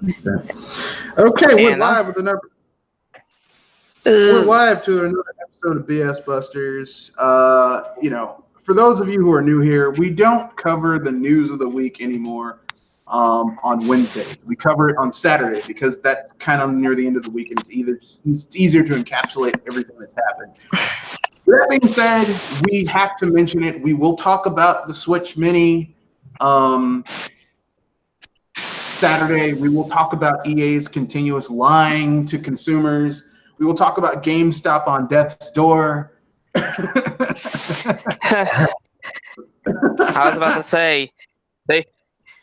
Okay, we're live with another. We're live to another episode of BS Busters. For those of you who are new here, we don't cover the news of the week anymore on Wednesdays. We cover it on Saturday because that's kind of near the end of the week, and it's easier to encapsulate everything that's happened. With that being said, we have to mention it. We will talk about the Switch Mini. Saturday, we will talk about EA's continuous lying to consumers. We will talk about GameStop on death's door. I was about to say, they've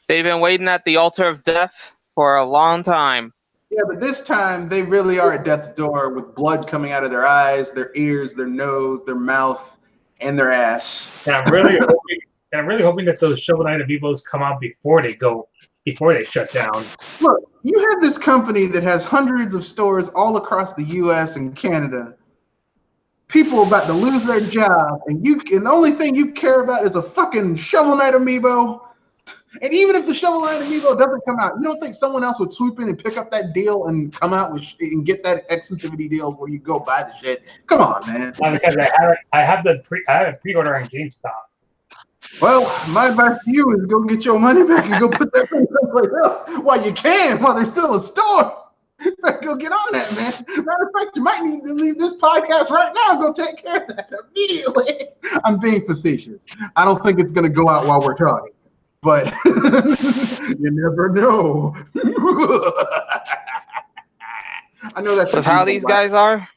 been waiting at the altar of death for a long time. Yeah, but this time they really are at death's door with blood coming out of their eyes, their ears, their nose, their mouth, and their ass. And I'm really hoping that those Shovel Knight Amiibos come out before they shut down. Look, you have this company that has hundreds of stores all across the U.S. and Canada. People about to lose their jobs, and the only thing you care about is a fucking Shovel Knight Amiibo. And even if the Shovel Knight Amiibo doesn't come out, you don't think someone else would swoop in and pick up that deal and come out with and get that exclusivity deal where you go buy the shit? Come on, man. Because I have a pre-order on GameStop. Well, my advice to you is go get your money back and go put that thing someplace else while you can, while there's still a store. Go get on that, man. Matter of fact, you might need to leave this podcast right now and go take care of that immediately. I'm being facetious. I don't think it's going to go out while we're talking, but you never know. I know that's how these guys are.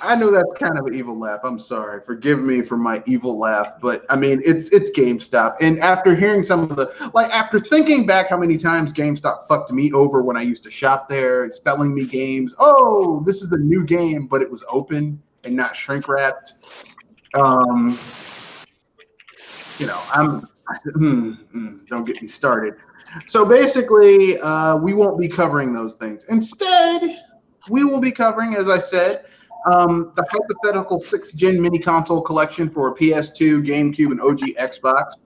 I know that's kind of an evil laugh. I'm sorry. Forgive me for my evil laugh. But, I mean, it's GameStop. And after hearing some of after thinking back how many times GameStop fucked me over when I used to shop there, it's selling me games. Oh, this is a new game, but it was open and not shrink wrapped. Don't get me started. So, basically, we won't be covering those things. Instead, we will be covering, as I said, the hypothetical 6th gen mini console collection for PS2, GameCube, and OG Xbox.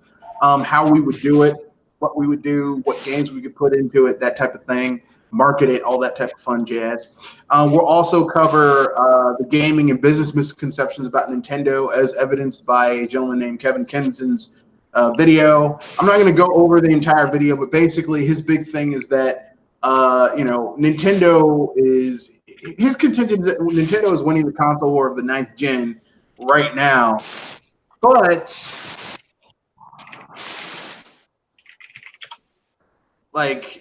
How we would do it, what we would do, what games we could put into it, that type of thing, market it, all that type of fun jazz. We'll also cover the gaming and business misconceptions about Nintendo as evidenced by a gentleman named Kevin Kensen's video. I'm not going to go over the entire video, but basically his big thing is that Nintendo is his contention is that Nintendo is winning the console war of the 9th gen right now, but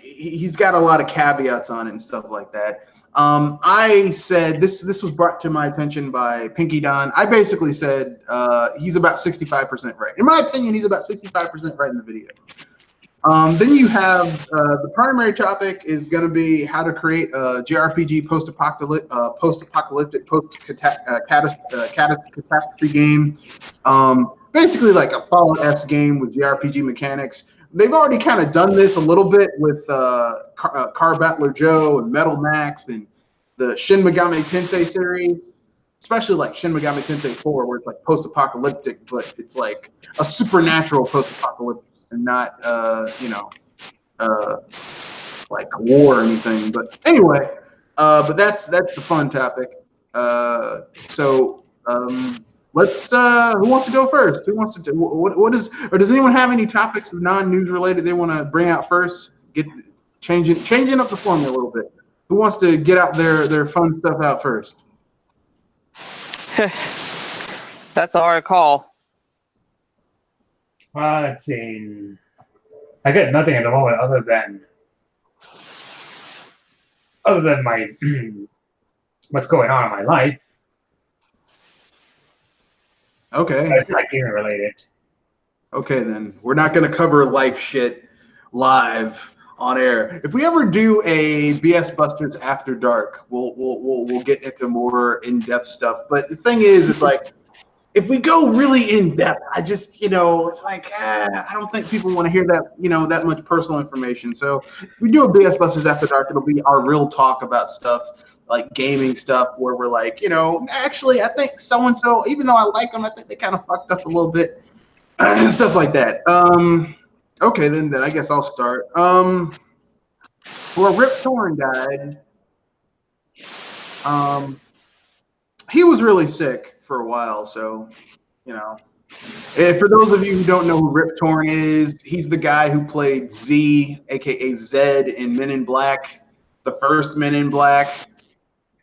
he's got a lot of caveats on it and stuff like that. I said this was brought to my attention by Pinky Don. I basically said he's about 65% right. In my opinion, he's about 65% right in the video. Then you have the primary topic is going to be how to create a JRPG post-apocalyptic, catastrophe game. Basically like a Fallout-esque game with JRPG mechanics. They've already kind of done this a little bit with Car Battler Joe and Metal Max and the Shin Megami Tensei series, especially like Shin Megami Tensei 4, where it's like post-apocalyptic, but it's like a supernatural post-apocalyptic. And not, like a war or anything. But anyway, but that's the fun topic. Let's. Who wants to go first? Who wants to? What is? Or does anyone have any topics non-news related they want to bring out first? Changing up the formula a little bit. Who wants to get out their fun stuff out first? That's a hard call. Let's see. I got nothing at the moment other than my what's going on in my life. Okay. It's not gaming related. Okay, then we're not going to cover life shit live on air. If we ever do a BS Busters After Dark, we'll get into more in-depth stuff. But the thing is, it's like, if we go really in depth, I just, it's like, I don't think people want to hear that, that much personal information. So if we do a BS Busters After Dark, it'll be our real talk about stuff, like gaming stuff, where we're like, actually, I think so-and-so, even though I like them, I think they kind of fucked up a little bit, stuff like that. Okay, then I guess I'll start. Where Rip Torn died, he was really sick for a while, so, you know. And for those of you who don't know who Rip Torn is, he's the guy who played Z, aka Zed, in Men in Black, the first Men in Black,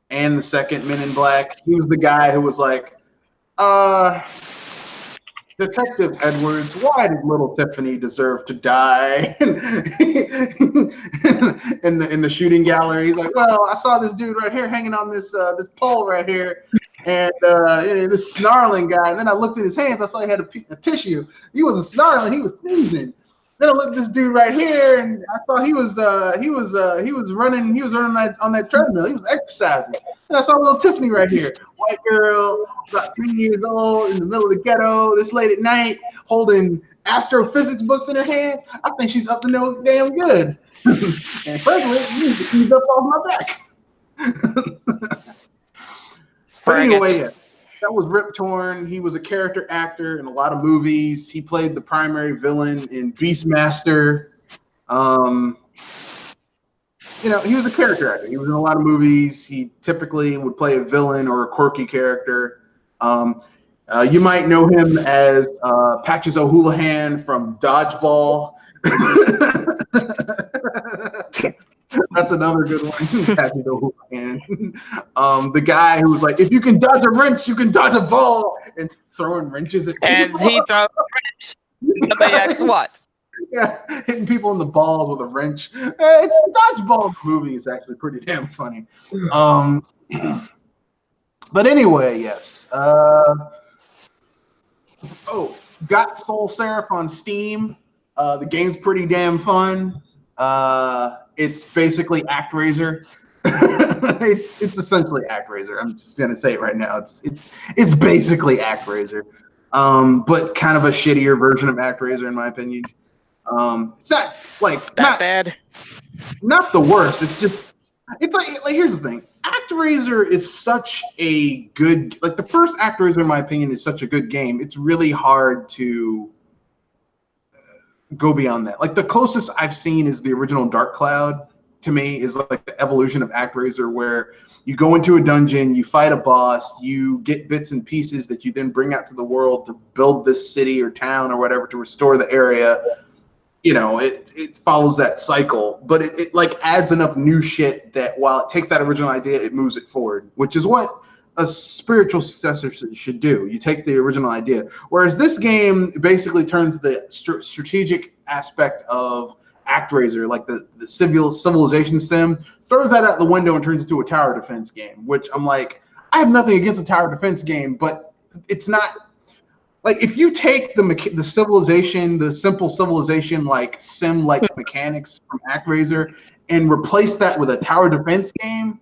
and the second Men in Black. He was the guy who was like, Detective Edwards, why did little Tiffany deserve to die? in the shooting gallery, he's like, well, I saw this dude right here hanging on this pole right here, and this snarling guy. And then I looked at his hands. I saw he had a tissue. He wasn't snarling. He was sneezing. Then I looked at this dude right here, and I saw he was running. He was running on that treadmill. He was exercising. And I saw little Tiffany right here, white girl, about 3 years old, in the middle of the ghetto, this late at night, holding astrophysics books in her hands. I think she's up to no damn good. And frankly, you need to ease up off my back. But anyway, yeah. That was Rip Torn. He was a character actor in a lot of movies. He played the primary villain in Beastmaster. He was a character actor. He was in a lot of movies. He typically would play a villain or a quirky character. You might know him as Patches O'Houlihan from Dodgeball. That's another good one. Patches O'Houlihan. The guy who was like, if you can dodge a wrench, you can dodge a ball, and throwing wrenches at people. And he throws a wrench. Nobody asks what. Yeah, hitting people in the balls with a wrench. It's Dodgeball movie is actually pretty damn funny. But anyway, yes. Got Soul Seraph on Steam. The game's pretty damn fun. It's basically ActRaiser. It's essentially ActRaiser. I'm just gonna say it right now. It's basically ActRaiser, but kind of a shittier version of ActRaiser in my opinion. It's not like not bad. Not the worst. It's like here's the thing. ActRaiser is such a good the first ActRaiser in my opinion is such a good game. It's really hard to go beyond that. Like the closest I've seen is the original Dark Cloud. To me, is like the evolution of ActRaiser, where you go into a dungeon, you fight a boss, you get bits and pieces that you then bring out to the world to build this city or town or whatever to restore the area. It follows that cycle, but it like adds enough new shit that while it takes that original idea, it moves it forward, which is what a spiritual successor should do. You take the original idea, whereas this game basically turns the strategic aspect of ActRaiser, like the civilization sim, throws that out the window and turns it into a tower defense game, which I'm like, I have nothing against a tower defense game, but it's not like if you take the civilization, the simple civilization like sim like mechanics from ActRaiser and replace that with a tower defense game,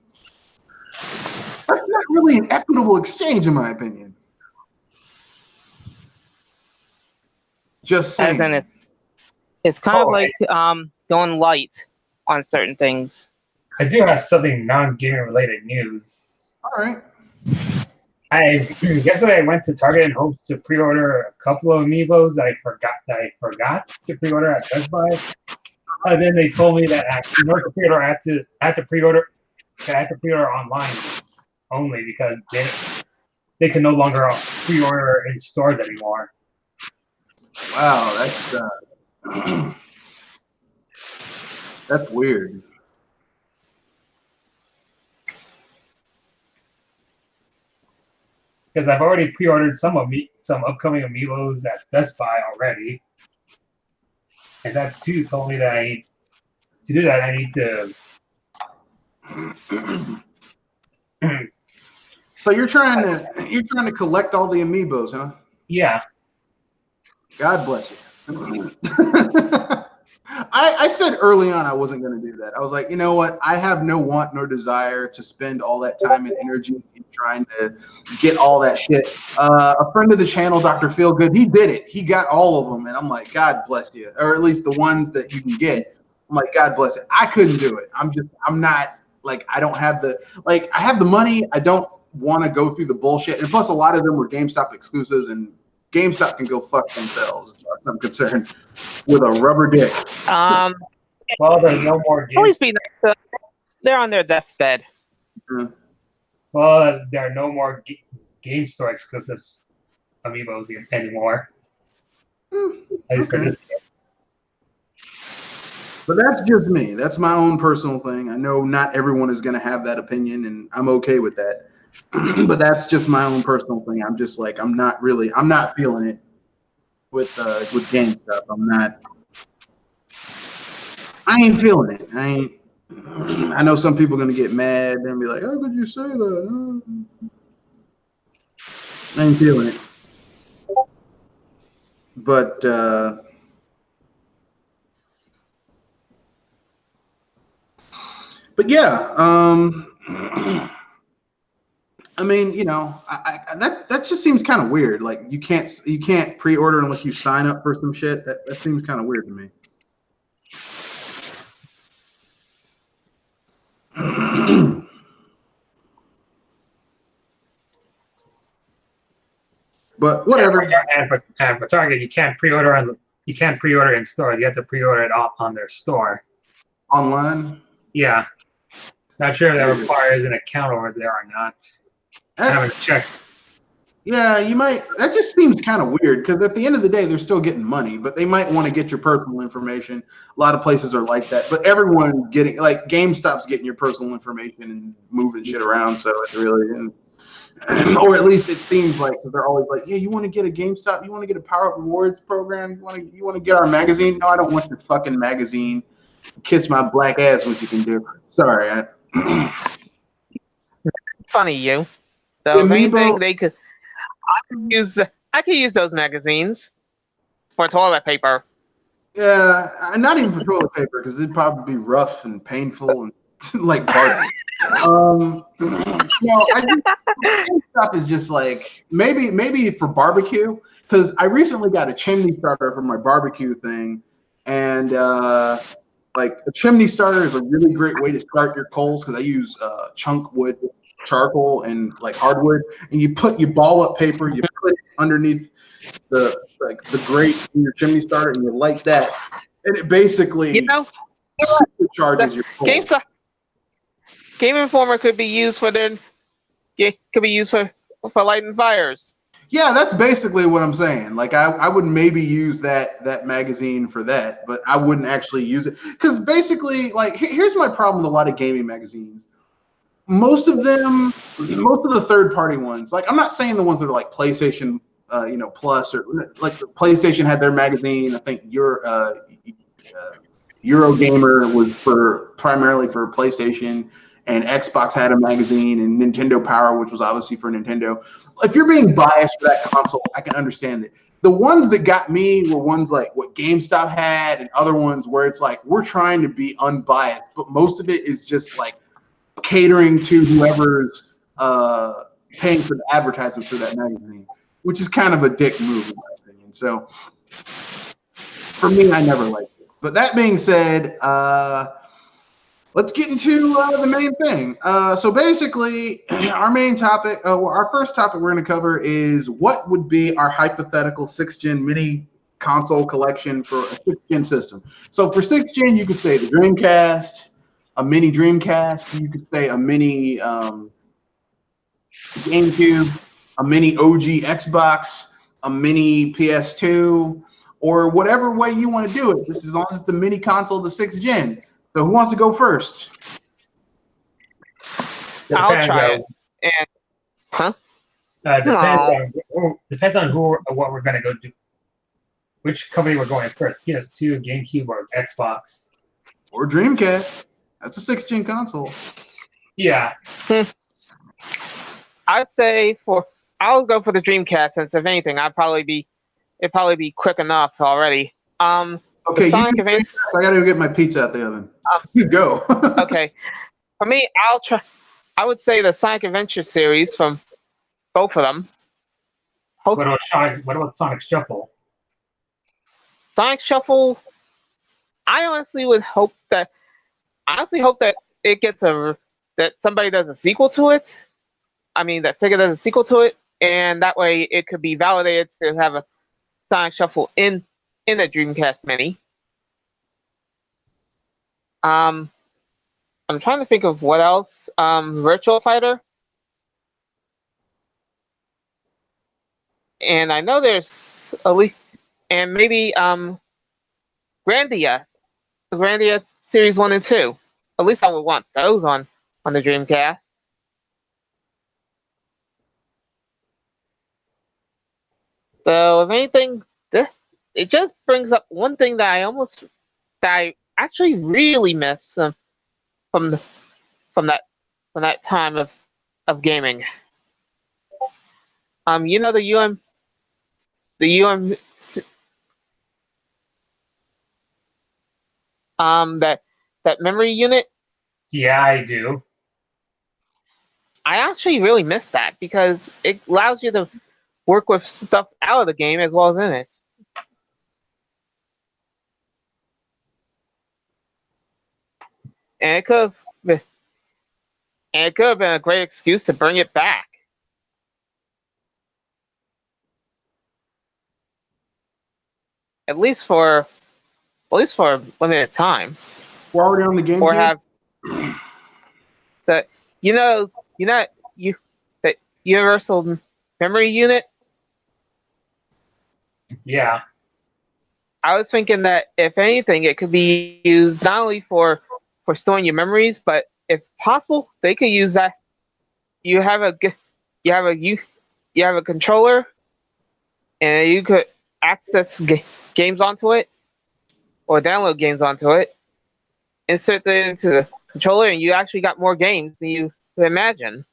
that's not really an equitable exchange in my opinion. Just saying. As in it's kind of like going light on certain things. I do have something non-gaming related news. All right. Yesterday I went to Target and hoped to pre-order a couple of amiibos that I forgot to pre-order at Best Buy. And then they told me that in order to pre-order, I had to pre-order online only because they can no longer pre-order in stores anymore. Wow, that's weird. Because I've already pre-ordered some upcoming amiibos at Best Buy already, and that too told me that to do that I need to. So you're trying to collect all the amiibos, huh? Yeah. God bless you. I said early on I wasn't going to do that. I was like, you know what? I have no want nor desire to spend all that time and energy in trying to get all that shit. A friend of the channel, Dr. Feelgood, he did it. He got all of them, and I'm like, God bless you. Or at least the ones that you can get. I'm like, God bless it. I couldn't do it. I'm not, like, I don't have the, like, I have the money. I don't want to go through the bullshit. And plus, a lot of them were GameStop exclusives, and GameStop can go fuck themselves, as far as I'm concerned, with a rubber dick. Well, there's no more Please games. be nice to them. They're on their deathbed. Well, there are no more game store exclusives amiibos anymore. At least for Okay. this game. But that's just me. That's my own personal thing. I know not everyone is going to have that opinion, and I'm okay with that. But that's just my own personal thing. I'm just like, I'm not feeling it with game stuff. I ain't feeling it. I know some people are going to get mad and be like, how could you say that? I ain't feeling it. But yeah, I mean, you know, that just seems kind of weird. Like you can't pre-order unless you sign up for some shit. That seems kind of weird to me. But whatever. And for Target, you can't pre-order in stores. You have to pre-order it on their store. Online? Yeah. Not sure if that requires an account over there or not. I haven't checked. Yeah, you might. That just seems kind of weird because at the end of the day, they're still getting money, but they might want to get your personal information. A lot of places are like that, but everyone's getting, like, GameStop's getting your personal information and moving shit around, so it's really, or at least it seems like, because they're always like, yeah, you want to get a GameStop, you want to get a Power Up Rewards program, you want to get our magazine? No, I don't want your fucking magazine. Kiss my black ass, what you can do. Sorry. Funny you. So if anything, they could. I could use those magazines for toilet paper. Yeah, not even for toilet paper because it'd probably be rough and painful and like bark. No, I think stuff is just like maybe for barbecue because I recently got a chimney starter for my barbecue thing, and like a chimney starter is a really great way to start your coals because I use chunk wood, charcoal, and like hardwood, and you ball up paper, you put it underneath the grate in your chimney starter, and you light that, and it basically supercharges your coals. Game Informer could be used for lighting fires. Yeah, that's basically what I'm saying. Like I would maybe use that magazine for that, but I wouldn't actually use it because basically, like, here's my problem with a lot of gaming magazines. Most of the third-party ones, like I'm not saying the ones that are like PlayStation, Plus, or like PlayStation had their magazine. I think Eurogamer was primarily for PlayStation, and Xbox had a magazine, and Nintendo Power, which was obviously for Nintendo. If you're being biased for that console, I can understand it. The ones that got me were ones like what GameStop had and other ones where it's like we're trying to be unbiased, but most of it is just like catering to whoever's paying for the advertisement for that magazine, which is kind of a dick move in my opinion. So for me, I never liked it. But that being said, let's get into the main thing. So basically, our main topic, our first topic we're going to cover is what would be our hypothetical 6th-gen mini console collection for a 6th-gen system. So for 6th-gen, you could say the Dreamcast, a mini Dreamcast. You could say a mini GameCube, a mini OG Xbox, a mini PS2, or whatever way you want to do it. This is as long as it's the mini console of the 6th-gen. So who wants to go first? I'll try it. And depends on what we're gonna go do. Which company we're going first? PS2, GameCube, or Xbox? Or Dreamcast. That's a 6th-gen console. Yeah. I'd say I'll go for the Dreamcast since if anything, it'd probably be quick enough already. Okay, I gotta go get my pizza out the oven. You go. Okay. For me, I would say the Sonic Adventure series from both of them. What about Sonic Shuffle? Sonic Shuffle, I honestly hope that it gets that somebody does a sequel to it. I mean, that Sega does a sequel to it, and that way it could be validated to have a Sonic Shuffle in the Dreamcast Mini. I'm trying to think of what else. Virtual Fighter. And I know there's at least, and maybe Grandia, the Grandia Series 1 and 2. At least I would want those on the Dreamcast. So if anything, it just brings up one thing that I actually really miss from that time of gaming. You know the that memory unit. Yeah, I do. I actually really miss that because it allows you to work with stuff out of the game as well as in it. And it could have been a great excuse to bring it back. At least for a limited time. We're already on the GameCube. Or have the that universal memory unit. Yeah. I was thinking that if anything, it could be used not only for storing your memories, but if possible, they could use that. You have a controller, and you could access games onto it, or download games onto it, insert it into the controller, and you actually got more games than you could imagine.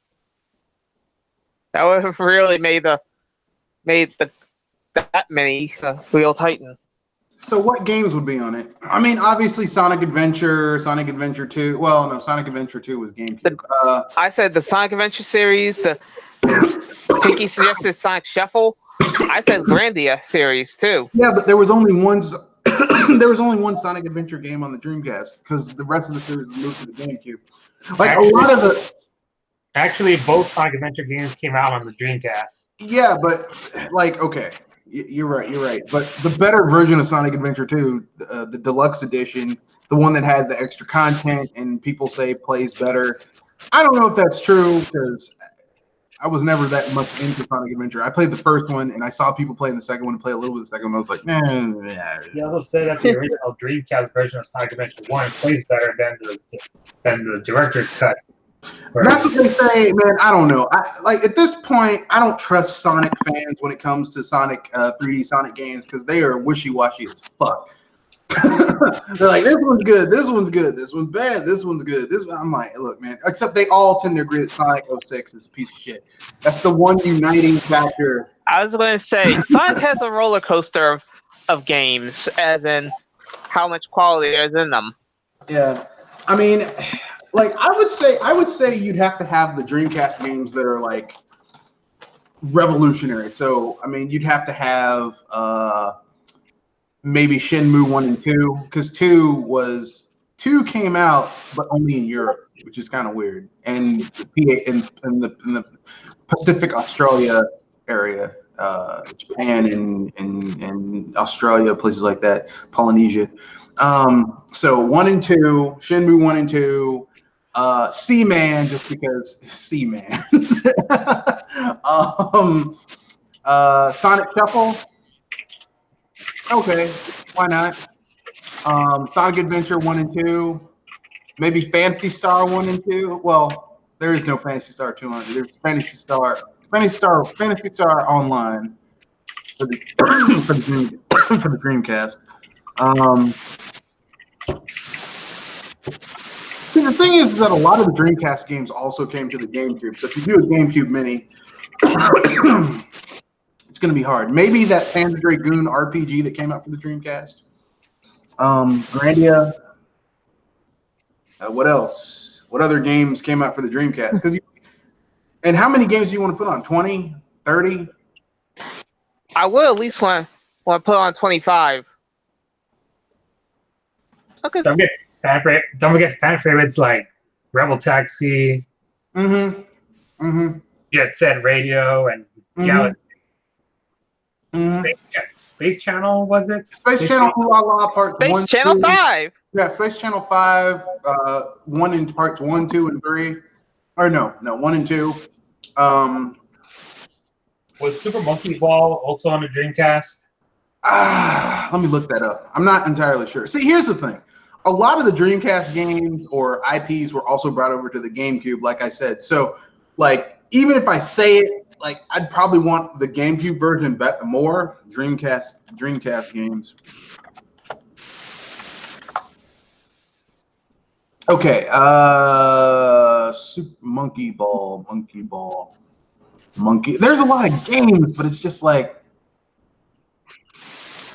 That would have really made that many real Titan. So what games would be on it? I mean, obviously Sonic Adventure, Sonic Adventure 2. Well, no, Sonic Adventure 2 was GameCube. I said the Sonic Adventure series, the Pinky suggested Sonic Shuffle. I said Grandia series too. Yeah, but there was only one Sonic Adventure game on the Dreamcast because the rest of the series was moved to the GameCube. Actually, both Sonic Adventure games came out on the Dreamcast. Yeah, but okay. You're right. But the better version of Sonic Adventure 2, the deluxe edition, the one that had the extra content and people say plays better. I don't know if that's true because I was never that much into Sonic Adventure. I played the first one and I saw people playing the second one and play a little bit of the second one. I was like, nah. He also said that the original Dreamcast version of Sonic Adventure 1 plays better than the director's cut. That's what they say, man. I don't know. At this point, I don't trust Sonic fans when it comes to Sonic 3D Sonic games because they are wishy-washy as fuck. They're like, this one's good, this one's good, this one's bad, this one's good. I'm like, look, man. Except they all tend to agree that Sonic 06 is a piece of shit. That's the one uniting factor. I was going to say Sonic has a roller coaster of games, as in how much quality is in them. Yeah, I mean. I would say you'd have to have the Dreamcast games that are like revolutionary. So I mean, you'd have to have maybe Shenmue 1 and 2 because 2 came out but only in Europe, which is kind of weird, and in the Pacific Australia area, Japan and Australia, places like that, Polynesia. So 1 and 2, Shenmue 1 and 2. Seaman, just because Seaman. Sonic Shuffle. Okay, why not? Sonic Adventure 1 and 2. Maybe Phantasy Star 1 and 2. Well, there is no Phantasy Star 2 on it. There's Phantasy Star Online for the for the Dreamcast. See, the thing is that a lot of the Dreamcast games also came to the GameCube. So if you do a GameCube Mini, it's going to be hard. Maybe that Panzer Dragoon RPG that came out for the Dreamcast. Grandia. What else? What other games came out for the Dreamcast? And how many games do you want to put on? 20? 30? I would at least want to put on 25. Okay. Don't forget fan favorites like Rebel Taxi, Jet Set Radio, and Galaxy. Mhm. Space Channel, was it? Space Channel Ooh La La Part Space 1, Channel 2. 5. Yeah, Space Channel 5, 1 in parts 1, 2, and 3. Or no, 1 and 2. Was Super Monkey Ball also on the Dreamcast? Let me look that up. I'm not entirely sure. See, here's the thing. A lot of the Dreamcast games or IPs were also brought over to the GameCube, like I said. So, like, even if I say it, like, I'd probably want the GameCube version more. Dreamcast games. Okay, Super Monkey Ball. There's a lot of games, but it's just like,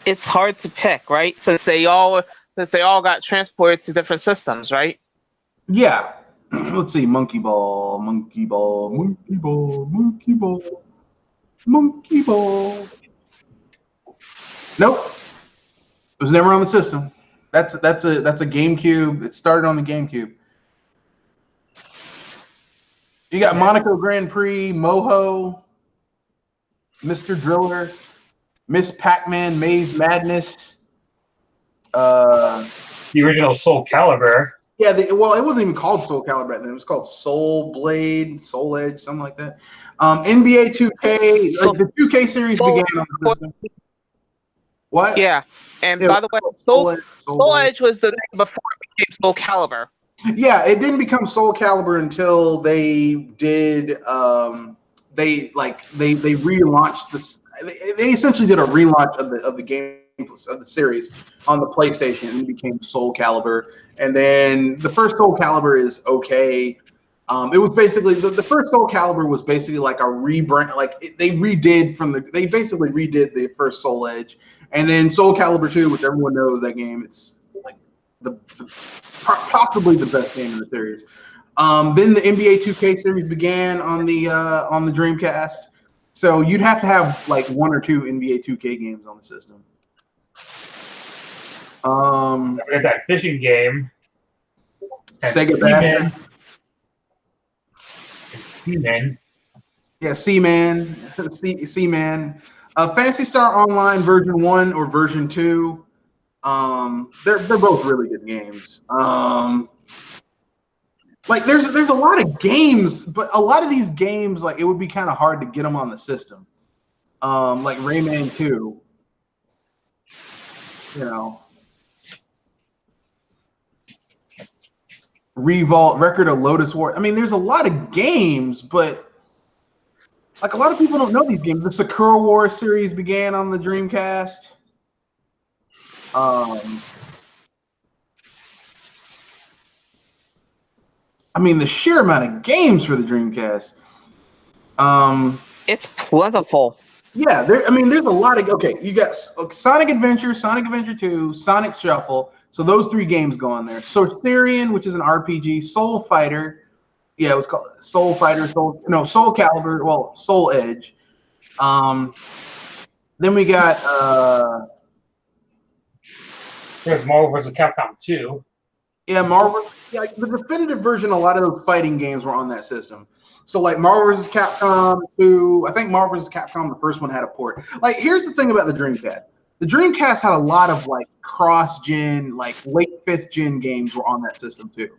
It's hard to pick, right? Since they all got transported to different systems, right? yeah. Let's see, Monkey Ball. Nope, it was never on the system. That's a GameCube. It started on the GameCube. You got Monaco Grand Prix, Moho, Mr. Driller, Miss Pac-Man, Maze Madness. The original Soul Calibur. Yeah, well, it wasn't even called Soul Calibur then. It was called Soul Blade, Soul Edge, something like that. NBA 2K, like the 2K series began on the system. What? Yeah, and Yeah, by the way, Soul Edge was the name before it became Soul Calibur. Yeah, it didn't become Soul Calibur until they did. They relaunched this. They essentially did a relaunch of the game of the series on the PlayStation, and it became Soul Calibur. And then the first Soul Calibur is okay. It was basically the first Soul Calibur was basically like a rebrand. Like they basically redid the first Soul Edge, and then Soul Calibur 2, which everyone knows that game. It's like possibly the best game in the series. Then the NBA 2K series began on the Dreamcast, so you'd have to have like 1 or 2 NBA 2K games on the system. We got that fishing game. And Sega Bastard. Seaman. Yeah, Seaman. Seaman. Fantasy Star Online version 1 or version 2. They're both really good games. Like there's a lot of games, but a lot of these games, like it would be kind of hard to get them on the system. Like Rayman 2. You know. Revolt, Record of Lotus War. I mean, there's a lot of games, but like a lot of people don't know these games. The Sakura Wars series began on the Dreamcast. I mean, the sheer amount of games for the Dreamcast. It's plentiful. Yeah, there's a lot of. Okay, you got Sonic Adventure, Sonic Adventure 2, Sonic Shuffle. So those 3 games go on there. Sorcerian, which is an RPG, Soul Fighter. Yeah, it was called Soul Fighter. Soul Calibur. Well, Soul Edge. Then we got. There's Marvel vs. Capcom 2. Yeah, Marvel. Yeah, the definitive version. A lot of those fighting games were on that system. So like Marvel vs. Capcom 2, I think Marvel vs. Capcom, the first one had a port. Like here's the thing about the Dreamcast. The Dreamcast had a lot of like cross-gen, like late 5th gen games were on that system too.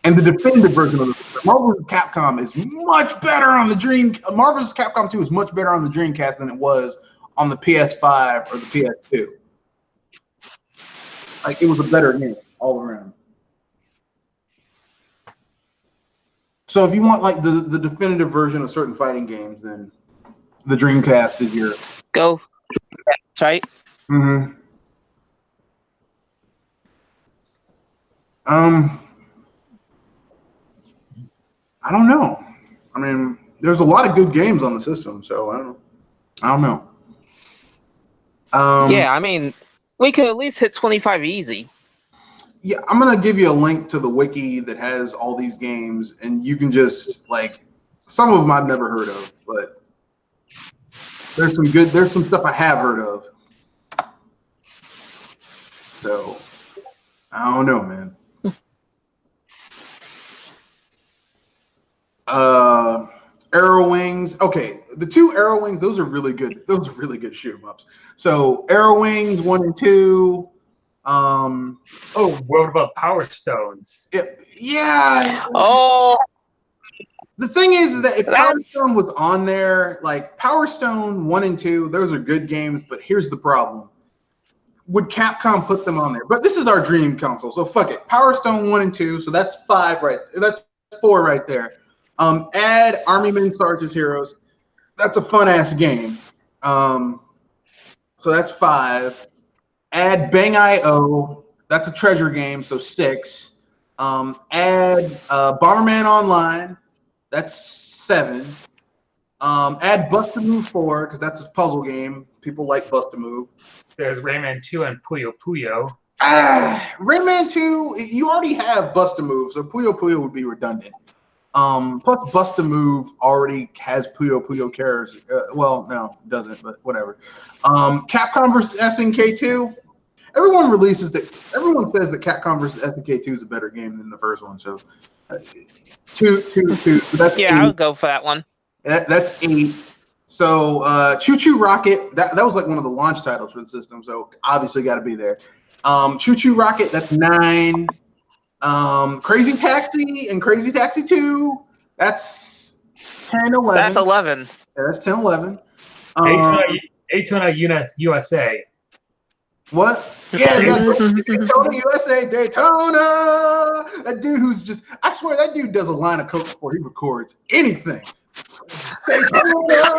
And the definitive version of the system, Marvel vs. Capcom is much better on the Marvel vs. Capcom 2 is much better on the Dreamcast than it was on the PS5 or the PS2. Like it was a better game all around. So if you want like the definitive version of certain fighting games, then the Dreamcast is your go. Right? Mm-hmm. I don't know. I mean, there's a lot of good games on the system, so I don't know. Yeah, I mean, we could at least hit 25 easy. Yeah, I'm gonna give you a link to the wiki that has all these games, and you can just like some of them I've never heard of, but there's some stuff I have heard of. So I don't know, man. Arrow Wings. Okay, the 2 Arrow Wings, those are really good. Those are really good shoot 'em ups. So Arrow Wings 1 and 2. Oh, what about Power Stones? Yeah. Oh, The thing is that if Power that's Stone was on there, like Power Stone 1 and 2, those are good games, but here's the problem. Would Capcom put them on there? But this is our dream console, so fuck it. Power Stone 1 and 2, so that's 5 right. That's 4 right there. Add Army Men Sarge's Heroes. That's a fun ass game. So that's 5. Add Bang IO. That's a treasure game, so 6. Add Bomberman Online. That's 7. Add Bust a Move 4 because that's a puzzle game. People like Bust a Move. There's Rayman 2 and Puyo Puyo. Rayman 2, you already have Bust a Move, so Puyo Puyo would be redundant. Plus, Bust a Move already has Puyo Puyo characters. Well, no, it doesn't, but whatever. Capcom vs. SNK 2. Everyone says that Capcom vs. SNK 2 is a better game than the first one. So, 2. So that's yeah. 8. I would go for that one. That's 8. So, Choo Choo Rocket. That was like one of the launch titles for the system. So obviously got to be there. Choo Choo Rocket. That's 9. Crazy Taxi and Crazy Taxi 2. That's 10, 11. That's 11. Yeah, that's 10, 11. Daytona USA. What? Yeah, Daytona USA, Daytona. That dude who's just, I swear that dude does a line of coke before he records anything. Daytona.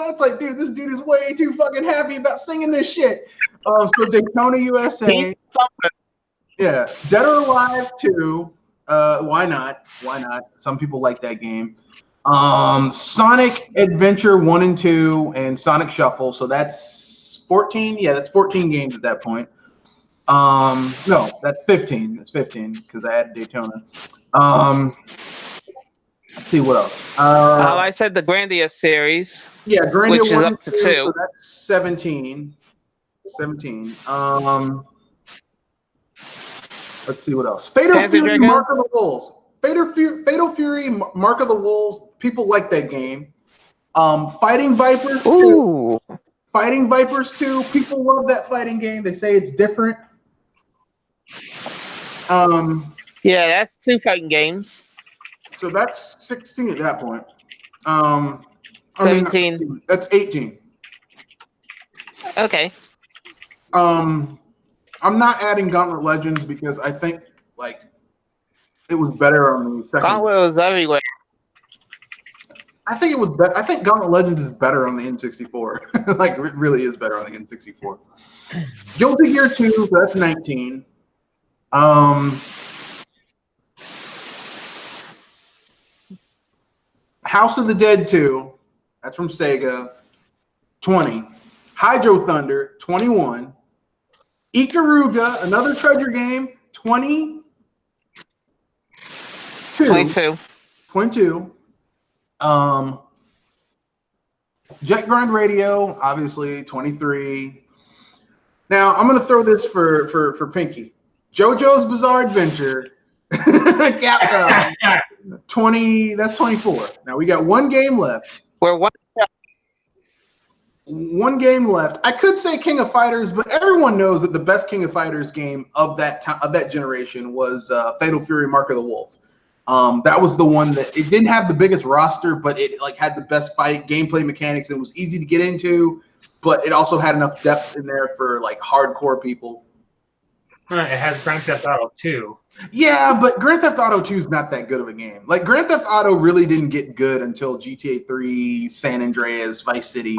It's like, dude, this dude is way too fucking happy about singing this shit. So Daytona USA. Yeah, Dead or Alive 2. Why not? Why not? Some people like that game. Sonic Adventure 1 and 2 and Sonic Shuffle. So that's 14. Yeah, that's 14 games at that point. No, that's 15. That's 15 because I added Daytona. Let's see what else. I said the Grandia series. Yeah, Grandia which is 1 up and to 2, 2. So that's 17. 17. Let's see what else. Fatal Fury, Mark of the Wolves. Fatal Fury, Mark of the Wolves. People like that game. Fighting Vipers 2. Ooh. Fighting Vipers 2. People love that fighting game. They say it's different. Yeah, that's 2 fighting games. So that's 16 at that point. 17. That's 18. Okay. I'm not adding Gauntlet Legends because I think like it was better on the second. Gauntlet was everywhere. I think it was better. I think Gauntlet Legends is better on the N64. Like it really is better on the N64. Guilty Gear 2, so that's 19. House of the Dead 2, that's from Sega, 20. Hydro Thunder, 21. Ikaruga, another treasure game, 22. 22. Jet Grind Radio, obviously, 23. Now, I'm going to throw this for Pinky. JoJo's Bizarre Adventure, Capcom, 20, that's 24. Now, we got one game left. One game left. I could say King of Fighters, but everyone knows that the best King of Fighters game of that generation was Fatal Fury: Mark of the Wolf. That was the one that it didn't have the biggest roster, but it like had the best fight gameplay mechanics. It was easy to get into, but it also had enough depth in there for like hardcore people. It has Grand Theft Auto 2. Yeah, but Grand Theft Auto 2 is not that good of a game. Like Grand Theft Auto really didn't get good until GTA 3, San Andreas, Vice City.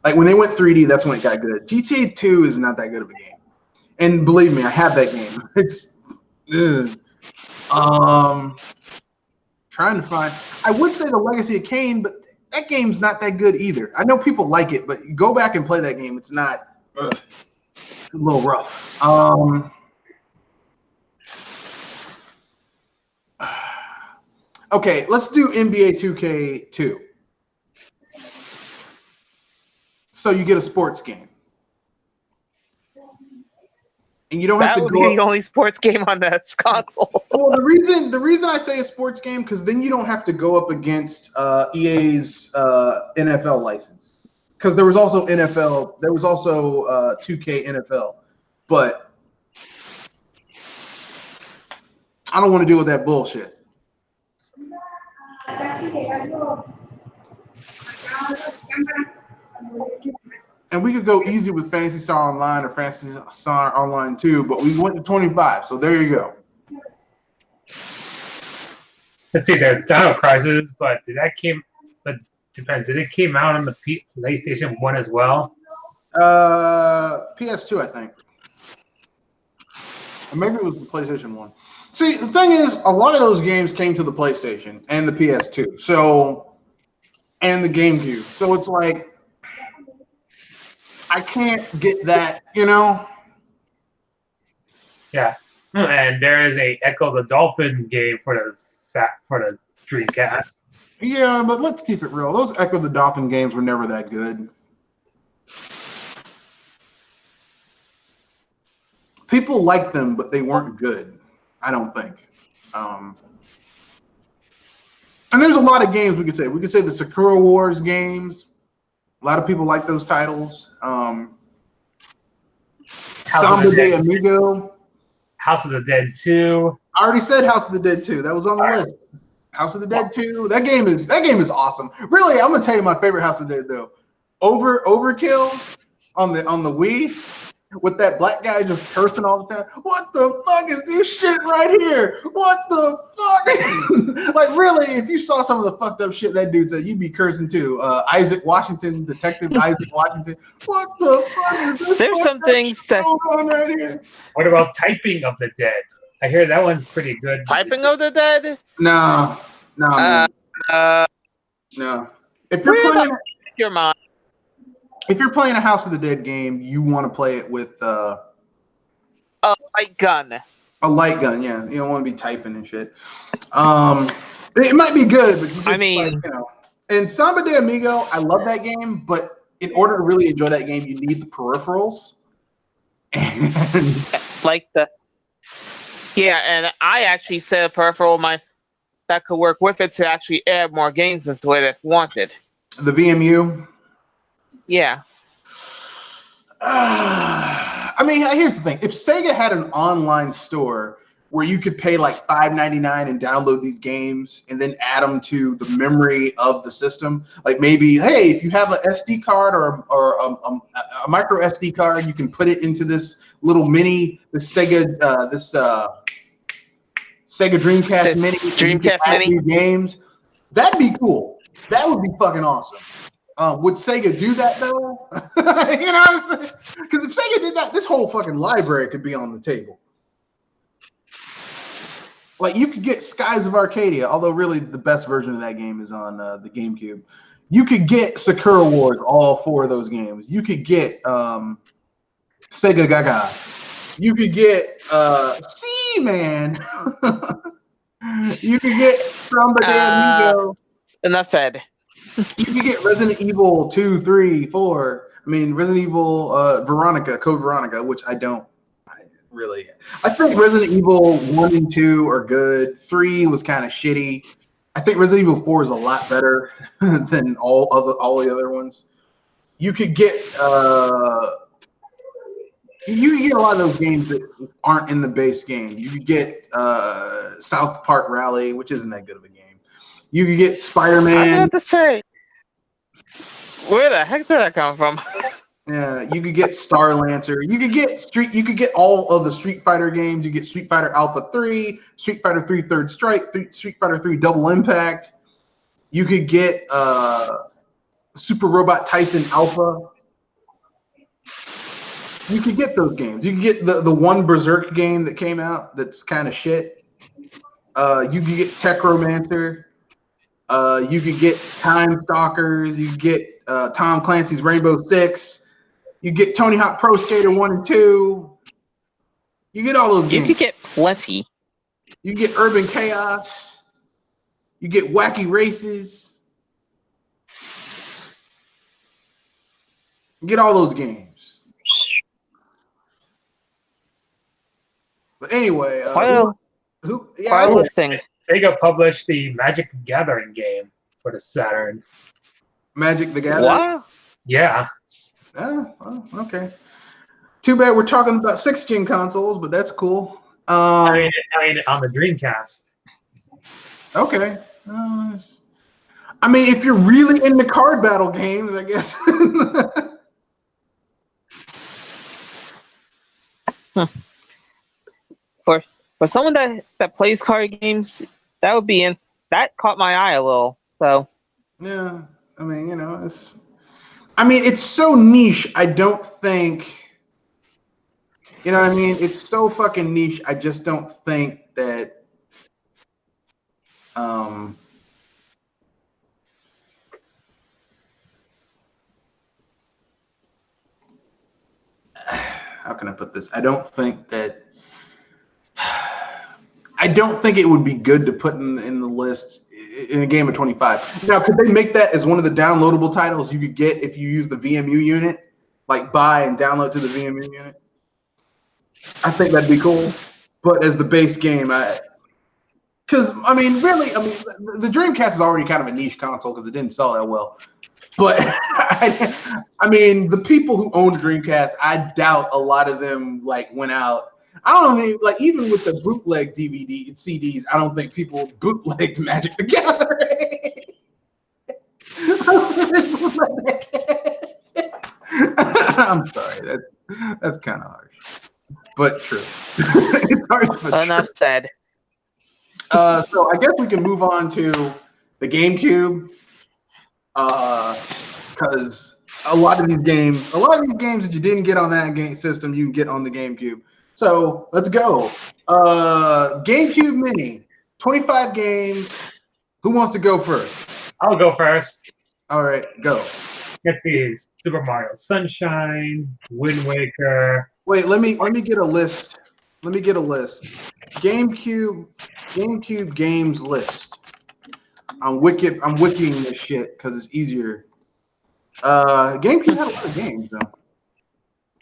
Like when they went 3D, that's when it got good. GTA 2 is not that good of a game. And believe me, I have that game. It's trying to find. I would say the Legacy of Kain, but that game's not that good either. I know people like it, but go back and play that game. It's not. It's a little rough. Okay, let's do NBA 2K2. So you get a sports game. and you don't have That to would go be the only sports game on this console. Well, the reason I say a sports game because then you don't have to go up against EA's NFL license because there was also 2K NFL, but I don't want to deal with that bullshit. And we could go easy with Phantasy Star Online or Phantasy Star Online 2, but we went to 25, so there you go. Let's see, there's Dino Crisis, but depends. Did it came out on the PlayStation 1 as well? PS2, I think. Or maybe it was the PlayStation 1. See, the thing is, a lot of those games came to the PlayStation and the PS2, and the GameCube. So it's like, I can't get that, you know? Yeah. And there is a Echo the Dolphin game for the Dreamcast. Yeah, but let's keep it real. Those Echo the Dolphin games were never that good. People liked them, but they weren't good, I don't think. And there's a lot of games we could say. We could say the Sakura Wars games. A lot of people like those titles. Samba de Amigo. House of the Dead 2. I already said House of the Dead 2. That was on the list. House of the Dead 2. That game is awesome. Really, I'm gonna tell you my favorite House of the Dead though. Overkill on the Wii with that black guy just cursing all the time. What the fuck is this shit right here? What the fuck? Like really, if you saw some of the fucked up shit that dude said, you'd be cursing too. Isaac Washington, Detective Isaac Washington. What the fuck is this? There's some things that going on right here? What about Typing of the Dead? I hear that one's pretty good. Typing of the Dead? No, man. No. If you're playing your mind. If you're playing a House of the Dead game, you want to play it with a light gun. A light gun, yeah. You don't want to be typing and shit. It might be good, but I mean, like, you know. And Samba de Amigo, I love that game, but in order to really enjoy that game, you need the peripherals. And and I actually set a peripheral that could work with it to actually add more games into it if wanted. The VMU. Yeah. I mean, here's the thing. If Sega had an online store where you could pay like $5.99 and download these games and then add them to the memory of the system, like maybe, hey, if you have an SD card or a micro SD card, you can put it into this little mini, Sega Dreamcast Mini. Dreamcast Mini games. That'd be cool. That would be fucking awesome. Would Sega do that though? You know what I'm saying? Because if Sega did that, this whole fucking library could be on the table. Like you could get Skies of Arcadia, although really the best version of that game is on the GameCube. You could get Sakura Wars, all 4 of those games. You could get Sega Gaga. You could get Seaman. You could get Samba de Amigo. Enough said. You can get Resident Evil 2, 3, 4. I mean, Resident Evil Code Veronica, which I don't. I think Resident Evil 1 and 2 are good. 3 was kind of shitty. I think Resident Evil 4 is a lot better than all the other ones. You could get a lot of those games that aren't in the base game. You could get South Park Rally, which isn't that good of a game. You could get Spider-Man. I have to say, where the heck did that come from? Yeah, you could get Star Lancer. You could get all of the Street Fighter games. You get Street Fighter Alpha 3, Street Fighter 3 Third Strike, Street Fighter 3 Double Impact. You could get Super Robot Tyson Alpha. You could get those games. You could get the one Berserk game that came out that's kind of shit. You could get Techromancer. You could get Time Stalkers. You could get Tom Clancy's Rainbow Six. You get Tony Hawk Pro Skater 1 and 2. You get all those games. You could get plenty. You get Urban Chaos. You get Wacky Races. You get all those games. But anyway, Well, Sega published the Magic the Gathering game for the Saturn. Magic the Gathering? Wow. Yeah. Oh, well, okay. Too bad we're talking about 6th-gen consoles, but that's cool. I mean, on the Dreamcast. Okay. I mean, if you're really into card battle games, I guess. For someone that plays card games, that would be that caught my eye a little. So yeah, I mean, you know, it's so niche. I don't think, you know what I mean? It's so fucking niche. I just don't think that how can I put this? I don't think it would be good to put in the list in a game of 25. Now, could they make that as one of the downloadable titles you could get if you use the VMU unit? Like buy and download to the VMU unit? I think that'd be cool. But as the base game, because, I mean, the Dreamcast is already kind of a niche console because it didn't sell that well. But, I mean, the people who owned Dreamcast, I doubt a lot of them, like, went out. I don't mean, like, even with the bootleg DVD and CDs, I don't think people bootlegged Magic the Gathering. I'm sorry, that's kind of harsh, but true. It's harsh, but enough true. said. So I guess we can move on to the GameCube, because a lot of these games that you didn't get on that game system, you can get on the GameCube. So let's go. GameCube Mini, 25 games. Who wants to go first? I'll go first. All right, go. Let's see, Super Mario Sunshine, Wind Waker. Wait, let me get a list. GameCube games list. I'm wikiing this shit because it's easier. GameCube had a lot of games though.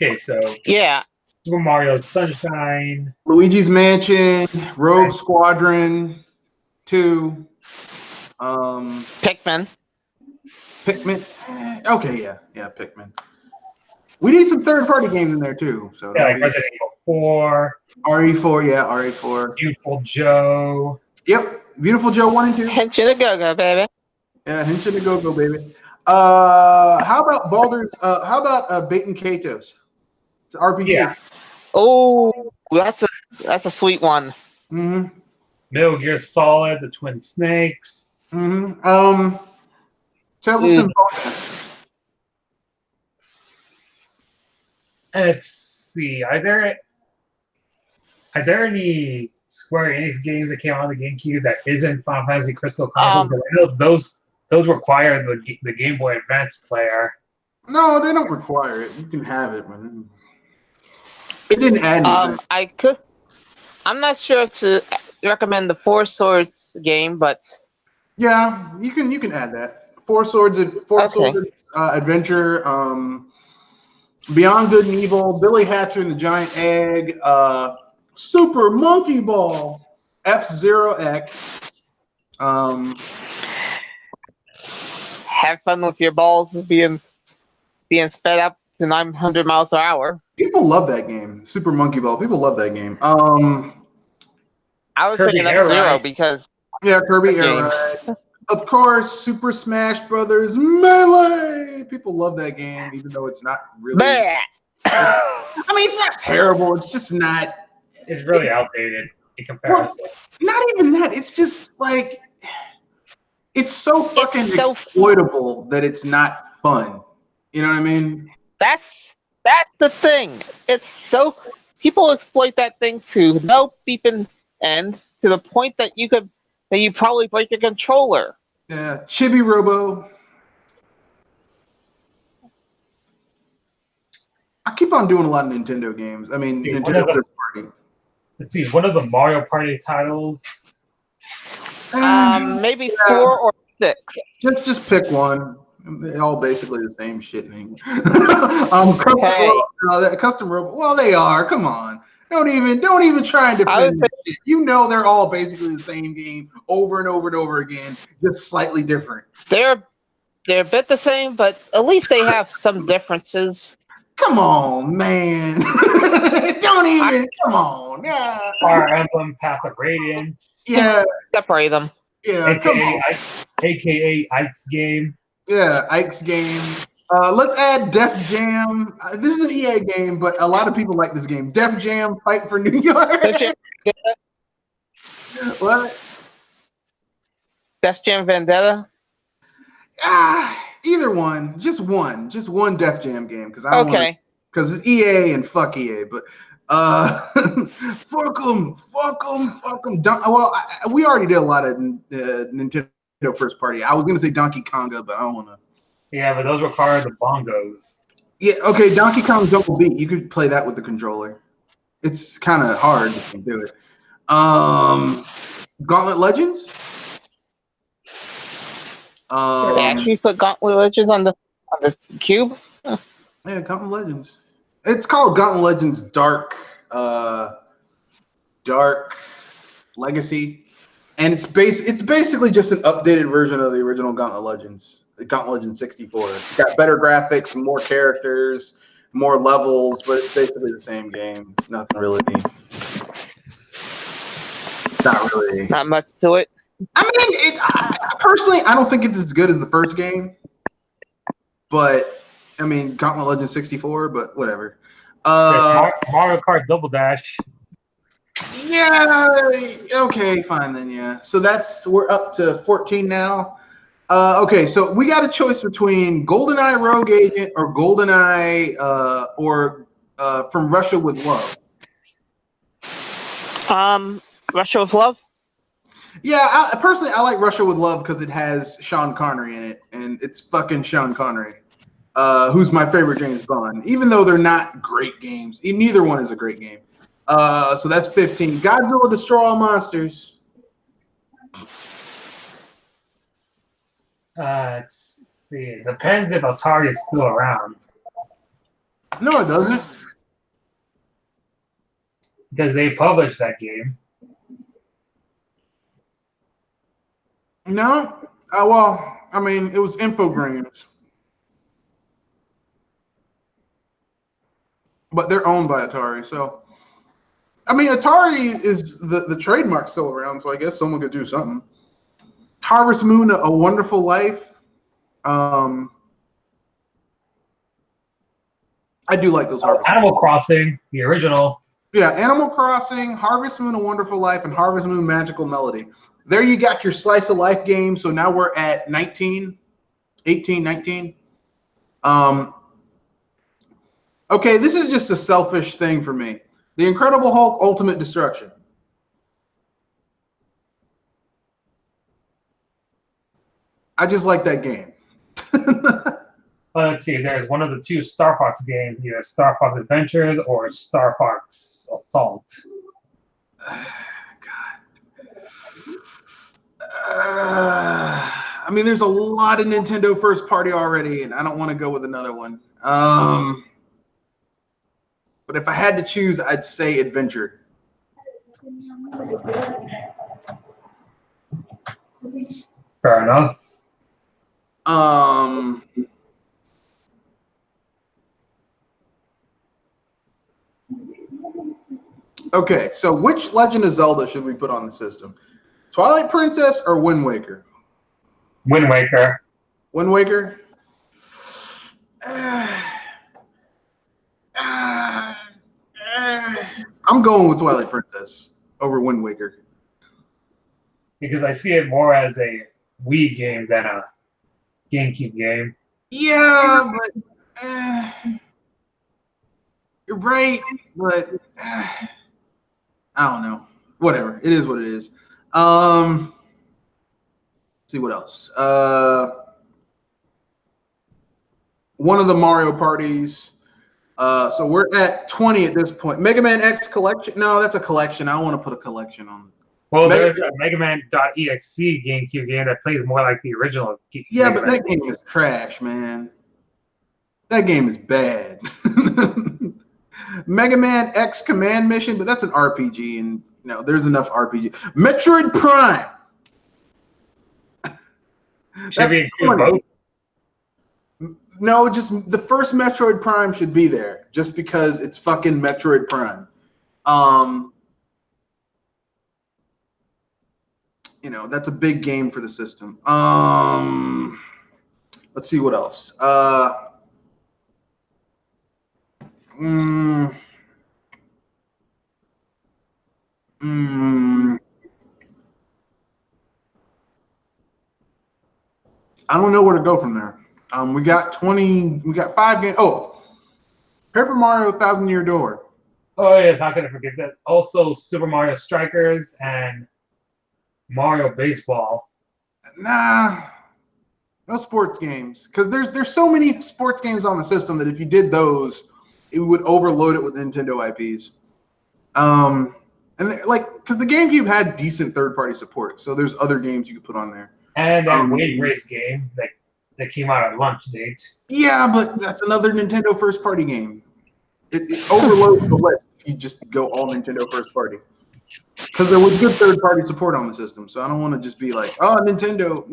Okay, so yeah, Super Mario Sunshine, Luigi's Mansion, Rogue Squadron 2, Pikmin. Okay, yeah, Pikmin. We need some third-party games in there too. So yeah, like Resident Evil 4, RE4, yeah, RE4. Beautiful Joe. Yep, Beautiful Joe 1 and 2. Henshin a Go-Go, baby. Yeah, Henshin a Go-Go, baby. How about Baldur's? How about Bait and Katos? It's an RPG. Yeah. Oh, that's a sweet one. Mm-hmm. Metal Gear Solid, The Twin Snakes. Mm-hmm. Tales of Symphonia. Let's see. Are there any Square Enix games that came out on the GameCube that isn't Final Fantasy Crystal Chronicles? I know those require the Game Boy Advance player. No, they don't require it. You can have it, man. It didn't add anything. I'm not sure to recommend the Four Swords game, but yeah, you can add that. Four Swords Adventure, Beyond Good and Evil, Billy Hatcher and the Giant Egg, Super Monkey Ball, F-Zero X. Have fun with your balls being sped up to 900 miles per hour. People love that game, Super Monkey Ball. People love that game. I was thinking F-Zero because Kirby Air Ride. Of course, Super Smash Brothers Melee. People love that game, even though it's not really. I mean, it's not terrible. It's just not. It's really outdated in comparison. Well, not even that. It's just like it's so fucking exploitable that it's not fun. You know what I mean? That's the thing. It's so people exploit that thing to no beeping end to the point that you probably break your controller. Yeah, Chibi Robo. I keep on doing a lot of Nintendo games. I mean, Nintendo first party. Let's see, one of the Mario Party titles. Maybe 4 or 6. Just pick one. They're all basically the same shit in English. Custom Robo. Well, they are. Come on. Don't even try and defend this shit. You know they're all basically the same game over and over and over again, just slightly different. They're a bit the same, but at least they have some differences. Come on, man. Come on. Yeah. Fire Emblem, Path of Radiance. Yeah. Separate them. Yeah. AKA Ike's game. Yeah, Ike's game. Let's add Def Jam. This is an EA game, but a lot of people like this game. Def Jam, Fight for New York. What? Def Jam Vendetta. Either one. Just one Def Jam game because I don't Okay. Because it's EA and fuck EA, but fuck them. We already did a lot of Nintendo first party. I was gonna say Donkey Konga, but I don't want to. Yeah, but those require the bongos. Yeah, okay, Donkey Kong Double Beat. You could play that with the controller. It's kind of hard to do it. Gauntlet Legends. They actually put Gauntlet Legends on the cube. Yeah, Gauntlet Legends. It's called Gauntlet Legends Dark Legacy, and it's basically just an updated version of the original Gauntlet Legends. Gauntlet Legends 64. It's got better graphics, more characters, more levels, but it's basically the same game. It's nothing really. Not much to it. I mean, personally, I don't think it's as good as the first game, but I mean, Gauntlet Legends 64, but whatever. Mario Kart Double Dash. Yeah. Okay. Fine then. Yeah. So we're up to 14 now. Okay. So we got a choice between GoldenEye Rogue Agent or GoldenEye or From Russia with Love. Russia with Love. Yeah. Personally, I like Russia with Love because it has Sean Connery in it, and it's fucking Sean Connery. Who's my favorite James Bond, even though they're not great games. Neither one is a great game. So that's 15. Godzilla Destroy All Monsters. Let's see. It depends if Atari is still around. No, it doesn't. Because they published that game. No. Well, I mean, it was Infogrames. But they're owned by Atari, so I mean, Atari is the trademark still around, so I guess someone could do something. Harvest Moon, A Wonderful Life. I do like those. Animal Crossing, the original. Yeah, Animal Crossing, Harvest Moon, A Wonderful Life, and Harvest Moon, Magical Melody. There you got your slice of life game. So now we're at 19. Okay, this is just a selfish thing for me. The Incredible Hulk Ultimate Destruction. I just like that game. Let's see, there's one of the two Star Fox games, either Star Fox Adventures or Star Fox Assault. I mean, there's a lot of Nintendo first party already, and I don't want to go with another one. But if I had to choose, I'd say Adventure. Fair enough. Okay, so which Legend of Zelda should we put on the system? Twilight Princess or Wind Waker? Wind Waker. Wind Waker? I'm going with Twilight Princess over Wind Waker. Because I see it more as a Wii game than a GameCube game. Yeah, but you're right, but I don't know. Whatever. It is what it is. Let's see what else. One of the Mario parties. So we're at 20 at this point. Mega Man X collection. No, that's a collection. I don't want to put a collection on. Well, there's a Mega Man.exe GameCube game that plays more like the original. Yeah, but that game is trash, man. That game is bad. Mega Man X Command Mission, but that's an RPG, and there's enough RPG. Metroid Prime. Should we include both? No, just the first Metroid Prime should be there, just because it's fucking Metroid Prime. That's a big game for the system. Let's see what else. I don't know where to go from there. We got 5 games. Oh, Paper Mario 1,000-Year Door. Oh yes, how could I forget that? Also, Super Mario Strikers and Mario Baseball. Nah, no sports games, because there's so many sports games on the system that if you did those, it would overload it with Nintendo IPs. And because the GameCube had decent third-party support, so there's other games you could put on there. And that Wave Race game that came out at launch date. Yeah, but that's another Nintendo first-party game. It overloads the list if you just go all Nintendo first-party. Because there was good third-party support on the system, so I don't want to just be like, oh, Nintendo.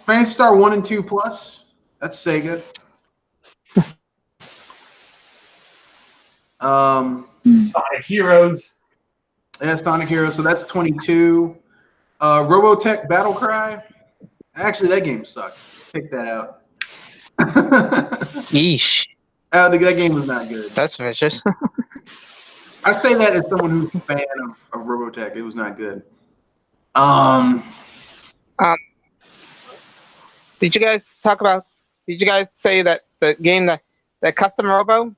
Phantasy Star 1 and 2 Plus. That's Sega. Sonic Heroes. Yeah, Sonic Heroes. So that's 22. Robotech Battle Cry. Actually, that game sucked. Take that out. Yeesh. That game was not good. That's vicious. I say that as someone who's a fan of Robotech. It was not good. Did you guys say that the game that Custom Robo?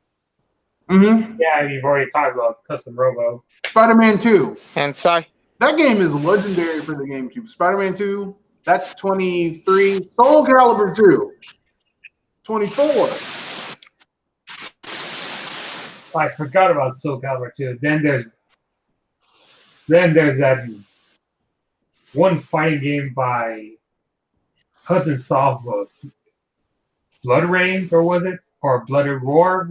Mm-hmm. Yeah, you've already talked about Custom Robo. Spider-Man 2. And sorry. That game is legendary for the GameCube. Spider-Man 2, that's 23. Soul Calibur 2, 24. I forgot about Soul Calibur 2. Then there's that one fighting game by Hudson Soft, Blood Rain, or was it? Or Bloody Roar?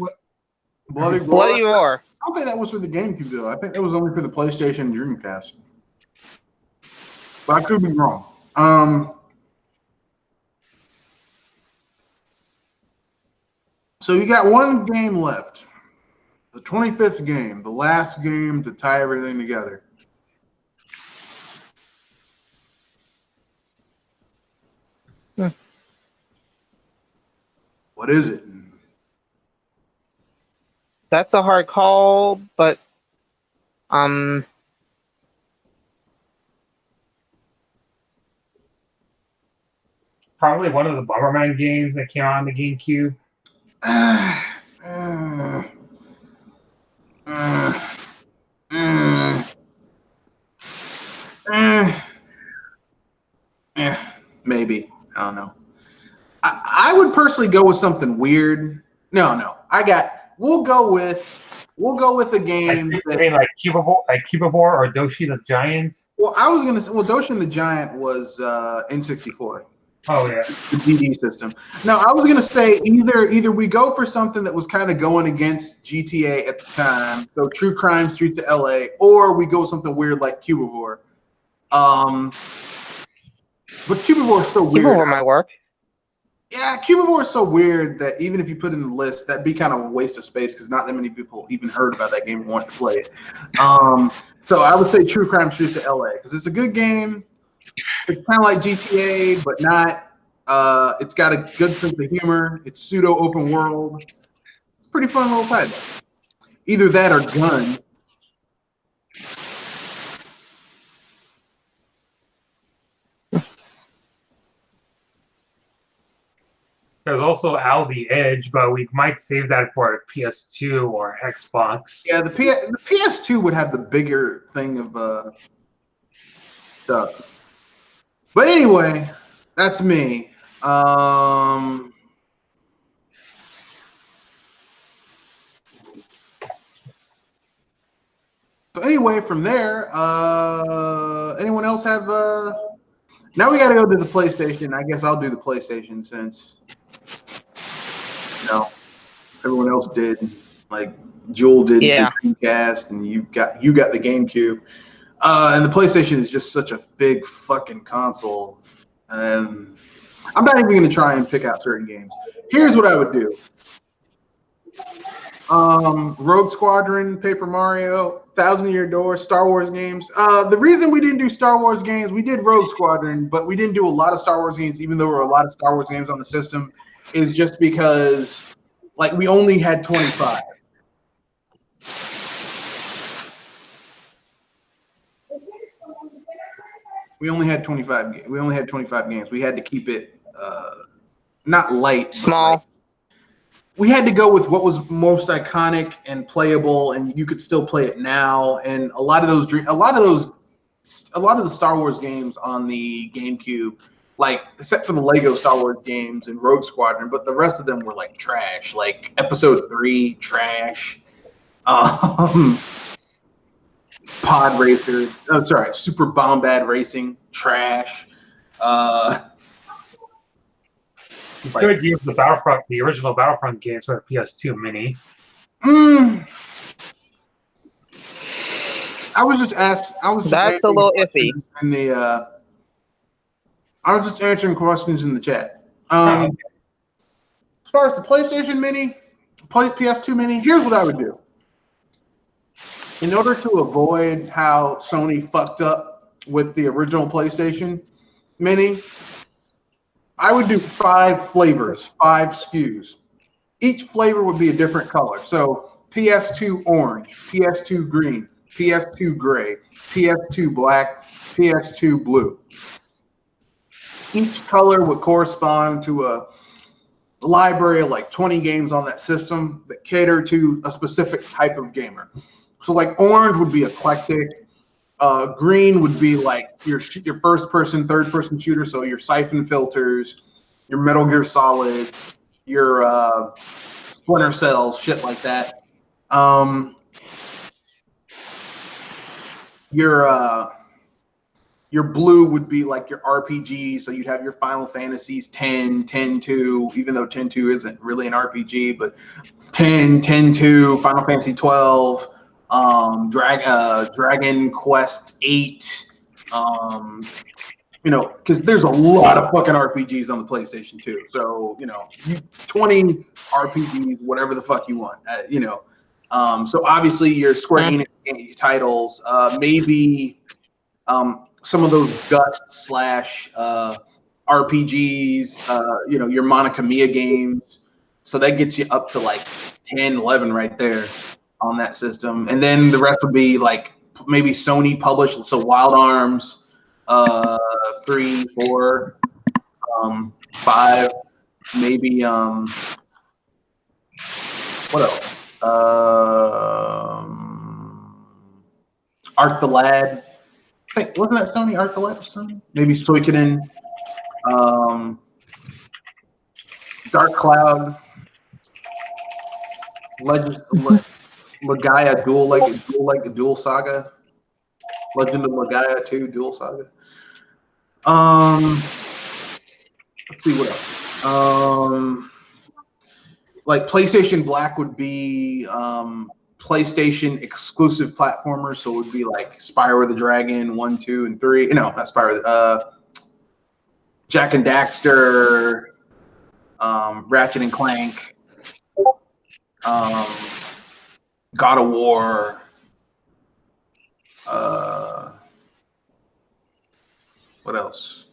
Bloody Roar. I don't think that was for the GameCube, though. I think that was only for the PlayStation and Dreamcast. But I could be wrong. So you got one game left. The 25th game. The last game to tie everything together. What is it? That's a hard call, but probably one of the Bomberman games that came out on the GameCube. Maybe. I don't know. I would personally go with something weird. No. We'll go with a game. I mean, like Cubivore or Doshi the Giant. Well, I was gonna say. Well, Doshi the Giant was N64. Oh yeah. The DD system. Now, I was gonna say either we go for something that was kind of going against GTA at the time, so True Crime Streets of LA, or we go something weird like Cubivore. But Cubivore is so weird. Cubivore might work. Yeah, Cubivore is so weird that even if you put it in the list, that'd be kind of a waste of space because not that many people even heard about that game and want to play it. So I would say True Crime Streets of LA because it's a good game. It's kind of like GTA, but not. It's got a good sense of humor. It's pseudo open world. It's a pretty fun little title. Either that or Gun. There's also Al the Edge, but we might save that for a PS2 or Xbox. Yeah, the PS2 would have the bigger thing of stuff. But anyway, that's me. So anyway, from there, anyone else have? Now we got to go to the PlayStation. I guess I'll do the PlayStation since Everyone else did. Like Jewel did Yeah. the Dreamcast, and you got the GameCube. And the PlayStation is just such a big fucking console. And I'm not even going to try and pick out certain games. Here's what I would do. Rogue Squadron, Paper Mario, Thousand Year Door, Star Wars games. The reason we didn't do Star Wars games, we did Rogue Squadron, but we didn't do a lot of Star Wars games, even though there were a lot of Star Wars games on the system, is just because, like, we only had 25. We only had 25 games. We only had 25 games. We had to keep it not light, Small. Like, we had to go with what was most iconic and playable, and you could still play it now. And a lot of the Star Wars games on the GameCube, like except for the Lego Star Wars games and Rogue Squadron, but the rest of them were like trash. Like Episode 3, trash. Pod Racer. Oh, sorry, Super Bombad Racing, trash. You could use the original Battlefront games for the PS2 Mini. I was just asked. That's a little iffy. I was just answering questions in the chat. As far as the PlayStation Mini, PS2 Mini, here's what I would do. In order to avoid how Sony fucked up with the original PlayStation Mini, I would do 5 flavors, 5 SKUs. Each flavor would be a different color. So PS2 orange, PS2 green, PS2 gray, PS2 black, PS2 blue. Each color would correspond to a library of like 20 games on that system that cater to a specific type of gamer. So like orange would be eclectic. Green would be like your first person, third person shooter. So your Siphon Filters, your Metal Gear Solid, your Splinter Cell, shit like that. Your blue would be like your RPG. So you'd have your Final Fantasies 10, 10-2, even though 10-2 isn't really an RPG, but 10, 10-2, Final Fantasy 12. Dragon Quest 8, because there's a lot of fucking RPGs on the PlayStation 2. So, 20 RPGs, whatever the fuck you want, So obviously your Square Enix titles, maybe some of those Gust / RPGs, your Monica Mia games. So that gets you up to like 10, 11 right there on that system. And then the rest would be like maybe Sony published, so Wild Arms, 3, 4, 5, maybe what else? Arc the Lad. I think, wasn't that Sony? Arc the Lad was Sony? Maybe Suikoden, Dark Cloud, Legaia Dual Saga, Legend of Legaia 2 Dual Saga. Let's see what else. Like PlayStation Black would be PlayStation exclusive platformers, so it would be like Spyro the Dragon 1, 2, and 3. No, not Spyro. Jak and Daxter, Ratchet and Clank, God of War, what else?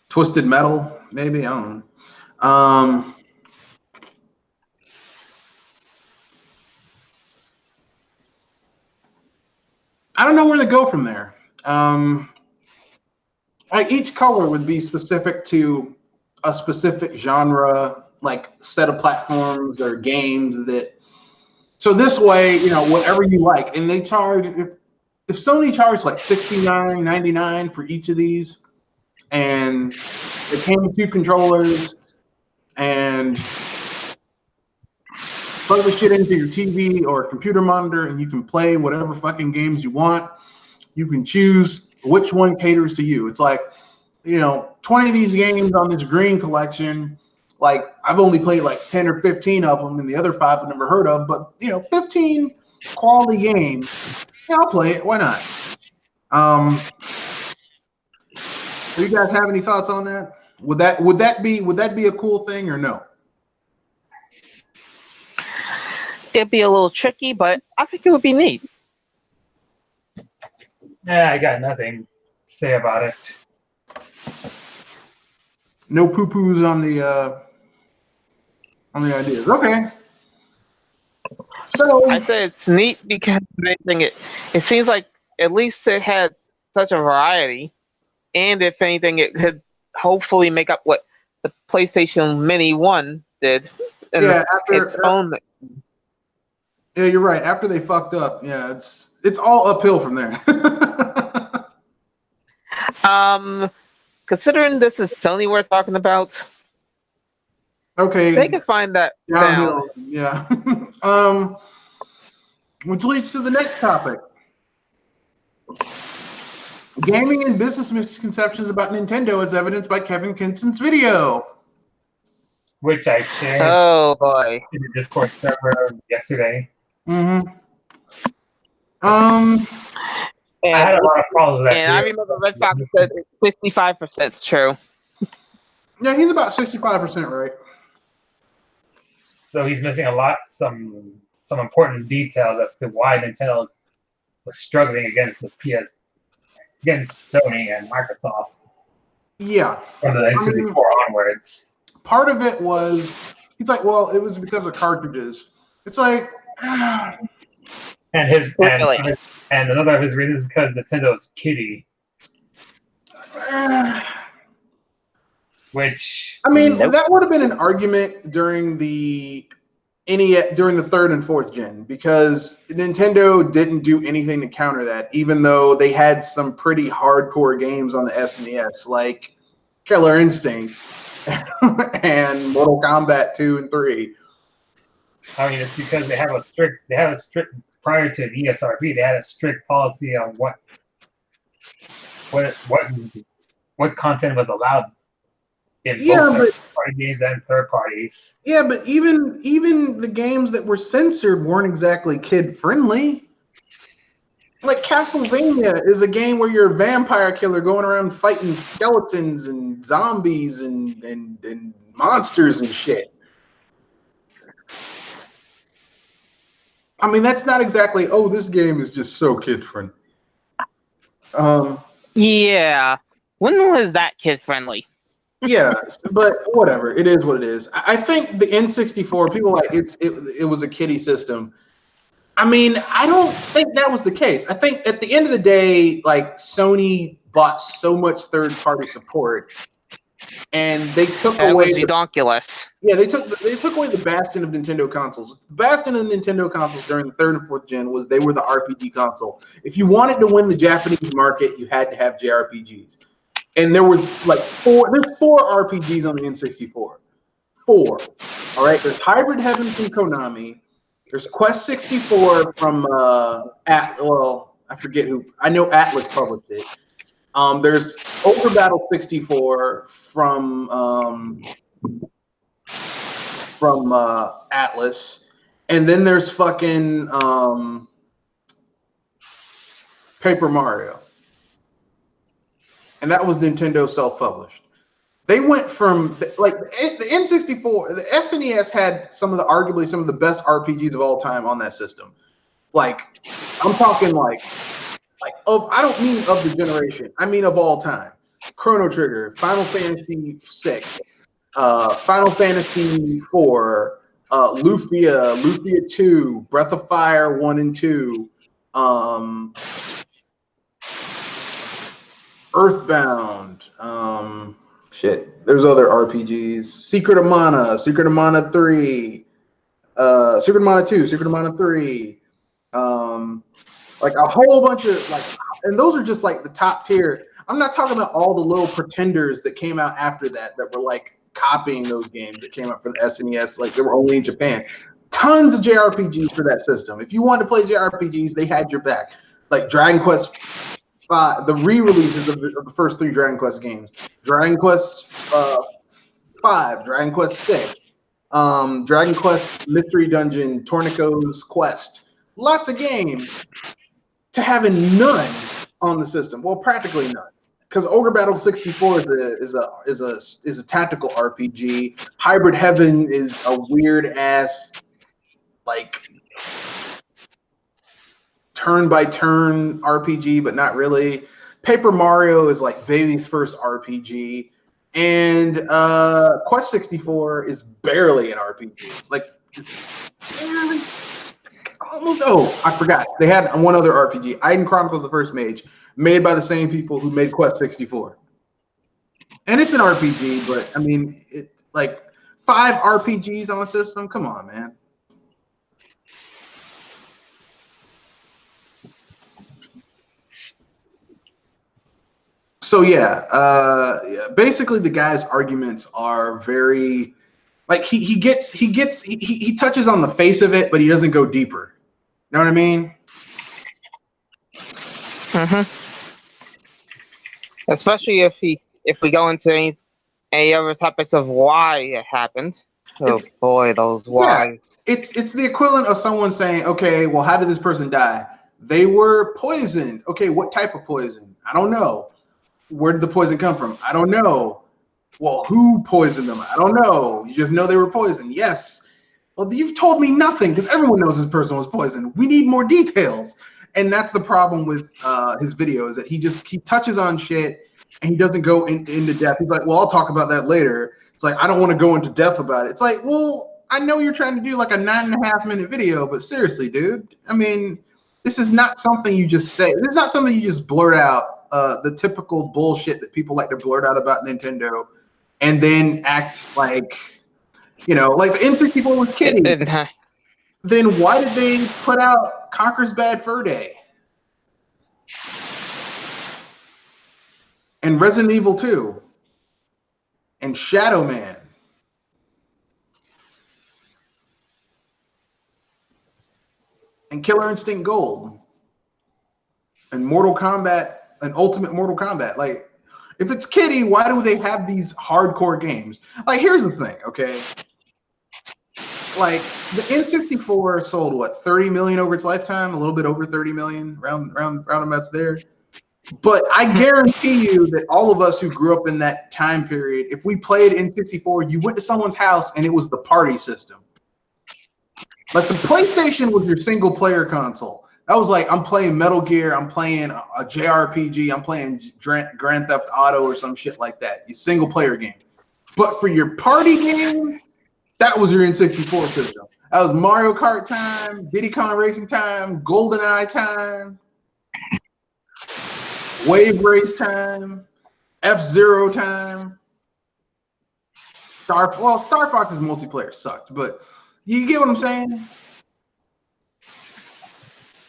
Twisted Metal, maybe, I don't know. I don't know where to go from there. Like each color would be specific to a specific genre, like set of platforms or games that. So this way, whatever you like, and they charge. If Sony charged like $69.99 for each of these, and it came with 2 controllers, and plug the shit into your TV or computer monitor, and you can play whatever fucking games you want. You can choose which one caters to you. It's like, 20 of these games on this green collection, Like, I've only played like 10 or 15 of them, and the other 5 I've never heard of. But 15 quality games. Yeah, I'll play it. Why not? Do you guys have any thoughts on that? Would that be a cool thing or no? It'd be a little tricky, but I think it would be neat. Yeah, I got nothing to say about it. No poo-poos on the ideas. Okay. So I said it's neat because it seems like at least it had such a variety, and if anything, it could hopefully make up what the PlayStation Mini 1 did in its own. Yeah, you're right. After they fucked up, yeah, it's all uphill from there. Considering this is Sony we're talking about, okay, they can find that downhill. Yeah. Which leads to the next topic: gaming and business misconceptions about Nintendo, as evidenced by Kevin Kinson's video, which I shared. Oh boy! In the Discord server yesterday. Mm-hmm. And, I had a lot of problems with that. And I remember Red Fox said 55% is true. Yeah, he's about 65% right. So he's missing some important details as to why Nintendo was struggling against Sony and Microsoft. Yeah. From the N64 onwards. Part of it was, he's like, well, it was because of cartridges. It's like, and another of his reasons is because Nintendo's kiddie. Which, I mean, that would have been an argument during the third and fourth gen, because Nintendo didn't do anything to counter that, even though they had some pretty hardcore games on the SNES, like Killer Instinct and Mortal Kombat 2 and 3. I mean, it's because they have a strict prior to the ESRB, they had a strict policy on what content was allowed in both third-party games and third parties. Yeah, but even the games that were censored weren't exactly kid friendly. Like Castlevania is a game where you're a vampire killer going around fighting skeletons and zombies and monsters and shit. I mean, that's not exactly, oh, this game is just so kid-friendly. Yeah. When was that kid-friendly? Yeah, but whatever. It is what it is. I think the N64, people like, it was a kiddie system. I mean, I don't think that was the case. I think at the end of the day, like, Sony bought so much third-party support, and they took away redonkulous. Yeah, they took away the bastion of Nintendo consoles. The bastion of the Nintendo consoles during the third and fourth gen was they were the RPG console. If you wanted to win the Japanese market, you had to have JRPGs. And there was like there's 4 RPGs on the N64. 4. All right, there's Hybrid Heaven from Konami. There's Quest 64 from I forget who. I know Atlas published it. There's Over Battle 64 from Atlas, and then there's fucking Paper Mario, and that was Nintendo self-published. They went from like the N64, the SNES had arguably some of the best RPGs of all time on that system. Like, I'm talking like I don't mean of the generation, I mean of all time. Chrono Trigger, Final Fantasy VI, Final Fantasy IV, Lufia 2, Breath of Fire 1 and 2, Earthbound, there's other RPGs, Secret of Mana 3, Secret of Mana 2, Secret of Mana 3, like a whole bunch of and those are just like the top tier. I'm not talking about all the little pretenders that came out after that were like copying those games that came out for the SNES, like they were only in Japan. Tons of JRPGs for that system. If you wanted to play JRPGs, they had your back. Like Dragon Quest V, the re-releases of the first 3 Dragon Quest games. Dragon Quest V, Dragon Quest VI, Dragon Quest Mystery Dungeon, Tornico's Quest. Lots of games to having none on the system. Well, practically none. Because Ogre Battle 64 is a tactical RPG. Hybrid Heaven is a weird ass like turn by turn RPG, but not really. Paper Mario is like baby's first RPG, and Quest 64 is barely an RPG. Like barely, almost. Oh, I forgot. They had one other RPG, Iden Chronicles: The First Mage, made by the same people who made Quest 64. And it's an RPG, but I mean, it like 5 RPGs on a system. Come on, man. So yeah, basically the guy's arguments are very like he touches on the face of it, but he doesn't go deeper. You know what I mean? Especially if we go into any other topics of why it happened. Oh boy, those whys. Yeah, it's the equivalent of someone saying, okay, well, how did this person die? They were poisoned. Okay, what type of poison? I don't know. Where did the poison come from? I don't know. Well, who poisoned them? I don't know. You just know they were poisoned. Yes. Well, you've told me nothing because everyone knows this person was poisoned. We need more details. And that's the problem with his videos, that he touches on shit and he doesn't go into depth. He's like, well, I'll talk about that later. It's like, I don't want to go into depth about it. It's like, well, I know you're trying to do like a 9.5-minute video, but seriously, dude, I mean, this is not something you just say. This is not something you just blurt out. The typical bullshit that people like to blurt out about Nintendo and then act like, you know, like the N64 was kidding. Then why did they put out Conker's Bad Fur Day? And Resident Evil 2? And Shadow Man? And Killer Instinct Gold? And Mortal Kombat? And Ultimate Mortal Kombat? Like, if it's kiddie, why do they have these hardcore games? Like, here's the thing, okay? Like, the N64 sold, what, 30 million over its lifetime? A little bit over 30 million, roundabouts there. But I guarantee you that all of us who grew up in that time period, if we played N64, you went to someone's house and it was the party system. Like, the PlayStation was your single-player console. That was like, I'm playing Metal Gear, I'm playing a JRPG, I'm playing Grand Theft Auto or some shit like that. You single-player game. But for your party game, that was your N64 system. That was Mario Kart time, Diddy Kong Racing time, GoldenEye time, Wave Race time, F-Zero time. Star Fox's multiplayer sucked, but you get what I'm saying?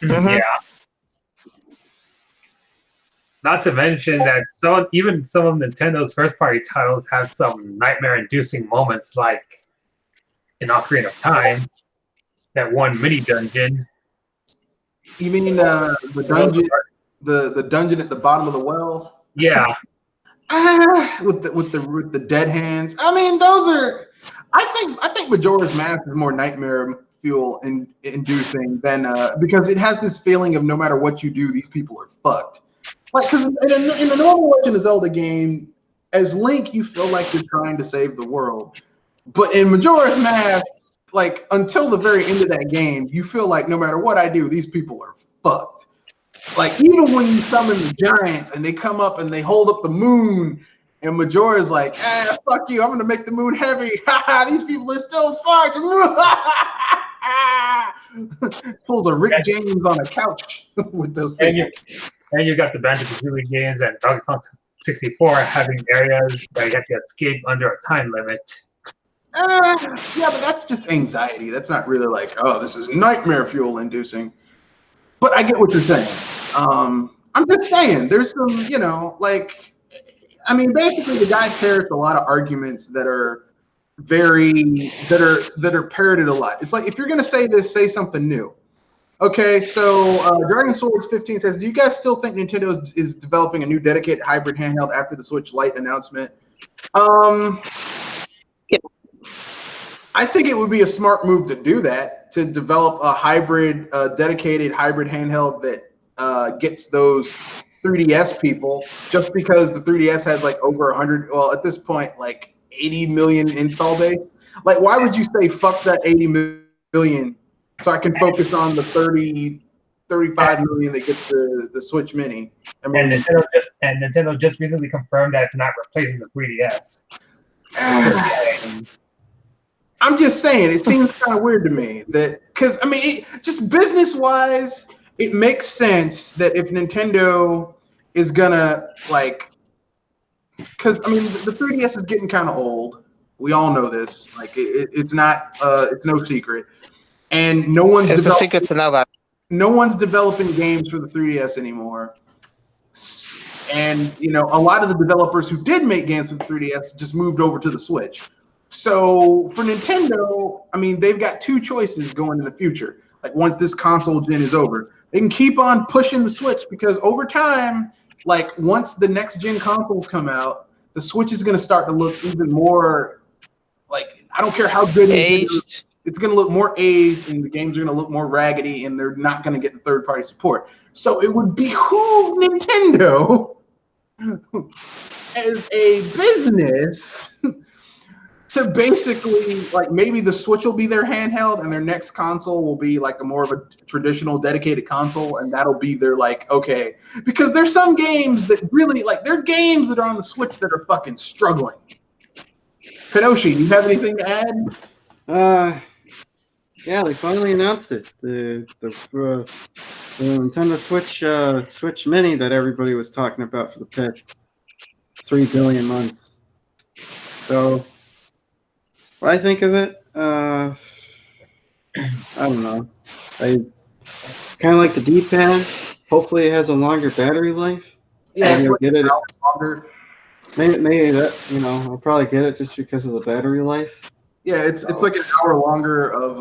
Yeah. Not to mention that even some of Nintendo's first-party titles have some nightmare-inducing moments, like in Ocarina of Time, that one mini dungeon. You mean the dungeon, the dungeon at the bottom of the well? Yeah. With the dead hands. I mean, those are. I think Majora's Mask is more nightmare fuel inducing than because it has this feeling of no matter what you do, these people are fucked. Like, because in a normal Legend of Zelda game, as Link, you feel like you're trying to save the world, but in Majora's Mask, like until the very end of that game, you feel like no matter what I do, these people are fucked. Like, even when you summon the giants and they come up and they hold up the moon, and Majora's like, fuck you, I'm gonna make the moon heavy. These people are still fucked. Pulls a Rick James on a couch with those people. And you got the Banjo-Kazooie games and Donkey Kong 64 having areas that you have to escape under a time limit. Yeah, but that's just anxiety. That's not really like, oh, this is nightmare fuel inducing. But I get what you're saying. I'm just saying, there's some, you know, like, I mean, basically the guy parrots a lot of arguments that are that are parroted a lot. It's like, if you're gonna say this, say something new. Okay, so Dragon Swords 15 says, do you guys still think Nintendo is developing a new dedicated hybrid handheld after the Switch Lite announcement? I think it would be a smart move to do that, to develop a hybrid, dedicated hybrid handheld that gets those 3DS people, just because the 3DS has like over 100, well, at this point, like 80 million install base. Like, why would you say fuck that 80 million so I can focus on the 35 million that gets the Switch Mini? I mean, and Nintendo just recently confirmed that it's not replacing the 3DS. I'm just saying, it seems kind of weird to me that, because I mean, just business-wise, it makes sense that if Nintendo is gonna like, because I mean, the 3DS is getting kind of old. We all know this. Like, it's no secret, and no one's It's a secret to nobody. No one's developing games for the 3DS anymore. And you know, a lot of the developers who did make games for the 3DS just moved over to the Switch. So for Nintendo, I mean, they've got two choices going in the future. Like, once this console gen is over, they can keep on pushing the Switch, because over time, like once the next gen consoles come out, the Switch is going to start to look even more like, I don't care how good aged. It's going to look more aged, and the games are going to look more raggedy, and they're not going to get the third-party support. So it would behoove Nintendo as a business to basically, like, maybe the Switch will be their handheld, and their next console will be like a more of a traditional dedicated console, and that'll be their, like, okay, because there's some games that really, like, there are games that are on the Switch that are fucking struggling. Kenoshi, do you have anything to add? Yeah, they finally announced it. The Nintendo Switch Mini that everybody was talking about for the past 3 billion months. So, what I think of it, I don't know. I kind of like the D-pad. Hopefully, it has a longer battery life. Yeah, Maybe I'll get it. Longer. Maybe that, you know, I'll probably get it just because of the battery life. Yeah, it's like an hour longer of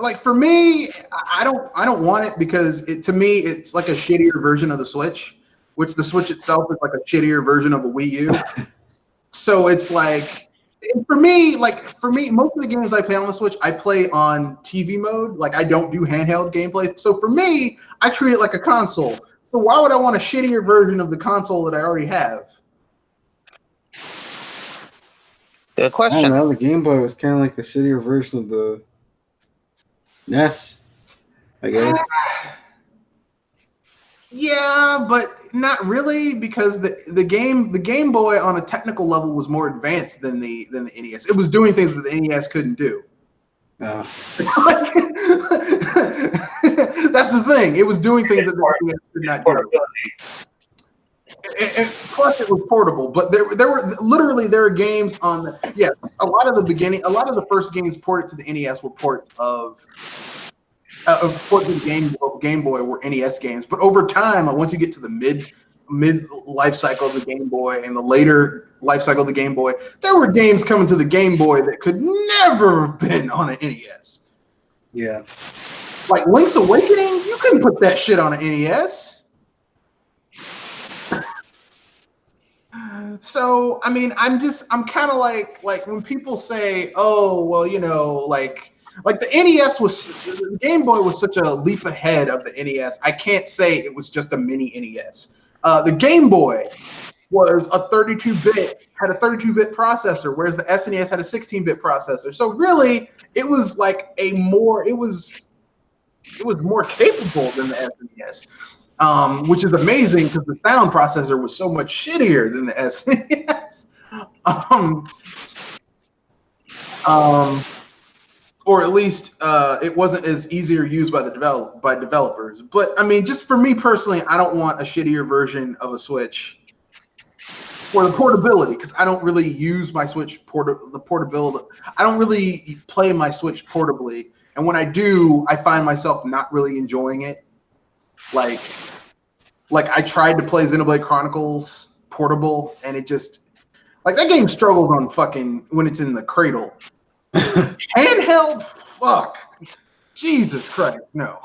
like, for me, I don't want it, because to me it's like a shittier version of the Switch, which the Switch itself is like a shittier version of a Wii U. So it's like, for me, most of the games I play on the Switch, I play on TV mode. Like, I don't do handheld gameplay. So for me, I treat it like a console. So why would I want a shittier version of the console that I already have? Good question. I don't know. The Game Boy was kind of like the shittier version of the NES, I guess. Yeah, but not really, because the Game Boy on a technical level was more advanced than the NES. It was doing things that the NES couldn't do. No. That's the thing. It was doing things that the NES could not do. And plus, it was portable. But there were games on the, yes, a lot of the first games ported to the NES were ports of ports of the Game Boy were NES games. But over time, once you get to the mid life cycle of the Game Boy and the later life cycle of the Game Boy, there were games coming to the Game Boy that could never have been on an NES. Yeah. Like Link's Awakening, you couldn't put that shit on an NES. So, I mean, I'm kind of like when people say, oh, well, you know, like the NES the Game Boy was such a leap ahead of the NES. I can't say it was just a mini NES. The Game Boy was had a 32-bit processor, whereas the SNES had a 16-bit processor. So really, it was like it was more capable than the SNES, which is amazing because the sound processor was so much shittier than the SNES. Or at least it wasn't as easier used by developers. But I mean, just for me personally, I don't want a shittier version of a Switch for the portability, because I don't really use my Switch the portability. I don't really play my Switch portably, and when I do, I find myself not really enjoying it. Like I tried to play Xenoblade Chronicles portable, and it just, like, that game struggles on fucking when it's in the cradle. Handheld, fuck, Jesus Christ, no.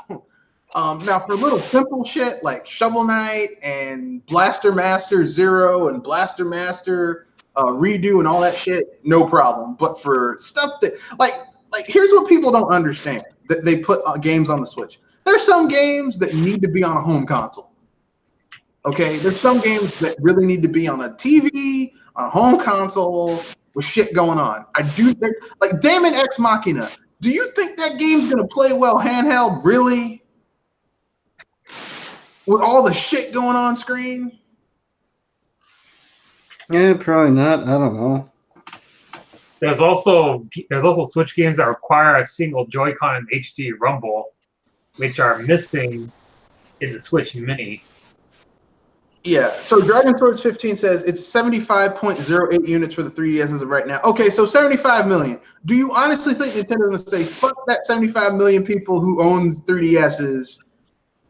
Now for little simple shit like Shovel Knight and Blaster Master Zero and Blaster Master Redo and all that shit, no problem. But for stuff that like here's what people don't understand that they put games on the Switch. There's some games that need to be on a home console. Okay, there's some games that really need to be on a TV, on a home console with shit going on. Like Daemon X Machina. Do you think that game's gonna play well handheld? Really? With all the shit going on screen? Yeah, probably not. I don't know. There's also Switch games that require a single Joy-Con and HD rumble, which are missing in the Switch Mini. Yeah, so Dragon Swords 15 says it's 75.08 units for the 3DS as of right now. Okay, so 75 million. Do you honestly think Nintendo's gonna say fuck that 75 million people who owns 3DSs,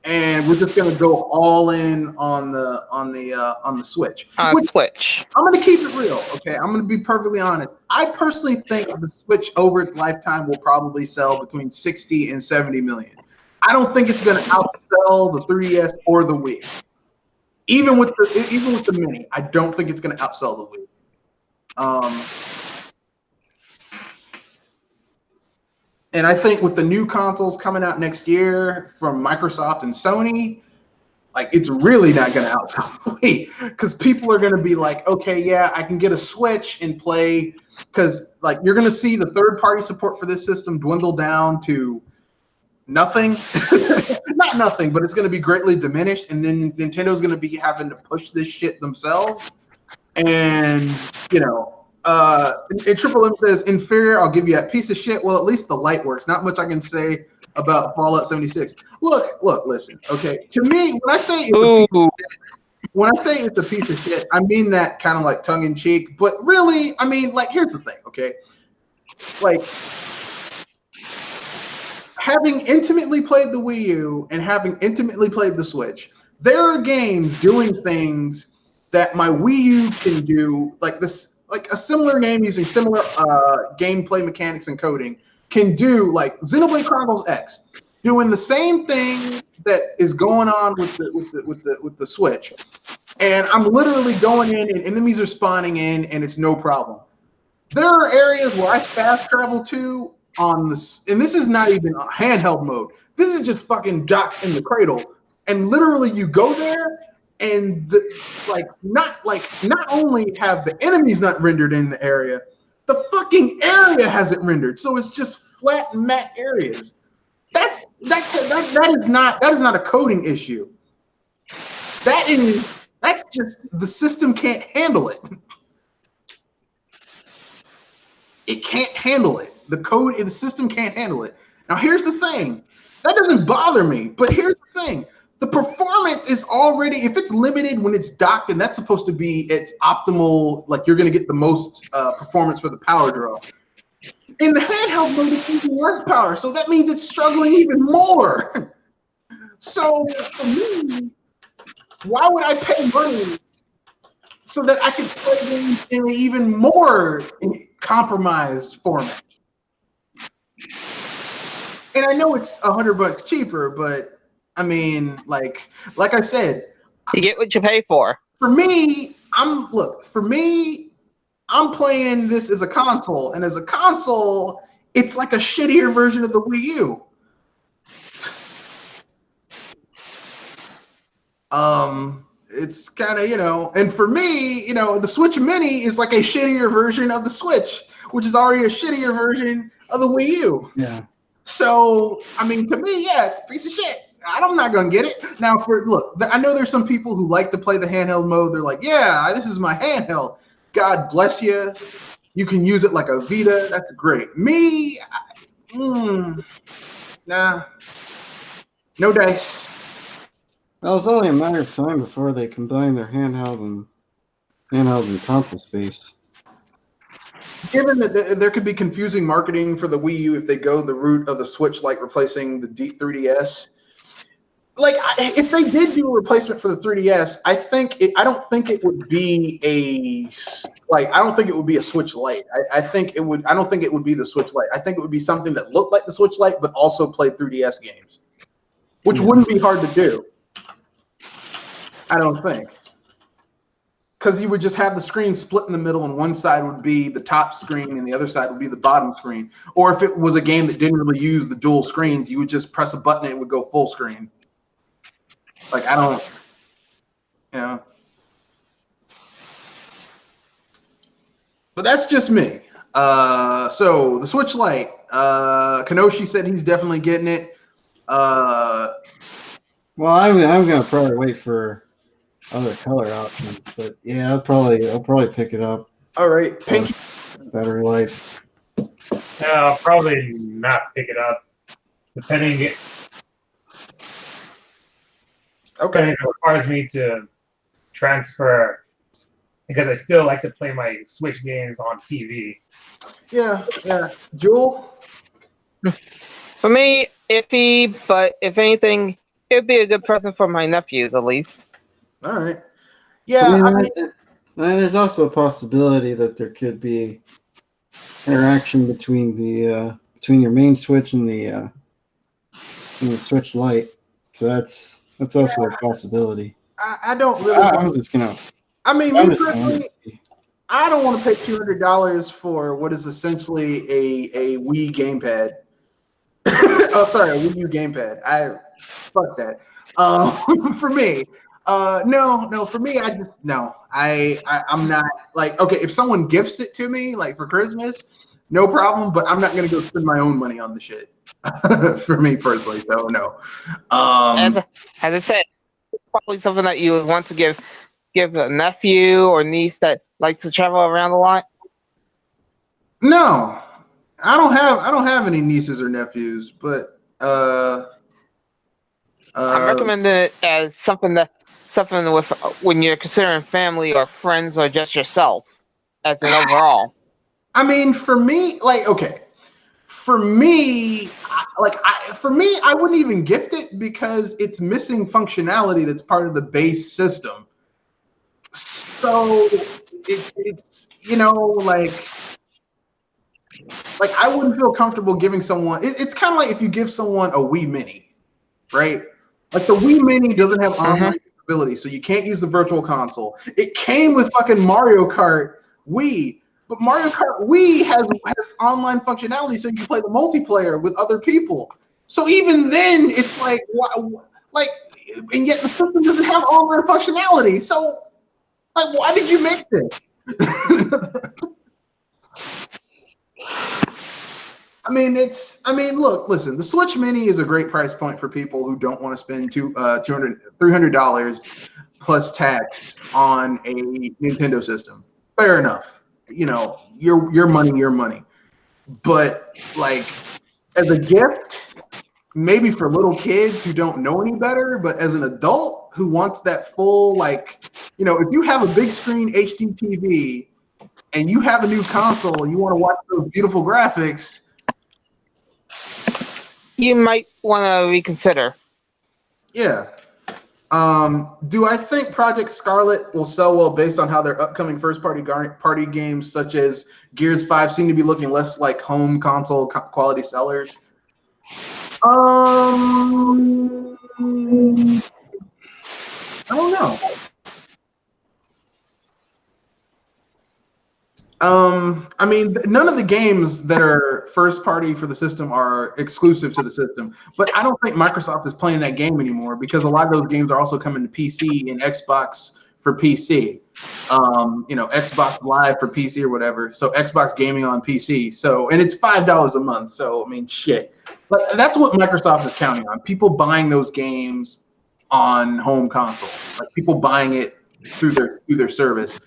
and we're just gonna go all in on the Switch? Switch. I'm gonna keep it real, okay? I'm gonna be perfectly honest. I personally think the Switch over its lifetime will probably sell between 60 and 70 million. I don't think it's gonna outsell the 3DS or the Wii. Even with the Mini, I don't think it's going to outsell the Wii. And I think with the new consoles coming out next year from Microsoft and Sony, like it's really not going to outsell the Wii, because people are going to be like, okay, yeah, I can get a Switch and play, because like you're going to see the third-party support for this system dwindle down to nothing. Not nothing, but it's going to be greatly diminished, and then Nintendo's going to be having to push this shit themselves. And and Triple M says inferior. I'll give you that piece of shit. Well, at least the light works. Not much I can say about Fallout 76. Look, listen. Okay, to me, when I say it's a piece of shit, I mean that kind of like tongue in cheek. But really, I mean, like, here's the thing. Okay, like, having intimately played the Wii U and having intimately played the Switch, there are games doing things that my Wii U can do, like a similar game using similar gameplay mechanics and coding can do, like Xenoblade Chronicles X, doing the same thing that is going on with the Switch, and I'm literally going in and enemies are spawning in and it's no problem. There are areas where I fast travel to on this, and this is not even handheld mode. This is just fucking docked in the cradle, and literally you go there, and not only have the enemies not rendered in the area, the fucking area hasn't rendered, so it's just flat matte areas. That is not a coding issue. That's just the system can't handle it. It can't handle it. The system can't handle it. Now, here's the thing. That doesn't bother me, but here's the thing. The performance is already, if it's limited when it's docked, and that's supposed to be its optimal, like you're going to get the most performance for the power draw. In the handheld mode, it's using less power, so that means it's struggling even more. So, for me, why would I pay money so that I could play games in an even more compromised format? And I know it's $100 cheaper, but I mean, like I said, you get what you pay for. For me, I'm playing this as a console, and as a console, it's like a shittier version of the Wii U. It's kind of, and for me, the Switch Mini is like a shittier version of the Switch, which is already a shittier version of the Wii U. Yeah. So, I mean, to me, yeah, it's a piece of shit. I'm not going to get it. Now, I know there's some people who like to play the handheld mode. They're like, yeah, this is my handheld. God bless you. You can use it like a Vita. That's great. Me, nah. No dice. Well, it's only a matter of time before they combine their handheld and console space. Given that there could be confusing marketing for the Wii U if they go the route of the Switch, like replacing the 3DS. Like, if they did do a replacement for the 3DS, I don't think it would be a Switch Lite. I don't think it would be the Switch Lite. I think it would be something that looked like the Switch Lite, but also played 3DS games, which wouldn't be hard to do. I don't think. because you would just have the screen split in the middle, and one side would be the top screen and the other side would be the bottom screen. Or if it was a game that didn't really use the dual screens, you would just press a button and it would go full screen. Like, I don't, you know. But that's just me. So the Switch Lite, Kenoshi said he's definitely getting it. Well, I'm gonna probably wait for other color options, but yeah, I'll probably pick it up. All right, Pinky. Battery life. I'll probably not pick it up, depending if it requires me to transfer, because I still like to play my Switch games on TV. Yeah. Jewel? For me, iffy, but if anything, it'd be a good present for my nephews, at least. All right. Yeah, I mean, there's also a possibility that there could be interaction between your main Switch and the Switch Lite. So that's also a possibility. I don't really. I'm just gonna. I mean, me personally, I don't want to pay $200 for what is essentially a Wii gamepad. Oh, sorry, a Wii U gamepad. Fuck that. For me, no. For me, I'm not like, okay, if someone gifts it to me like for Christmas, no problem. But I'm not gonna go spend my own money on the shit. For me personally, so no. As I said, it's probably something that you would want to give a nephew or niece that likes to travel around a lot. No, I don't have any nieces or nephews, but I recommend it as something with when you're considering family or friends or just yourself as an overall. I mean, for me, like, okay, for me, I wouldn't even gift it because it's missing functionality that's part of the base system. So it's like I wouldn't feel comfortable giving someone. It's kind of like if you give someone a Wii Mini, right? Like the Wii Mini doesn't have online capability, so you can't use the Virtual Console. It came with fucking Mario Kart Wii, but Mario Kart Wii has online functionality, so you can play the multiplayer with other people. So even then, it's like, and yet the system doesn't have online functionality. So, like, why did you make this? Listen, the Switch Mini is a great price point for people who don't want to spend $300 plus tax on a Nintendo system. Fair enough. Your money. But like, as a gift, maybe for little kids who don't know any better, but as an adult who wants that full, like, if you have a big screen HD TV and you have a new console and you want to watch those beautiful graphics, you might want to reconsider. Yeah. Do I think Project Scarlet will sell well based on how their upcoming first-party games such as Gears 5 seem to be looking less like home console quality sellers? I don't know. I mean, none of the games that are first party for the system are exclusive to the system, but I don't think Microsoft is playing that game anymore because a lot of those games are also coming to PC and Xbox for PC. Xbox Live for PC or whatever. So Xbox Gaming on PC. So, and it's $5 a month. So, I mean, shit. But that's what Microsoft is counting on. People buying those games on home console, like people buying it through their service.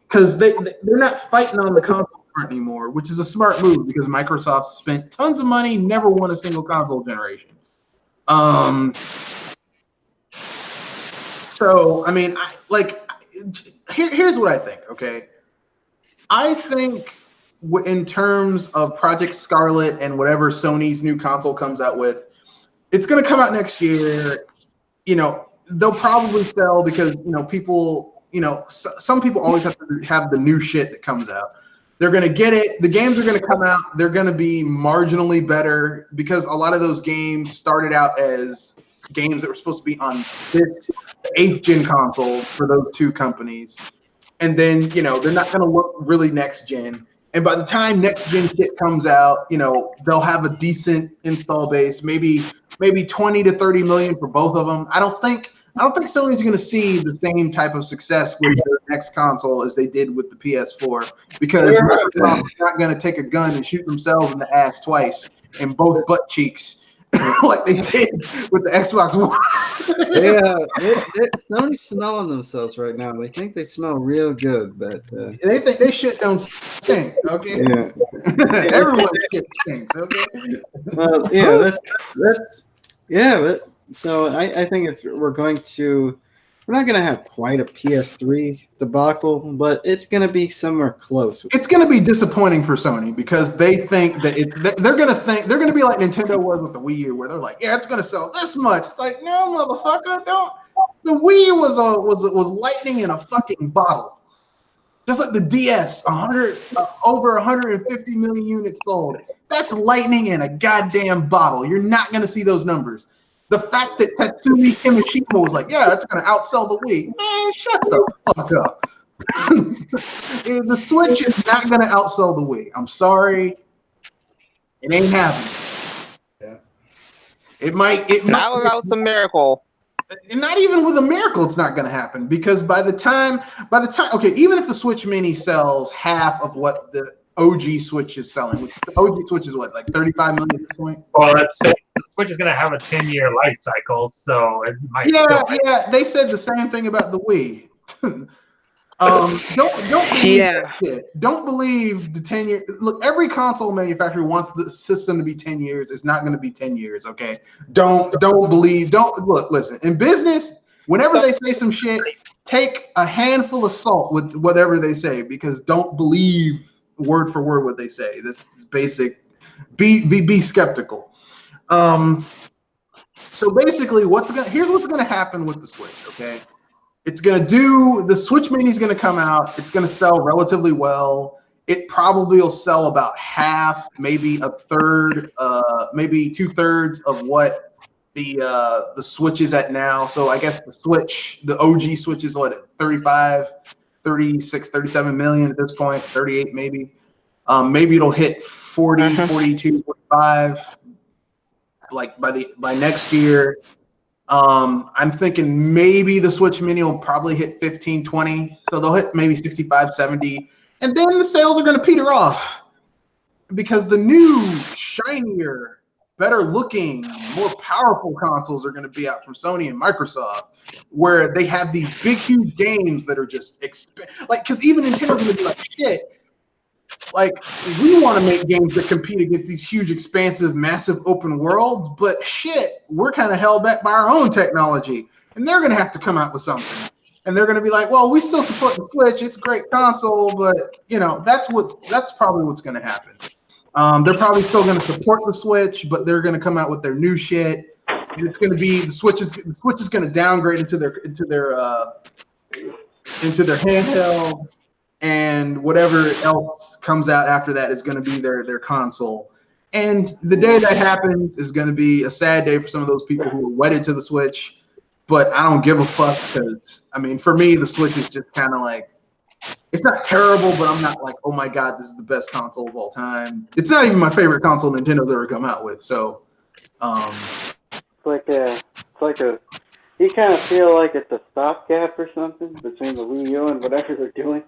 Because they're not fighting on the console front anymore, which is a smart move because Microsoft spent tons of money, never won a single console generation. So, I mean, here's what I think, okay? I think in terms of Project Scarlet and whatever Sony's new console comes out with, it's going to come out next year. They'll probably sell because, people... some people always have to have the new shit that comes out. They're going to get it. The games are going to come out. They're going to be marginally better because a lot of those games started out as games that were supposed to be on this 8th gen console for those two companies. and then they're not going to look really next gen. And by the time next gen shit comes out, they'll have a decent install base, maybe 20 to 30 million for both of them. I don't think Sony's going to see the same type of success with their next console as they did with the PS4, because Microsoft's not going to take a gun and shoot themselves in the ass twice in both butt cheeks like they did with the Xbox One. Sony's smelling themselves right now. They think they smell real good, but they think they shit don't stink. Okay. Yeah. Everyone's shit stinks. Okay. Well, yeah, so I think we're not going to have quite a PS3 debacle, but it's going to be somewhere close. It's going to be disappointing for Sony because they think that they're going to be like Nintendo was with the Wii U, where they're like, yeah, it's going to sell this much. It's like, no, motherfucker, don't. The Wii U was lightning in a fucking bottle. Just like the DS, over 150 million units sold. That's lightning in a goddamn bottle. You're not going to see those numbers. The fact that Tatsumi Kimishima was like, yeah, it's going to outsell the Wii. Man, shut the fuck up. The Switch is not going to outsell the Wii. I'm sorry. It ain't happening. Yeah. It might. Not without some miracle. Not even with a miracle, it's not going to happen, because by the time, okay, even if the Switch Mini sells half of what the OG Switch is selling, which the OG Switch is what, like 35 million at this point? Well, let's say the Switch is going to have a 10-year life cycle, so it might. Yeah, they said the same thing about the Wii. Don't believe that shit. Don't believe the 10-year. Look, every console manufacturer wants the system to be 10 years. It's not going to be 10 years. Okay. Don't listen. In business, whenever they say some shit, take a handful of salt with whatever they say, because don't believe word for word what they say. This is basic. Be skeptical. So basically, here's what's gonna happen with the Switch. Okay. The Switch Mini is going to come out. It's going to sell relatively well. It probably will sell about half, maybe a third, maybe 2/3 of what the Switch is at now. So I guess the OG Switch is what, 35, 36, 37 million at this point, 38 maybe. Maybe it'll hit 40, 42, 45 like by next year. I'm thinking maybe the Switch Mini will probably hit 15, 20. So they'll hit maybe 65, 70. And then the sales are going to peter off, because the new, shinier, better looking, more powerful consoles are going to be out from Sony and Microsoft, where they have these big, huge games that are just because even Nintendo's going to be like, shit. Like, we want to make games that compete against these huge, expansive, massive open worlds, but shit, we're kind of held back by our own technology. And they're going to have to come out with something. And they're going to be like, well, we still support the Switch. It's a great console, but, that's probably what's going to happen. They're probably still going to support the Switch, but they're going to come out with their new shit. And it's going to be, the Switch is going to downgrade into their handheld. And whatever else comes out after that is going to be their console. And the day that happens is going to be a sad day for some of those people who are wedded to the Switch. But I don't give a fuck, because, I mean, for me, the Switch is just kind of like, it's not terrible, but I'm not like, oh my God, this is the best console of all time. It's not even my favorite console Nintendo's ever come out with. So, it's like you kind of feel like it's a stopgap or something between the Wii U and whatever they're doing.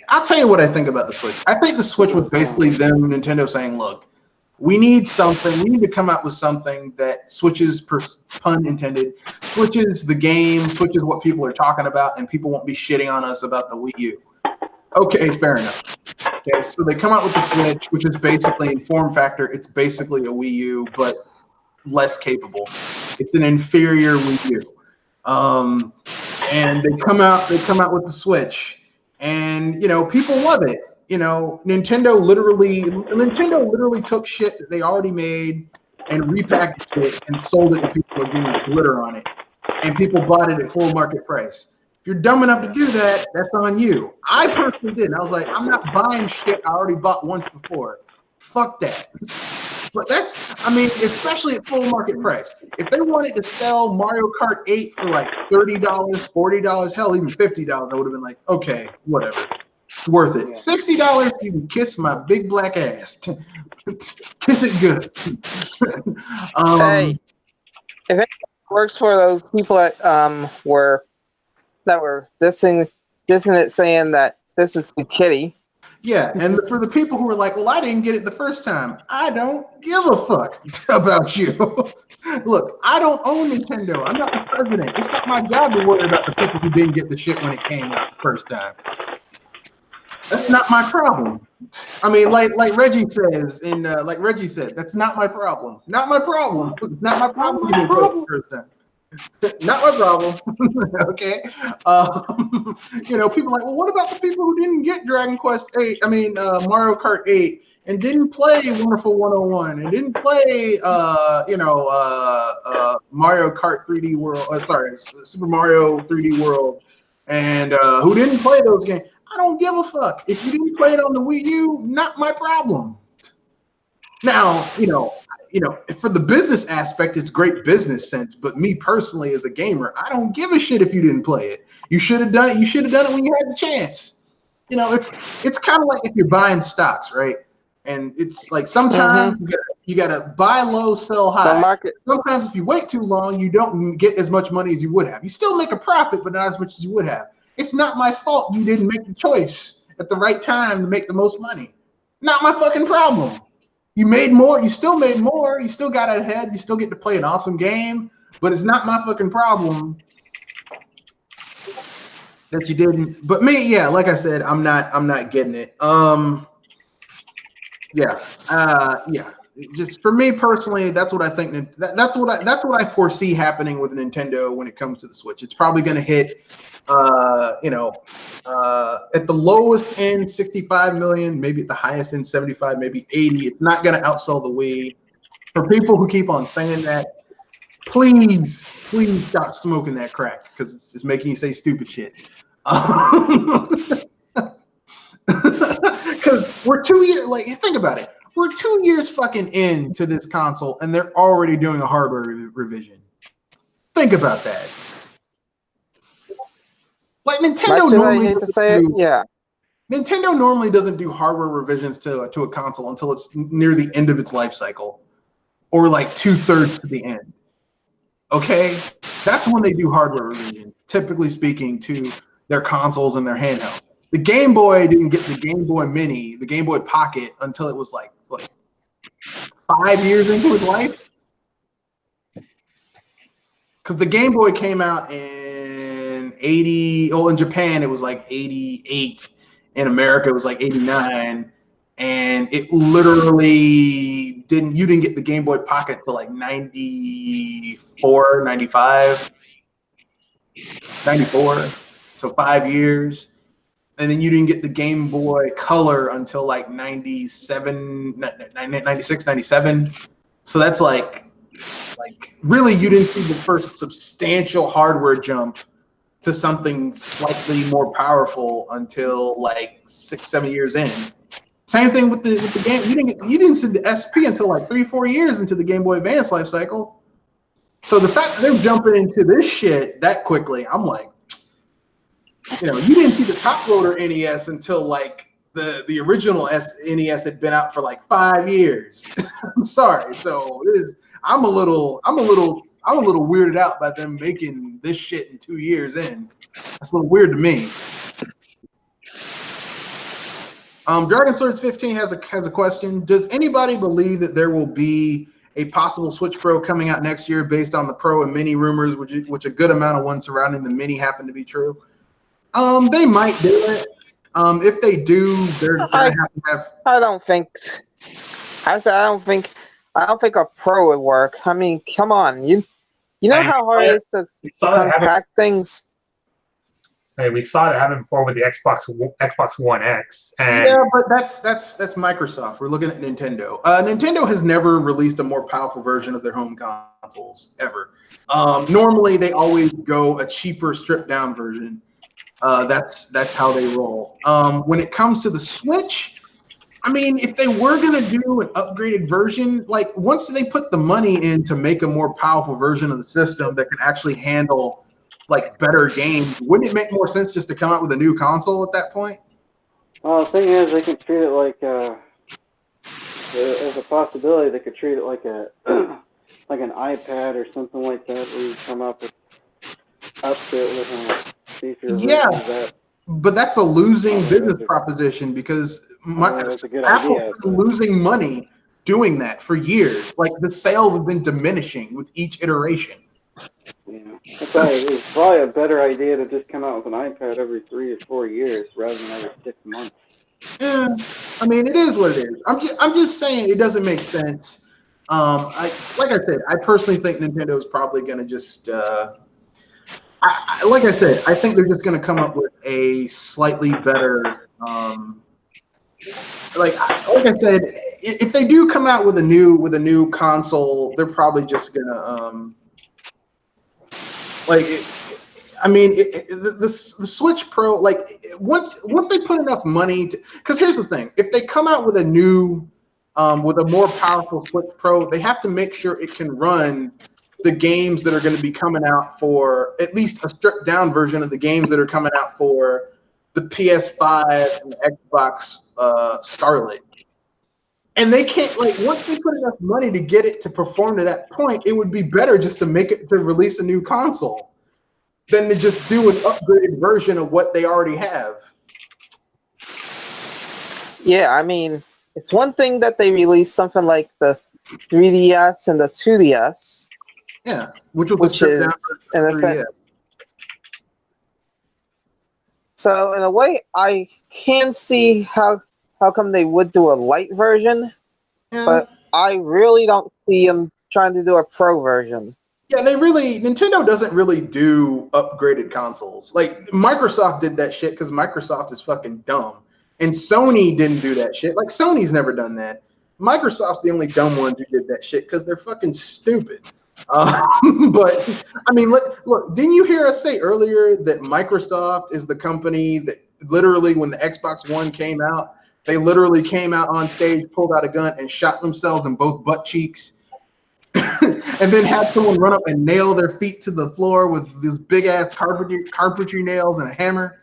I'll tell you what I think about the Switch. I think the Switch was basically them, Nintendo, saying, look, we need something. We need to come out with something that switches, pun intended, switches the game, switches what people are talking about, and people won't be shitting on us about the Wii U. Okay, fair enough. Okay, so they come out with the Switch, which is basically, in form factor, it's basically a Wii U, but less capable. It's an inferior Wii U. And they come out with the Switch, and people love it. Nintendo literally took shit that they already made and repackaged it and sold it to people again with glitter on it, and people bought it at full market price. If you're dumb enough to do that, that's on you. I personally did. I was like, I'm not buying shit I already bought once before. Fuck that. But I mean, especially at full market price. If they wanted to sell Mario Kart 8 for like $30, $40, hell, even $50, I would have been like, okay, whatever. It's worth it. $60, you can kiss my big black ass. Kiss it good. Hey, if it works for those people that were dissing it, saying that this is the kitty. Yeah, and for the people who are like, well, I didn't get it the first time, I don't give a fuck about you. Look, I don't own Nintendo. I'm not the president. It's not my job to worry about the people who didn't get the shit when it came out the first time. That's not my problem. I mean, like Reggie says, like Reggie said, that's not my problem. Not my problem. Not my problem. You didn't get it the first time. Not my problem. Okay. You know, people are like, well, what about the people who didn't get Dragon Quest 8? I mean, Mario Kart 8, and didn't play Wonderful 101, and didn't play, Mario Kart 3D World. Super Mario 3D World, and who didn't play those games? I don't give a fuck. If you didn't play it on the Wii U, not my problem. Now, you know, for the business aspect, it's great business sense. But me personally, as a gamer, I don't give a shit if you didn't play it. You should have done it. You should have done it when you had the chance. You know, it's kind of like if you're buying stocks, right? And it's like sometimes you gotta buy low, sell high. The market. Sometimes if you wait too long, you don't get as much money as you would have. You still make a profit, but not as much as you would have. It's not my fault you didn't make the choice at the right time to make the most money. Not my fucking problem. You made more. You still made more. You still got ahead. You still get to play an awesome game, but it's not my fucking problem that you didn't. But me, yeah, like I said, I'm not getting it. Yeah. Just for me personally, that's what I think. That's what I foresee happening with Nintendo when it comes to the Switch. It's probably going to hit, at the lowest end 65 million, maybe at the highest end 75, maybe 80. It's not going to outsell the Wii. For people who keep on saying that, please stop smoking that crack because it's just making you say stupid shit. Because we're 2 years, like, think about it. We're 2 years fucking into this console, and they're already doing a hardware revision. Think about that. Like Nintendo normally Nintendo normally doesn't do hardware revisions to a console until it's near the end of its life cycle, or like 2/3 to the end. Okay, that's when they do hardware revisions. Typically speaking, to their consoles and their handhelds. The Game Boy didn't get the Game Boy Mini, the Game Boy Pocket, until it was like 5 years into its life. Because the Game Boy came out in 80. Oh, in Japan it was like 88. In America it was like 89, and it literally didn't. You didn't get the Game Boy Pocket till like 94, 95, 94. So 5 years. And then you didn't get the Game Boy Color until like 97, 96, 97. So that's like really you didn't see the first substantial hardware jump to something slightly more powerful until like 6-7 years in. Same thing with the game. You didn't see the SP until like 3-4 years into the Game Boy Advance life cycle. So the fact that they're jumping into this shit that quickly, I'm like, you didn't see the top loader NES until like the original NES had been out for like 5 years. I'm sorry. So I'm a little weirded out by them making this shit in 2 years in. That's a little weird to me. Dragon Swords 15 has a question. Does anybody believe that there will be a possible Switch Pro coming out next year based on the Pro and Mini rumors, which a good amount of ones surrounding the Mini happen to be true? They might do it. If they do, they're gonna have to have. I don't think a Pro would work. I mean, come on, you know how hard it is to unpack things. I mean, we saw it happen before with the Xbox One X. And yeah, but that's Microsoft. We're looking at Nintendo. Nintendo has never released a more powerful version of their home consoles ever. Normally, they always go a cheaper, stripped down version. That's how they roll. When it comes to the Switch, I mean, if they were gonna do an upgraded version, like once they put the money in to make a more powerful version of the system that can actually handle like better games, wouldn't it make more sense just to come out with a new console at that point? Well, the thing is, they can treat it like there's a possibility they could treat it like a like an iPad or something like that, where you come up with upfit with a feature. Yeah. Of that. But that's a losing business proposition because that's a good Apple's idea, been losing money doing that for years. Like the sales have been diminishing with each iteration. Yeah, it's probably a better idea to just come out with an iPad every 3 or 4 years rather than every 6 months. Yeah, I mean it is what it is. I'm just saying it doesn't make sense. Like I said, I personally think Nintendo's probably going to just. Like I said, I think they're just going to come up with a slightly better. Like I said, if they do come out with a new console, they're probably just gonna the Switch Pro, like once they put enough money to, because here's the thing, if they come out with a new with a more powerful Switch Pro, they have to make sure it can run the games that are going to be coming out for at least a stripped down version of the games that are coming out for the PS5 and the Xbox Scarlet. And they can't, like, once they put enough money to get it to perform to that point, it would be better just to make it to release a new console than to just do an upgraded version of what they already have. Yeah, I mean, it's one thing that they released something like the 3DS and the 2DS. Yeah, which was a stripped down version of the 3DS. So in a way, I can see how come they would do a light version, but I really don't see them trying to do a pro version. Yeah, Nintendo doesn't really do upgraded consoles. Like Microsoft did that shit because Microsoft is fucking dumb, and Sony didn't do that shit. Like Sony's never done that. Microsoft's the only dumb ones who did that shit because they're fucking stupid. But I mean, look, didn't you hear us say earlier that Microsoft is the company that literally, when the Xbox One came out, they literally came out on stage, pulled out a gun, and shot themselves in both butt cheeks, and then had someone run up and nail their feet to the floor with these big ass carpentry nails and a hammer.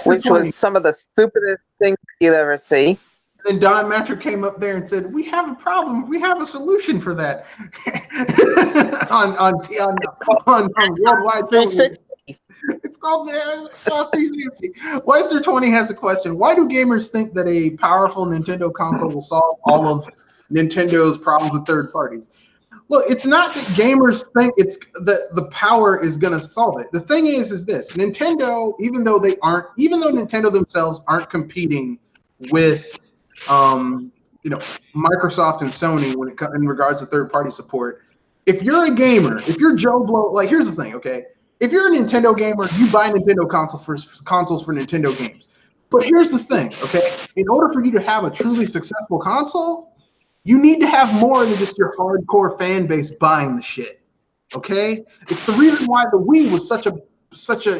Which was some of the stupidest things you'd ever see. And Don Matrick came up there and said, "We have a problem. We have a solution for that." on worldwide 360. It's called 360. Weister20 has a question. Why do gamers think that a powerful Nintendo console will solve all of Nintendo's problems with third parties? Look, it's not that gamers think it's the power is going to solve it. The thing is this: Nintendo, even though Nintendo themselves aren't competing with Microsoft and Sony when it comes in regards to third-party support. If you're a gamer, if you're Joe Blow, like here's the thing, okay? If you're a Nintendo gamer, you buy Nintendo consoles for Nintendo games. But here's the thing, okay? In order for you to have a truly successful console, you need to have more than just your hardcore fan base buying the shit. Okay? It's the reason why the Wii was such a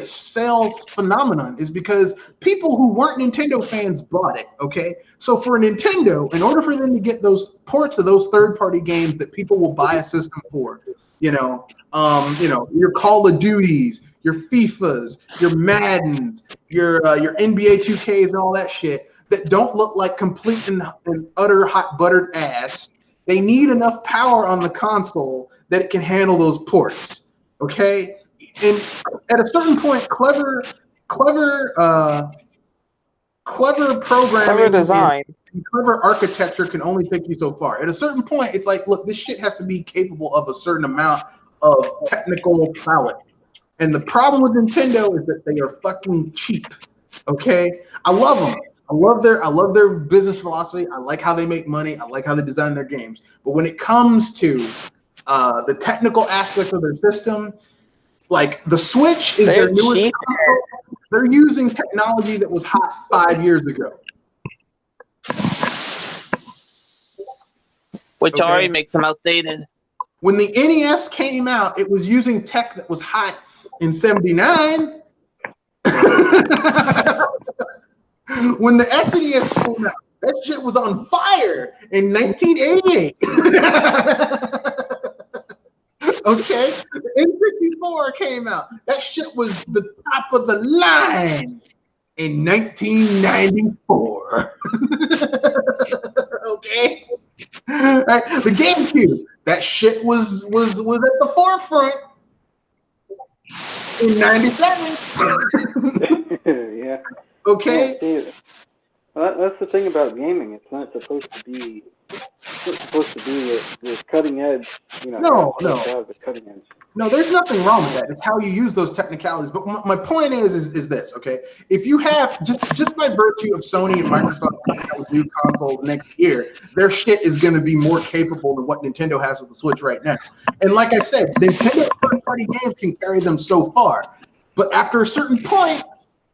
sales phenomenon, is because people who weren't Nintendo fans bought it, okay? So for Nintendo, in order for them to get those ports of those third-party games that people will buy a system for, your Call of Duties, your FIFAs, your Maddens, your NBA 2Ks and all that shit that don't look like complete and utter hot buttered ass, they need enough power on the console that it can handle those ports, okay? And at a certain point, clever programming, clever design, and clever architecture can only take you so far. At a certain point, it's like, look, this shit has to be capable of a certain amount of technical prowess. And the problem with Nintendo is that they are fucking cheap. Okay, I love them. I love their business philosophy. I like how they make money. I like how they design their games. But when it comes to the technical aspects of their system, like the Switch is their newest console. They're using technology that was hot 5 years ago, which already makes them outdated. When the NES came out, it was using tech that was hot in '79. When the SNES came out, that shit was on fire in 1988. Okay, the N64 came out. That shit was the top of the line in 1994. Okay, right? The GameCube, that shit was at the forefront in '97. Yeah. Okay. Yeah, see, that's the thing about gaming. It's not supposed to be. It's supposed to be the cutting edge. You know, No. the cutting edge. No, there's nothing wrong with that. It's how you use those technicalities. But my point is this, okay? If you have just by virtue of Sony and Microsoft coming out with new consoles next year, their shit is going to be more capable than what Nintendo has with the Switch right now. And like I said, Nintendo third-party games can carry them so far. But after a certain point,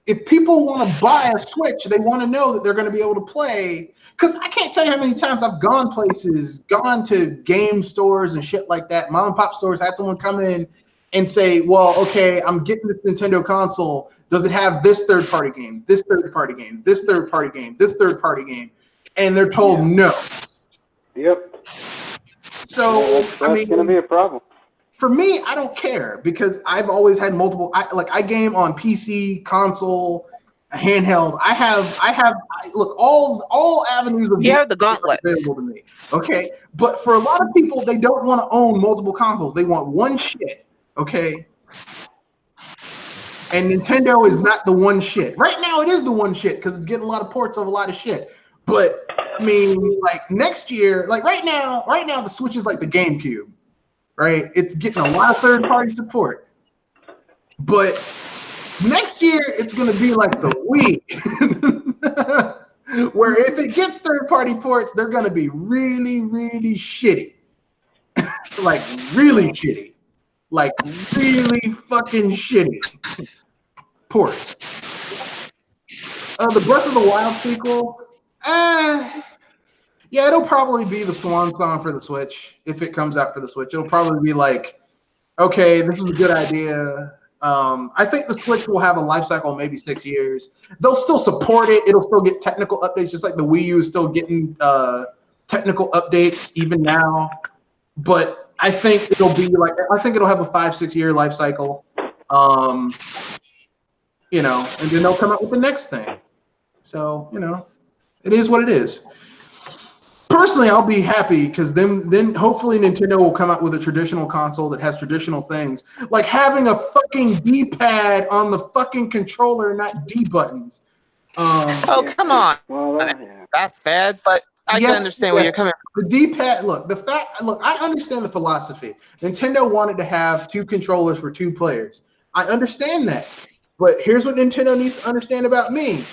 if people want to buy a Switch, they want to know that they're going to be able to play. Because I can't tell you how many times I've gone places, gone to game stores and shit like that, mom and pop stores, had someone come in and say, well, okay, I'm getting this Nintendo console. Does it have this third-party game, this third-party game, this third-party game, this third-party game? And they're told no. Yep. So, that's going to be a problem. For me, I don't care because I've always had multiple. I game on PC, console, handheld. I have look all avenues of You have the gauntlet available to me. Okay, but for a lot of people, they don't want to own multiple consoles. They want one shit. Okay, and Nintendo is not the one shit. Right now, it is the one shit because it's getting a lot of ports of a lot of shit. But I mean, like next year, like right now, the Switch is like the GameCube. Right, it's getting a lot of third-party support, but next year it's going to be like the Wii, where if it gets third-party ports, they're going to be really, really shitty, like really shitty, like really fucking shitty ports. The Breath of the Wild sequel, yeah, it'll probably be the swan song for the Switch if it comes out for the Switch. It'll probably be like, okay, this is a good idea. I think the Switch will have a life cycle of maybe 6 years. They'll still support it. It'll still get technical updates, just like the Wii U is still getting technical updates even now. But I think it'll be like, I think it'll have a 5-6 year life cycle. You know, and then they'll come out with the next thing. So, you know, it is what it is. Personally, I'll be happy because then hopefully Nintendo will come out with a traditional console that has traditional things, like having a fucking D-pad on the fucking controller, not D buttons. Come on. Well, that's bad, but I can understand where you're coming from. The D-pad, look, I understand the philosophy. Nintendo wanted to have 2 controllers for 2 players. I understand that. But here's what Nintendo needs to understand about me.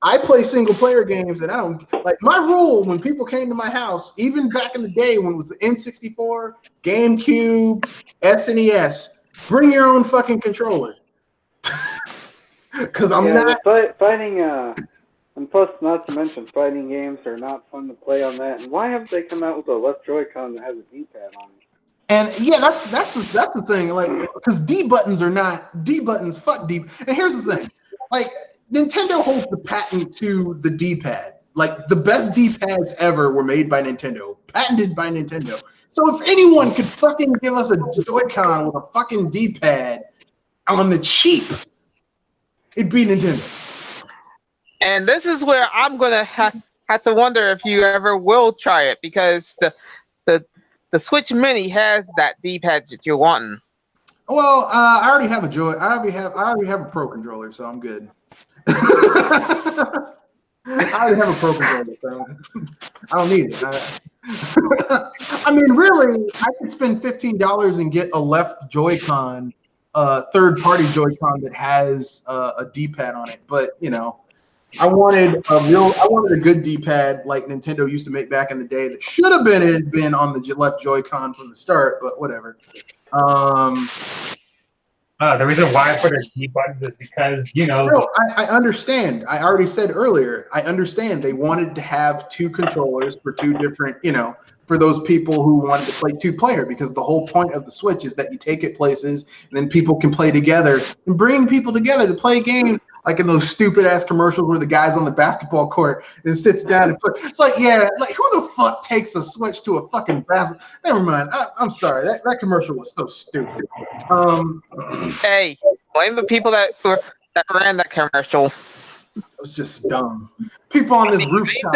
I play single-player games, and I don't like my rule when people came to my house, even back in the day when it was the N64, GameCube, SNES. Bring your own fucking controller, because I'm not fighting. And plus, not to mention, fighting games are not fun to play on that. And why haven't they come out with a left Joy-Con that has a D-pad on it? And yeah, that's the thing. Like, because D buttons. Fuck D. And here's the thing, like. Nintendo holds the patent to the D-pad. Like, the best D-pads ever were made by Nintendo, patented by Nintendo. So if anyone could fucking give us a Joy-Con with a fucking D-pad on the cheap, it'd be Nintendo. And this is where I'm gonna have to wonder if you ever will try it, because the Switch Mini has that D-pad that you're wanting. Well, I already have a I already have a Pro controller, so I'm good. I already have a Pro controller, so I don't need it. I mean, really, I could spend $15 and get a left Joy-Con, third-party Joy-Con that has a D-pad on it. But you know, I wanted a good D-pad like Nintendo used to make back in the day that should have been on the left Joy-Con from the start. But whatever. The reason why I put a D buttons is because, you know... No, I understand. I already said earlier, I understand they wanted to have 2 controllers for 2 different, you know, for those people who wanted to play 2-player, because the whole point of the Switch is that you take it places and then people can play together, and bring people together to play games like in those stupid ass commercials where the guy's on the basketball court and sits down and it's like, yeah, like who the fuck takes a Switch to a fucking basket? Never mind. I'm sorry. That commercial was so stupid. Hey, blame the people that ran that commercial. It was just dumb. People on this rooftop.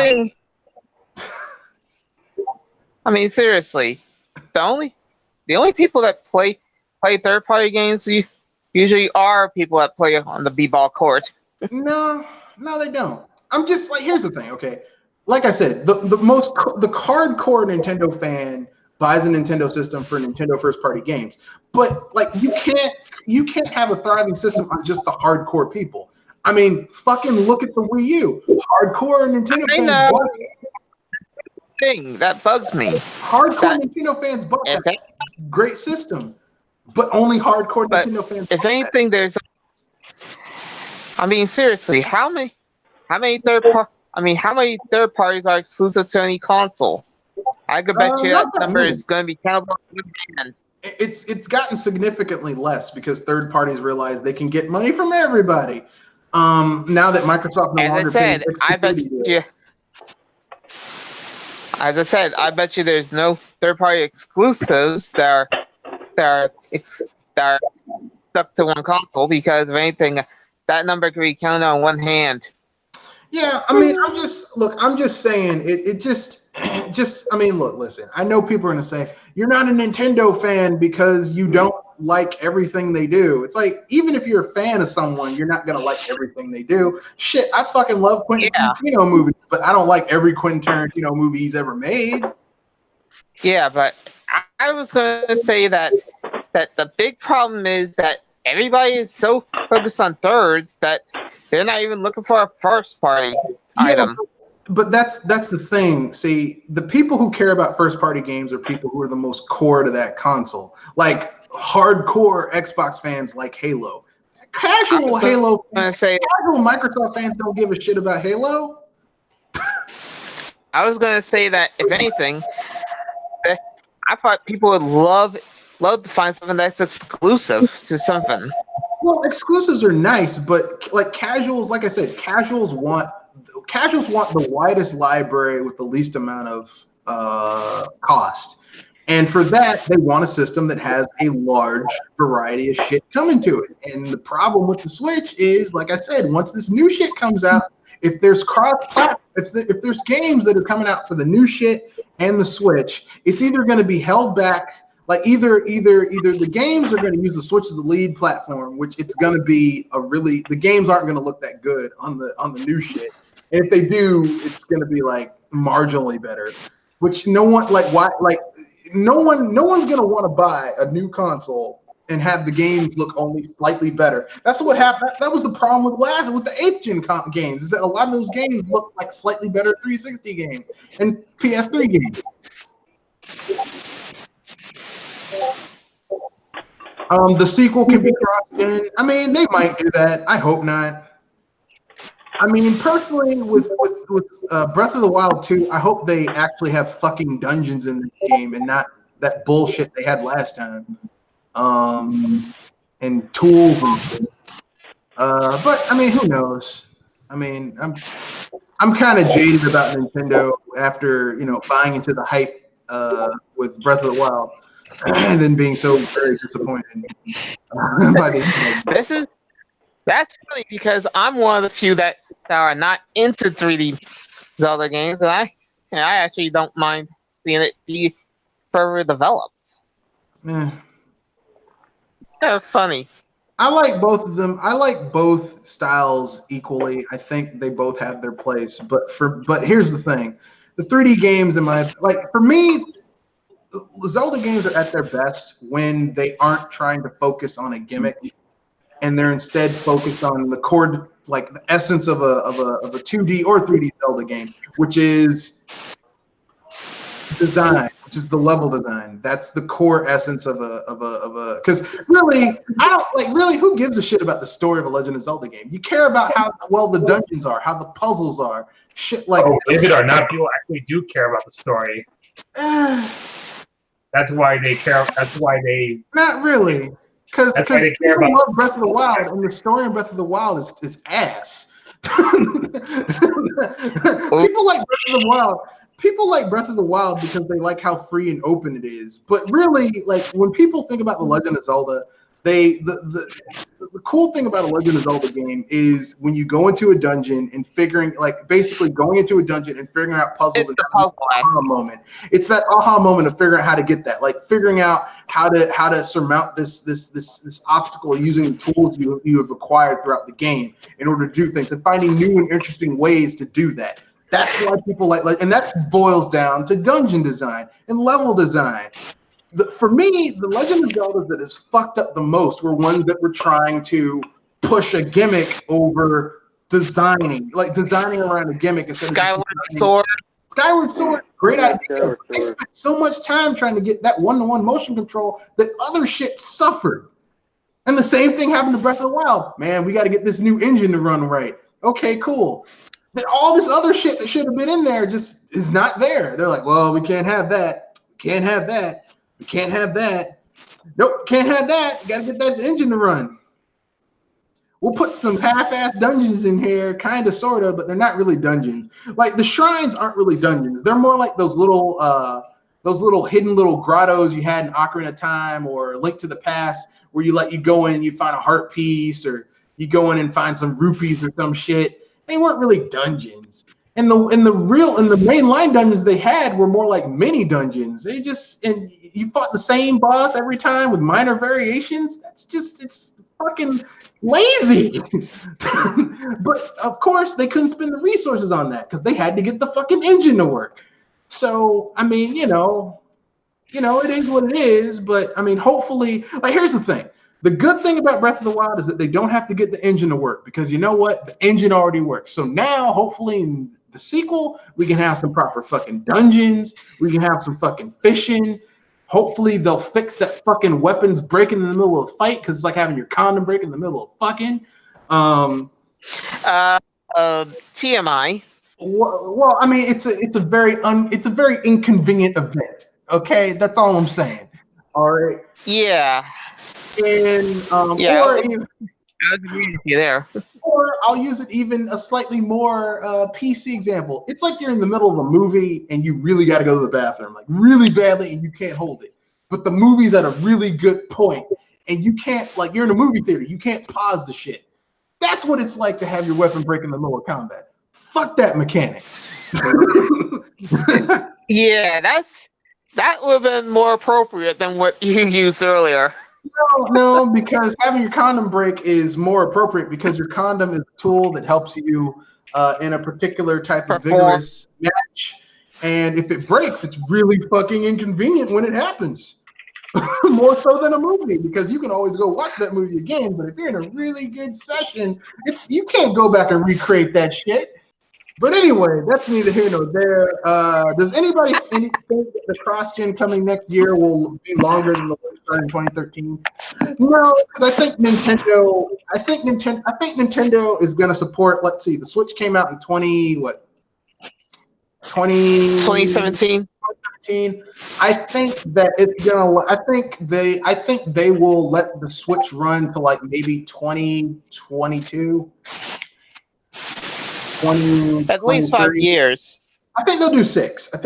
I mean, seriously, the only people that play third-party games usually are people that play on the b-ball court. No, they don't. I'm just like, here's the thing, okay? Like I said, the hardcore Nintendo fan buys a Nintendo system for Nintendo first-party games, but like you can't have a thriving system on just the hardcore people. I mean, fucking look at the Wii U. Hardcore Nintendo fans bought it. Thing that bugs me. Hardcore Nintendo fans bought that great system, but only hardcore Nintendo fans. If anything, there's. I mean, seriously, how many third parties are exclusive to any console? I could bet you that number is going to be countable. It's gotten significantly less because third parties realize they can get money from everybody. Now that Microsoft no longer pays. As I said, I bet you there's no third-party exclusives that are stuck to one console, because if anything, that number can be counted on one hand. Yeah, I mean, I'm just saying it just I mean, look, listen, I know people are going to say, you're not a Nintendo fan because you don't like everything they do. It's like, even if you're a fan of someone, you're not going to like everything they do. Shit, I fucking love Quentin Tarantino movies, but I don't like every Quentin Tarantino movie he's ever made. Yeah, but I was going to say that the big problem is that everybody is so focused on thirds that they're not even looking for a first-party item. But that's the thing. See, the people who care about first-party games are people who are the most core to that console. Like hardcore Xbox fans like Halo. Casual Microsoft fans don't give a shit about Halo. I was going to say that, if anything, I thought people would love to find something that's exclusive to something. Well, exclusives are nice, but like casuals, like I said, casuals want the widest library with the least amount of cost. And for that, they want a system that has a large variety of shit coming to it. And the problem with the Switch is, like I said, once this new shit comes out, if there's if there's games that are coming out for the new shit and the Switch, it's either going to be held back. Like either the games are going to use the Switch as the lead platform, which it's going to be the games aren't going to look that good on the new shit. And if they do, it's going to be like marginally better, which no one's going to want to buy a new console and have the games look only slightly better. That's what happened. That was the problem with the 8th gen games, is that a lot of those games look like slightly better 360 games and PS3 games. The sequel can be crossed in. I mean, they might do that. I hope not. I mean, personally, with Breath of the Wild 2, I hope they actually have fucking dungeons in this game and not that bullshit they had last time. And tools and shit. But I mean, who knows? I mean, I'm kind of jaded about Nintendo after buying into the hype with Breath of the Wild. And then being so very disappointed by the That's funny, because I'm one of the few that are not into 3D Zelda games, and I actually don't mind seeing it be further developed. Yeah. They're funny. I like both of them. I like both styles equally. I think they both have their place. But here's the thing: the 3D games, for me, Zelda games are at their best when they aren't trying to focus on a gimmick, and they're instead focused on the core, like the essence of a 2D or 3D Zelda game, which is design, which is the level design. That's the core essence of a. Because really, who gives a shit about the story of a Legend of Zelda game? You care about how well the dungeons are, how the puzzles are, shit like. Oh, believe it or not, people actually do care about the story. That's why they care. That's why they. Not really. Because That's why they care people about. love Breath of the Wild, and the story in Breath of the Wild is ass. People like Breath of the Wild. People like Breath of the Wild because they like how free and open it is. But really, like when people think about The Legend of Zelda, the cool thing about a Legend of Zelda game is when you go into a dungeon and basically going into a dungeon and figuring out puzzles It's and the having puzzle that aha moment. It's that aha moment of figuring out how to get that, like figuring out how to surmount this obstacle using the tools you have acquired throughout the game in order to do things and finding new and interesting ways to do that. That's why people like, and that boils down to dungeon design and level design. For me, the Legend of Zelda that is fucked up the most were ones that were trying to push a gimmick over designing around a gimmick. Skyward Sword. Skyward Sword, great Yeah, idea. Skyward They Sword. spent so much time trying to get that one-to-one motion control that other shit suffered. And the same thing happened to Breath of the Wild. Man, we got to get this new engine to run right. Okay, cool. Then all this other shit that should have been in there just is not there. They're like, well, we can't have that. We can't have that. We can't have that. Nope, can't have that. Got to get that engine to run. We'll put some half-ass dungeons in here, kind of, sort of, but they're not really dungeons. Like the shrines aren't really dungeons. They're more like those little hidden little grottos you had in Ocarina of Time or Link to the Past, where you go in, you find a heart piece, or you go in and find some rupees or some shit. They weren't really dungeons. And the mainline dungeons they had were more like mini dungeons. And you fought the same boss every time with minor variations. It's fucking lazy. But of course they couldn't spend the resources on that because they had to get the fucking engine to work. So I mean, it is what it is. But I mean, hopefully, like here's the thing. The good thing about Breath of the Wild is that they don't have to get the engine to work because you know what? The engine already works. So now, hopefully, in the sequel, we can have some proper fucking dungeons. We can have some fucking fishing. Hopefully, they'll fix that fucking weapons breaking in the middle of a fight because it's like having your condom break in the middle of fucking. TMI. Well, I mean, it's a very inconvenient event. Okay, that's all I'm saying. All right. Yeah. And Yeah, or I even, was agreeing with you there. or I'll use it even a slightly more PC example. It's like you're in the middle of a movie and you really got to go to the bathroom, like really badly, and you can't hold it. But the movie's at a really good point, and you can't, like, you're in a movie theater, you can't pause the shit. That's what it's like to have your weapon break in the middle of combat. Fuck that mechanic. Yeah, that would have been more appropriate than what you used earlier. No, because having your condom break is more appropriate because your condom is a tool that helps you in a particular type of vigorous match. And if it breaks, it's really fucking inconvenient when it happens. More so than a movie, because you can always go watch that movie again. But if you're in a really good session, you can't go back and recreate that shit. But anyway, that's neither here nor there. Does anybody think that the cross-gen coming next year will be longer than the one started in 2013? No, because I think Nintendo is going to support. Let's see, the Switch came out in 2017. I think that it's gonna. I think they will let the Switch run to like maybe 2022. At least 5 years. I think they'll do 6. and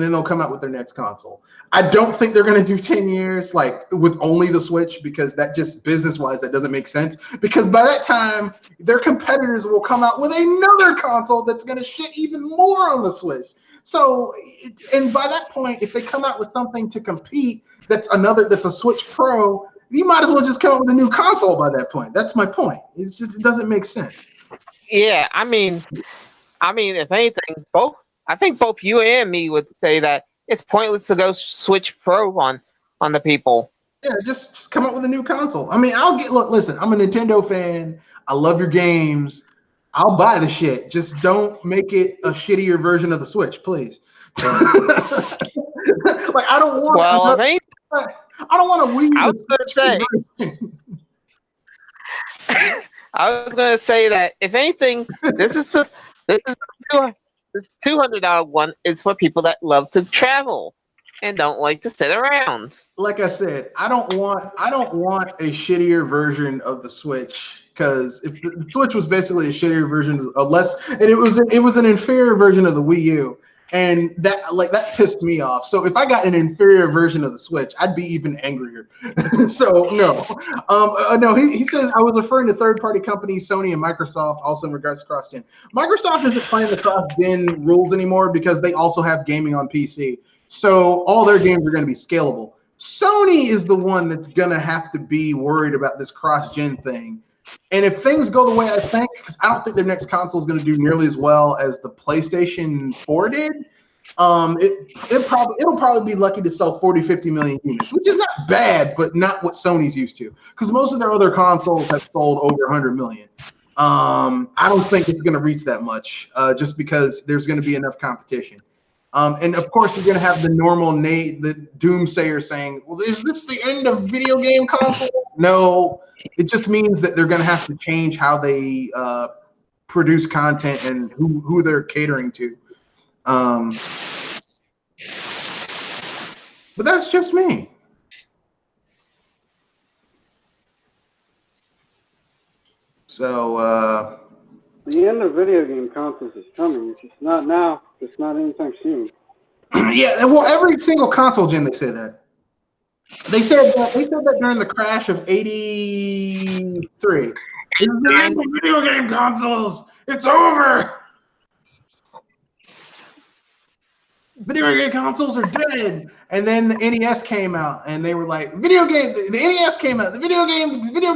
then they'll come out with their next console. I don't think they're going to do 10 years, like with only the Switch, because that just business-wise, that doesn't make sense. Because by that time, their competitors will come out with another console that's going to shit even more on the Switch. So, and by that point, if they come out with something to compete, that's a Switch Pro, you might as well just come out with a new console by that point. That's my point. It doesn't make sense. Yeah, I mean, if anything, I think both you and me would say that it's pointless to go Switch Pro on the people. Yeah, just come up with a new console. I mean, listen, I'm a Nintendo fan. I love your games. I'll buy the shit. Just don't make it a shittier version of the Switch, please. Like I don't want. Well, I don't want to Wii. I was going to say that if anything, this $200 one is for people that love to travel. and don't like to sit around. Like I said, I don't want a shittier version of the Switch, because if the Switch was basically a shittier version of it was an inferior version of the Wii U, and that pissed me off. So if I got an inferior version of the Switch, I'd be even angrier. So no, no. He says I was referring to third-party companies, Sony and Microsoft, also in regards to cross-gen. Microsoft isn't playing the cross-gen rules anymore because they also have gaming on PC. So all their games are going to be scalable. Sony is the one that's going to have to be worried about this cross-gen thing. And if things go the way I think, because I don't think their next console is going to do nearly as well as the PlayStation 4 did, it'll probably be lucky to sell 40, 50 million units, which is not bad, but not what Sony's used to. Because most of their other consoles have sold over 100 million. I don't think it's going to reach that much, just because there's going to be enough competition. And of course, you're going to have the normal the doomsayer saying, well, is this the end of video game consoles? No, it just means that they're going to have to change how they produce content and who they're catering to. But that's just me. So, the end of video game consoles is coming. It's just not now. It's not anytime soon. Yeah, well, every single console gen they say that. They said that during the crash of '83. This is the end of video game consoles. It's over. Video game consoles are dead. And then the NES came out, and they were like, the NES came out. The video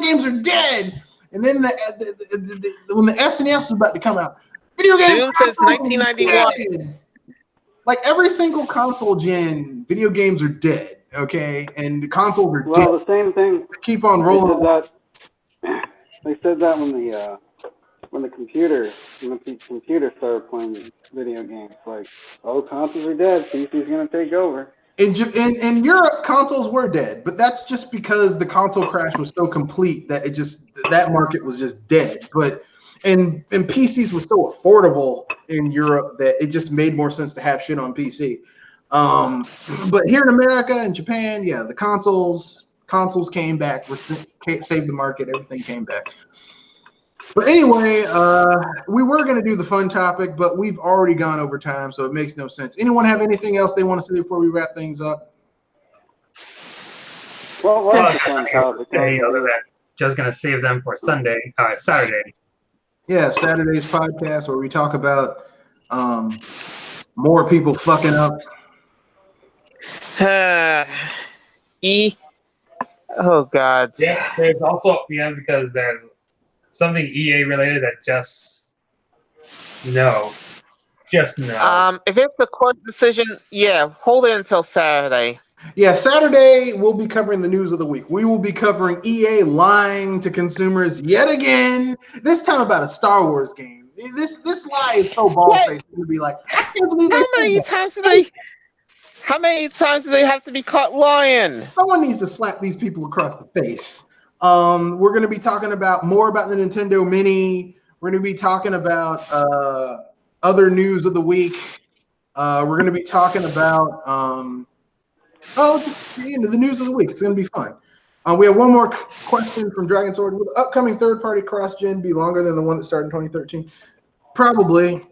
games are dead. And then when the SNES was about to come out, video games Doom says 1991. Like every single console gen, video games are dead. Okay, and the consoles are dead. Well, the same thing. They keep on rolling. They said that when the computer started playing video games. Like, oh, consoles are dead. PC's gonna take over. In Europe, consoles were dead, but that's just because the console crash was so complete that that market was just dead. But and PCs were so affordable in Europe that it just made more sense to have shit on PC. But here in America and Japan, yeah, the consoles came back, saved the market, everything came back. But anyway, we were going to do the fun topic, but we've already gone over time, so it makes no sense. Anyone have anything else they want to say before we wrap things up? Well, what's the fun topic? Other than just going to save them for Saturday. Yeah, Saturday's podcast where we talk about more people fucking up. Oh God. Yeah, there's also because there's something EA related that just no. If it's a court decision, yeah, hold it until Saturday. Yeah, Saturday we'll be covering the news of the week. We will be covering EA lying to consumers yet again. This time about a Star Wars game. This lie is so bald-faced. It's gonna be like, I can't believe how many times do they have to be caught lying? Someone needs to slap these people across the face. We're going to be talking more about the Nintendo Mini. We're going to be talking about other news of the week. We're going to be talking about the news of the week. It's going to be fun. We have one more question from Dragon Sword. Will the upcoming third-party cross-gen be longer than the one that started in 2013? Probably.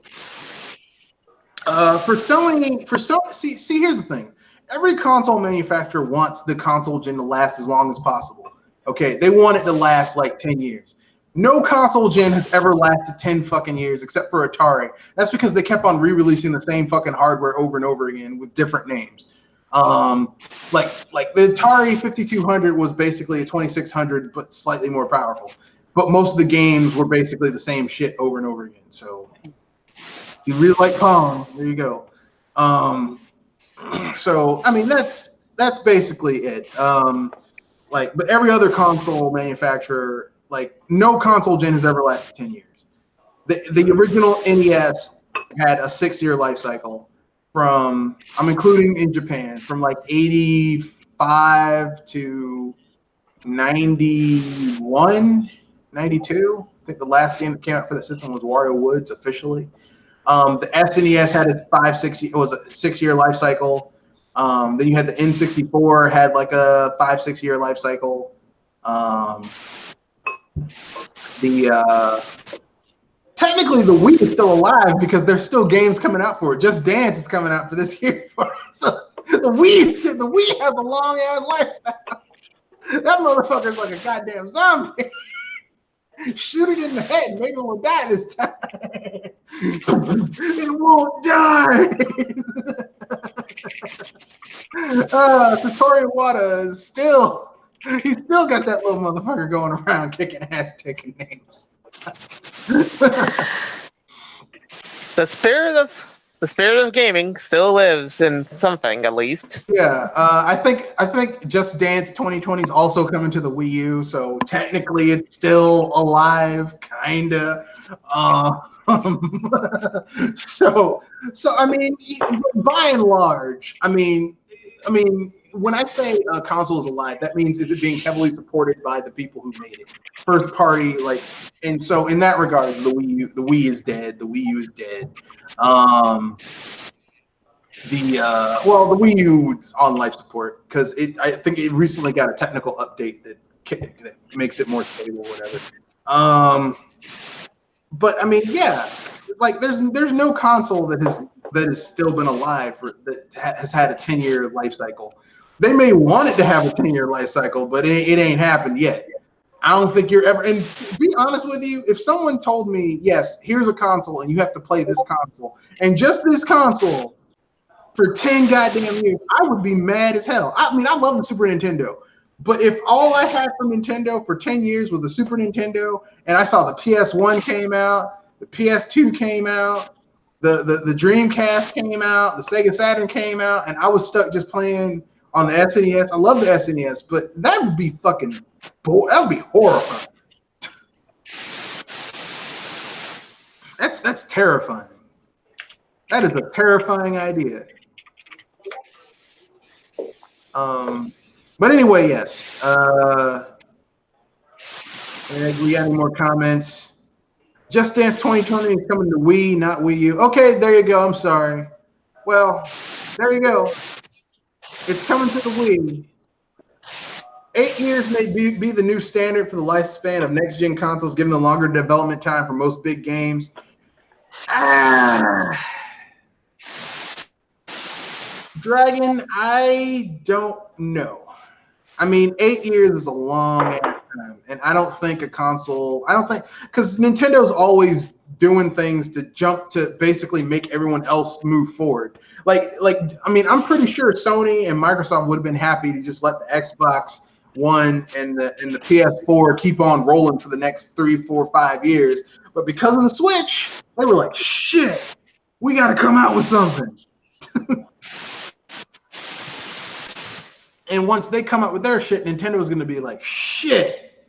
For Sony, see, here's the thing. Every console manufacturer wants the console gen to last as long as possible. Okay, they want it to last like 10 years. No console gen has ever lasted 10 fucking years except for Atari. That's because they kept on re-releasing the same fucking hardware over and over again with different names. Like the Atari 5200 was basically a 2600 but slightly more powerful. But most of the games were basically the same shit over and over again. So you really like Pong, there you go. So I mean that's basically it. But every other console manufacturer, like no console gen has ever lasted 10 years. The original NES had a 6-year life cycle from, I'm including in Japan, from like 85 to 91, 92. I think the last game that came out for the system was Wario Woods officially. The SNES had a 6-year life cycle. Then you had the N64, had like a 5-6 year life cycle. Technically the Wii is still alive because there's still games coming out for it. Just Dance is coming out for this year. So the Wii has a long ass lifestyle. That motherfucker's like a goddamn zombie. Shoot it in the head, maybe it will die this time. It won't die. Satoru Iwata is he's still got that little motherfucker going around kicking ass, taking names. The spirit of gaming still lives in something, at least. Yeah, I think Just Dance 2020 is also coming to the Wii U, so technically it's still alive, kinda. So I mean, by and large, I mean, when I say a console is alive, that means is it being heavily supported by the people who made it, first party, like, and so in that regard, the Wii is dead, the Wii U is dead. The Wii U is on life support because I think it recently got a technical update that makes it more stable, whatever. But I mean, yeah, like there's no console that has still been alive that has had a 10-year life cycle. They may want it to have a 10-year life cycle, but it ain't happened yet. I don't think you're ever. And to be honest with you, if someone told me, yes, here's a console and you have to play this console and just this console for 10 goddamn years, I would be mad as hell. I mean, I love the Super Nintendo, but if all I had from Nintendo for 10 years was the Super Nintendo, and I saw the PS1 came out, the PS2 came out, the Dreamcast came out, the Sega Saturn came out, and I was stuck just playing on the SNES. I love the SNES, but that would be fucking that would be horrifying. That's terrifying. That is a terrifying idea. But anyway, yes. We got any more comments? Just Dance 2020 is coming to Wii, not Wii U. Okay, there you go. I'm sorry. Well, there you go. It's coming to the Wii. 8 years may be the new standard for the lifespan of next-gen consoles, given the longer development time for most big games. Dragon, I don't know. I mean, 8 years is a long ass time, and I don't think because Nintendo's always doing things to jump to basically make everyone else move forward. Like I mean, I'm pretty sure Sony and Microsoft would have been happy to just let the Xbox One and the PS4 keep on rolling for the next 3, 4, 5 years. But because of the Switch, they were like, shit, we got to come out with something. And once they come out with their shit, Nintendo's going to be like, shit,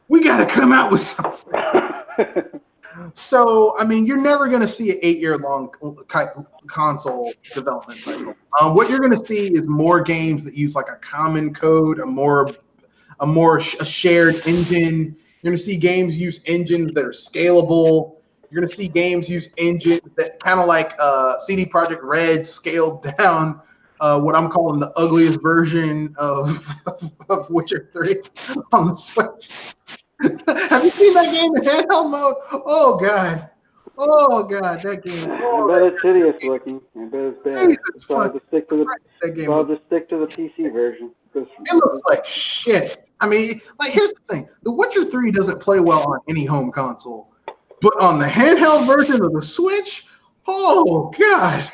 we got to come out with something. So, I mean, you're never going to see an 8-year-long console development cycle. What you're going to see is more games that use like a common code, a shared engine. You're going to see games use engines that are scalable. You're going to see games use engines that kind of like CD Projekt Red scaled down what I'm calling the ugliest version of Witcher 3 on the Switch. Have you seen that game in handheld mode? Oh god, that game. I bet it's hideous looking. I bet it's bad. So I'll just stick to the PC version. It looks like shit. I mean, like here's the thing: The Witcher 3 doesn't play well on any home console, but on the handheld version of the Switch, oh god.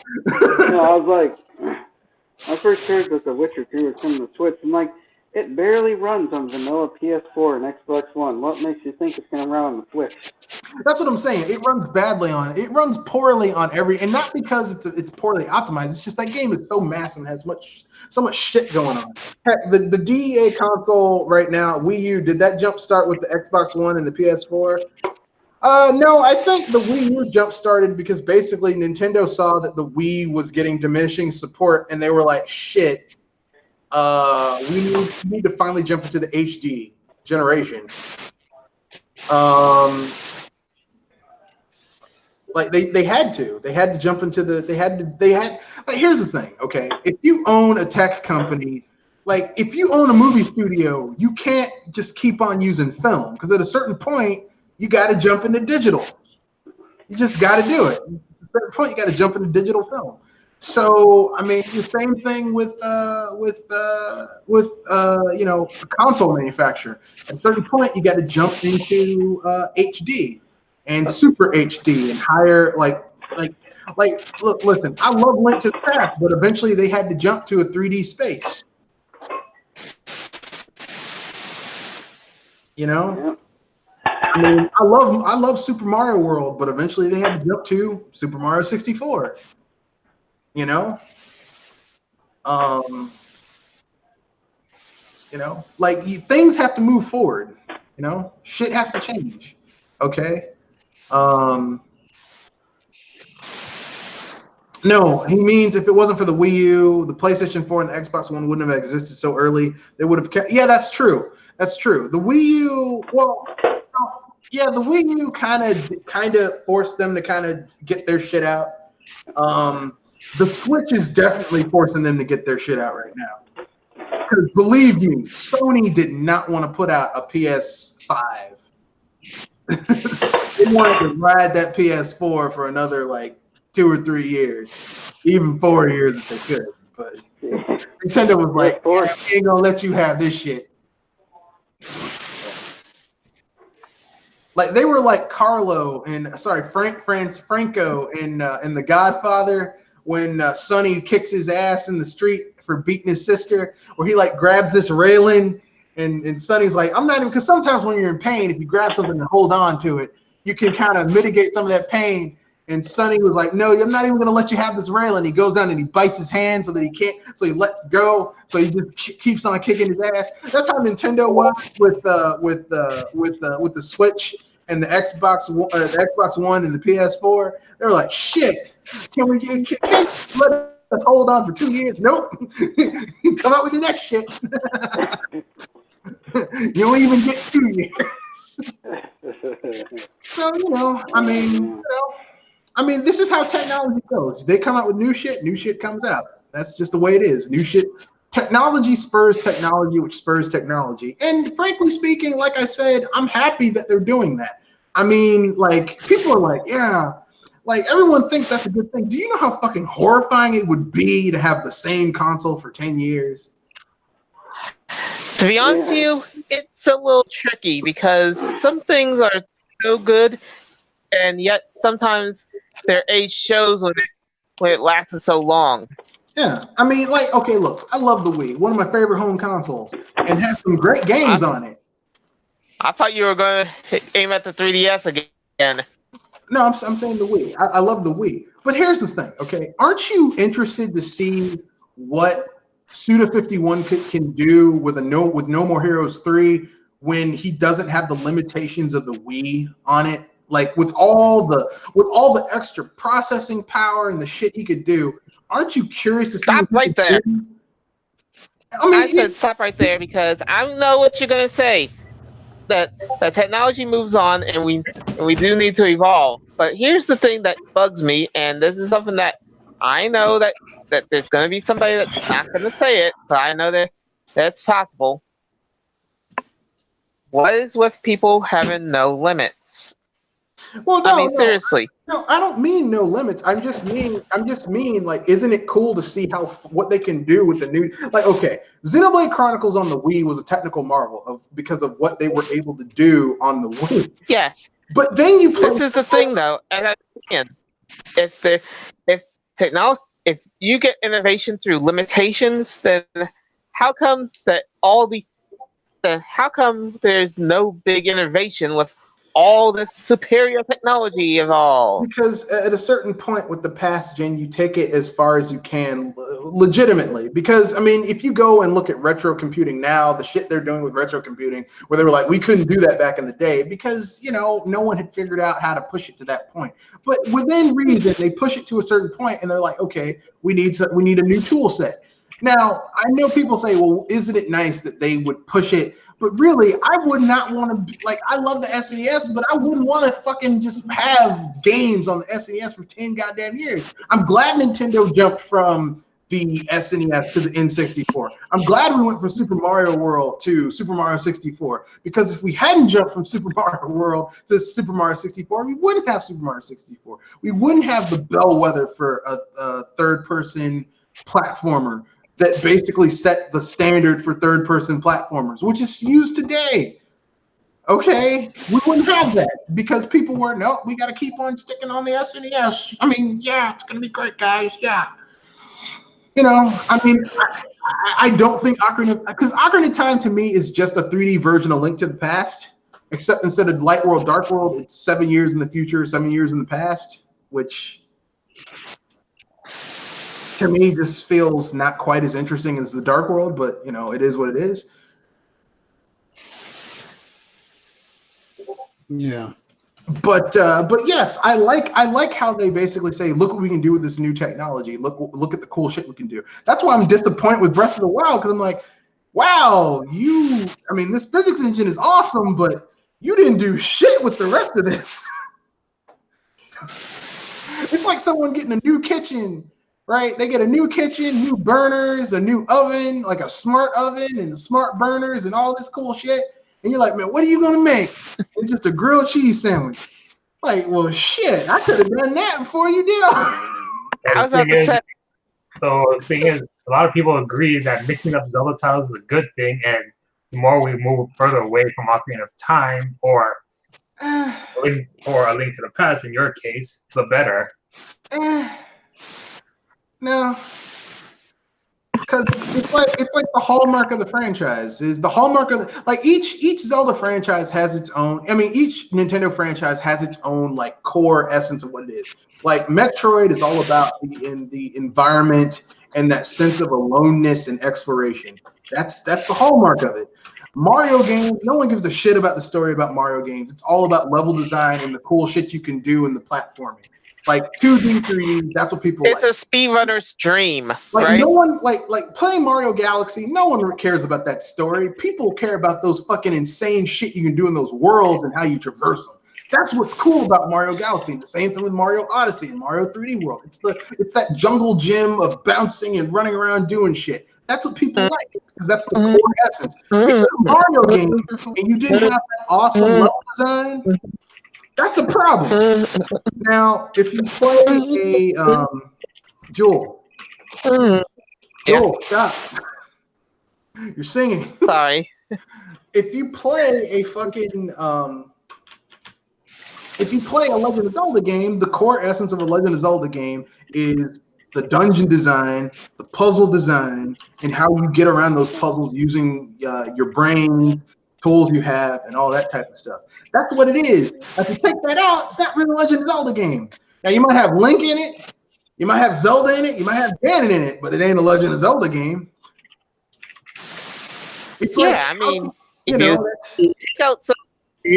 No, I was like, I first heard that The Witcher 3 was coming to the Switch. I'm like, it barely runs on vanilla PS4 and Xbox One. What makes you think it's going to run on the Switch? That's what I'm saying. It runs badly on it. It runs poorly on and not because it's poorly optimized. It's just that game is so massive and has so much shit going on. Heck, the DEA console right now, Wii U, did that jump start with the Xbox One and the PS4? No, I think the Wii U jump started because basically Nintendo saw that the Wii was getting diminishing support, and they were like, shit. We need to finally jump into the HD generation. Like they had to jump into like, here's the thing, okay? If you own a tech company, like if you own a movie studio, you can't just keep on using film, because at a certain point you got to jump into digital. You just got to do it. At a certain point you got to jump into digital film. So I mean, the same thing with you know, a console manufacturer. At a certain point you got to jump into HD and super HD and higher, like look, listen, I love Link to the Past, but eventually they had to jump to a 3D space. You know? I mean, I love Super Mario World, but eventually they had to jump to Super Mario 64. You know? You know, like things have to move forward, you know? Shit has to change. Okay? No, he means if it wasn't for the Wii U, the PlayStation 4 and the Xbox One wouldn't have existed so early. They would have kept. Yeah, that's true. That's true. The Wii U, well, yeah, the Wii U kind of forced them to kind of get their shit out. The Switch is definitely forcing them to get their shit out right now. Because believe me, Sony did not want to put out a PS5. They wanted to ride that PS4 for another like 2 or 3 years, even 4 years if they could. But Nintendo was like, yeah, we ain't gonna let you have this shit. Like they were like Franco in The Godfather, when Sonny kicks his ass in the street for beating his sister, where he like grabs this railing and Sonny's like, I'm not even, because sometimes when you're in pain, if you grab something and hold on to it, you can kind of mitigate some of that pain. And Sonny was like, no, I'm not even going to let you have this railing. He goes down and he bites his hand so that he can't, so he lets go. So he just keeps on kicking his ass. That's how Nintendo was with the Switch and the Xbox One and the PS4. They were like, shit, can let us hold on for 2 years? Nope. Come out with the next shit. You don't even get 2 years. So, you know, I mean, this is how technology goes. They come out with new shit comes out. That's just the way it is. New shit. Technology spurs technology, which spurs technology. And frankly speaking, like I said, I'm happy that they're doing that. I mean, like, people are like, yeah, like everyone thinks that's a good thing. Do you know how fucking horrifying it would be to have the same console for 10 years? To be honest with you, it's a little tricky because some things are so good, and yet sometimes their age shows when it lasted so long. Yeah, I mean, like, okay, look, I love the Wii, one of my favorite home consoles, and has some great games on it. I thought you were going to aim at the 3DS again. No, I'm saying the Wii. I love the Wii. But here's the thing, okay? Aren't you interested to see what Suda51 can do with No More Heroes 3 when he doesn't have the limitations of the Wii on it? Like with all the extra processing power and the shit he could do, aren't you curious to see? Stop right there. I said stop right there because I know what you're gonna say. That technology moves on and we do need to evolve. But here's the thing that bugs me, and this is something that I know that there's gonna be somebody that's not gonna say it, but I know that that's possible. What is with people having no limits? Well, no, I mean, seriously. No, I don't mean no limits. I'm just mean like, isn't it cool to see what they can do with the new? Like, okay, Xenoblade Chronicles on the Wii was a technical marvel because of what they were able to do on the Wii. Yes, but then this is the thing, though, and if you get innovation through limitations, then how come how come there's no big innovation with all this superior technology involved? Because at a certain point with the past gen, you take it as far as you can legitimately. Because, I mean, if you go and look at retro computing now, the shit they're doing with retro computing, where they were like, we couldn't do that back in the day because, you know, no one had figured out how to push it to that point. But within reason, they push it to a certain point and they're like, okay, we need a new tool set. Now, I know people say, well, isn't it nice that they would push it But really, I would not want to like. I love the SNES, but I wouldn't want to fucking just have games on the SNES for 10 goddamn years. I'm glad Nintendo jumped from the SNES to the N64. I'm glad we went from Super Mario World to Super Mario 64, because if we hadn't jumped from Super Mario World to Super Mario 64, we wouldn't have Super Mario 64. We wouldn't have the bellwether for a third-person platformer that basically set the standard for third-person platformers, which is used today. Okay, we wouldn't have that because people were, no, we got to keep on sticking on the SNES. I mean, yeah, it's gonna be great, guys. Yeah, you know, I mean, I don't think because Ocarina of Time to me is just a 3D version of Link to the Past, except instead of Light World, Dark World, it's 7 years in the future, 7 years in the past, which to me just feels not quite as interesting as the Dark World, but you know, it is what it is. Yeah. But yes, I like how they basically say, look what we can do with this new technology. Look at the cool shit we can do. That's why I'm disappointed with Breath of the Wild, because I'm like, wow, I mean, this physics engine is awesome, but you didn't do shit with the rest of this. It's like someone getting a new kitchen, right? They get a new kitchen, new burners, a new oven, like a smart oven and smart burners and all this cool shit. And you're like, man, what are you gonna make? It's just a grilled cheese sandwich. Like, well, shit, I could have done that before you did all. I was about to say. So the thing is, a lot of people agree that mixing up Zelda titles is a good thing, and the more we move further away from Ocarina of Time or A Link to the Past, in your case, the better. No. Because it's like the hallmark of the franchise. Is the hallmark of each Zelda franchise has its own. I mean, each Nintendo franchise has its own like core essence of what it is. Like Metroid is all about the environment and that sense of aloneness and exploration. That's the hallmark of it. Mario games, no one gives a shit about the story about Mario games. It's all about level design and the cool shit you can do in the platforming. Like 2D, 3D, that's what people it's like. It's a speedrunner's dream, like, right? No one, like playing Mario Galaxy, no one cares about that story. People care about those fucking insane shit you can do in those worlds and how you traverse them. That's what's cool about Mario Galaxy. And the same thing with Mario Odyssey and Mario 3D World. It's that jungle gym of bouncing and running around doing shit. That's what people like, because that's the core essence. If it's a Mario game and you didn't have that awesome level design, that's a problem. Now, if you play a Joel, stop. You're singing. Sorry. If you play a fucking if you play a Legend of Zelda game, the core essence of a Legend of Zelda game is the dungeon design, the puzzle design, and how you get around those puzzles using your brain, tools you have, and all that type of stuff. That's what it is. If you take that out, it's not really a Legend of Zelda game. Now, you might have Link in it, you might have Zelda in it, you might have Ganon in it, but it ain't a Legend of Zelda game. It's like, I mean, if you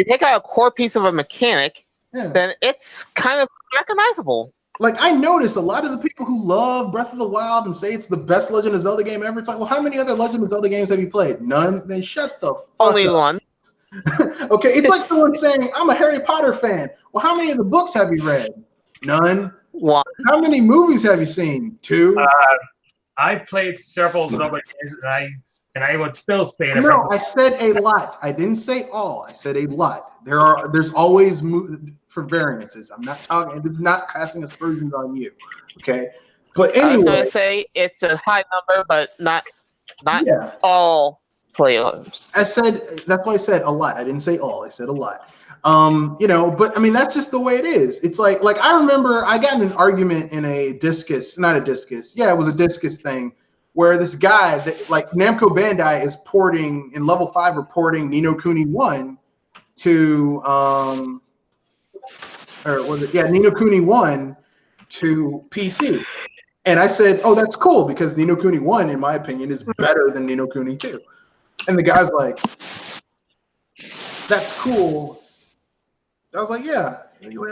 take out a core piece of a mechanic, then it's kind of recognizable. Like, I notice a lot of the people who love Breath of the Wild and say it's the best Legend of Zelda game ever. It's like, well, how many other Legend of Zelda games have you played? None? Then shut the fuck Only up. one. Okay, it's like someone saying, I'm a Harry Potter fan. Well, how many of the books have you read? None. One. How many movies have you seen? 2. I played several Zelda games, and I would still say that. No, I said a lot. I didn't say all. I said a lot. There's always for variances. I'm not talking. It's not casting aspersions on you. Okay, but anyway, I was going to say it's a high number, but not all players. I said that's why I said a lot. I didn't say all. I said a lot. But I mean, that's just the way it is. It's like I remember I got in an argument in a discus, not a discus. Yeah, it was a discus thing where this guy that like Namco Bandai is porting in level 5 or porting Ni no Kuni 1 to Ni no Kuni 1 to PC. And I said, oh, that's cool because Ni no Kuni 1, in my opinion, is better than Ni no Kuni 2. And the guy's like, that's cool. I was like, yeah,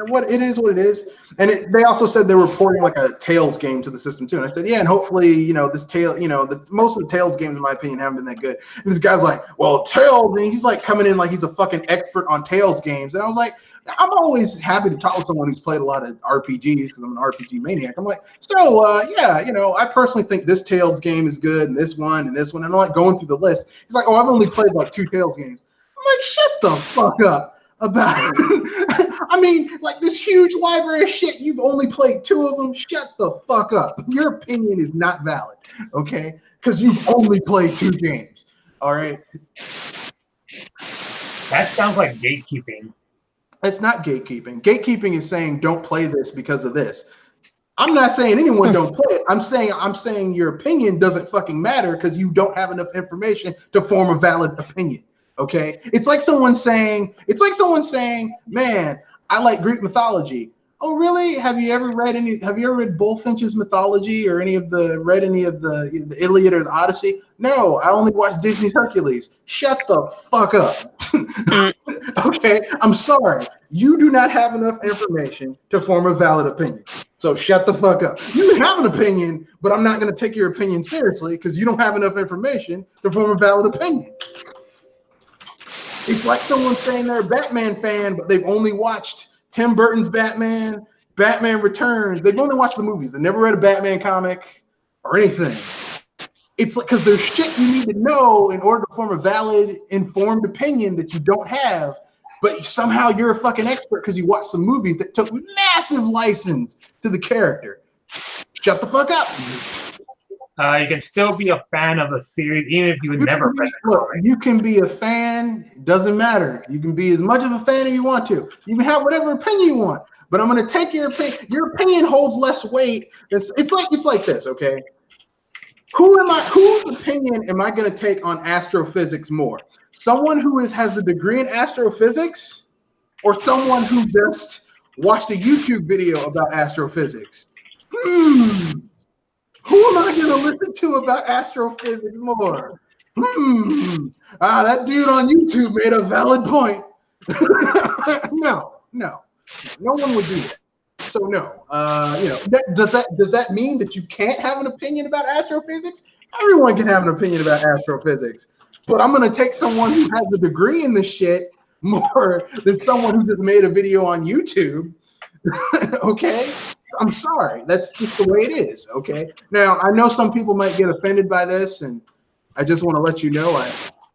what it is, what it is. And they also said they were porting like a Tails game to the system too. And I said, yeah, and hopefully, this Tail, most of the Tails games, in my opinion, haven't been that good. And this guy's like, well, Tails, and he's like coming in like he's a fucking expert on Tails games. And I was like, I'm always happy to talk with someone who's played a lot of RPGs because I'm an RPG maniac. I'm like, so yeah, I personally think this Tails game is good, and this one, and this one. And I'm like going through the list. He's like, oh, I've only played like 2 Tails games. I'm like, shut the fuck up about it. I mean, like this huge library of shit, you've only played 2 of them. Shut the fuck up. Your opinion is not valid, okay? Because you've only played 2 games. All right. That sounds like gatekeeping. It's not gatekeeping. Gatekeeping is saying don't play this because of this. I'm not saying anyone don't play it. I'm saying your opinion doesn't fucking matter because you don't have enough information to form a valid opinion. Okay? It's like someone saying, man, I like Greek mythology. Oh, really? Have you ever read Bullfinch's mythology or read any of the Iliad or the Odyssey? No, I only watched Disney's Hercules. Shut the fuck up. Okay, I'm sorry. You do not have enough information to form a valid opinion. So shut the fuck up. You have an opinion, but I'm not going to take your opinion seriously because you don't have enough information to form a valid opinion. It's like someone saying they're a Batman fan, but they've only watched Tim Burton's Batman, Batman Returns. They've only watched the movies. They never read a Batman comic or anything. It's like because there's shit you need to know in order to form a valid, informed opinion that you don't have, but somehow you're a fucking expert because you watched some movies that took massive license to the character. Shut the fuck up. You can still be a fan of a series even if you never read it. Look, you can be a fan. It doesn't matter. You can be as much of a fan as you want to. You can have whatever opinion you want. But I'm going to take your opinion. Your opinion holds less weight. It's like this, okay? Whose opinion am I going to take on astrophysics more? Someone who has a degree in astrophysics or someone who just watched a YouTube video about astrophysics? Who am I going to listen to about astrophysics more? That dude on YouTube made a valid point. No one would do that. So no, does that mean that you can't have an opinion about astrophysics? Everyone can have an opinion about astrophysics, but I'm gonna take someone who has a degree in this shit more than someone who just made a video on YouTube. Okay, I'm sorry, that's just the way it is. Okay, now I know some people might get offended by this, and I just want to let you know I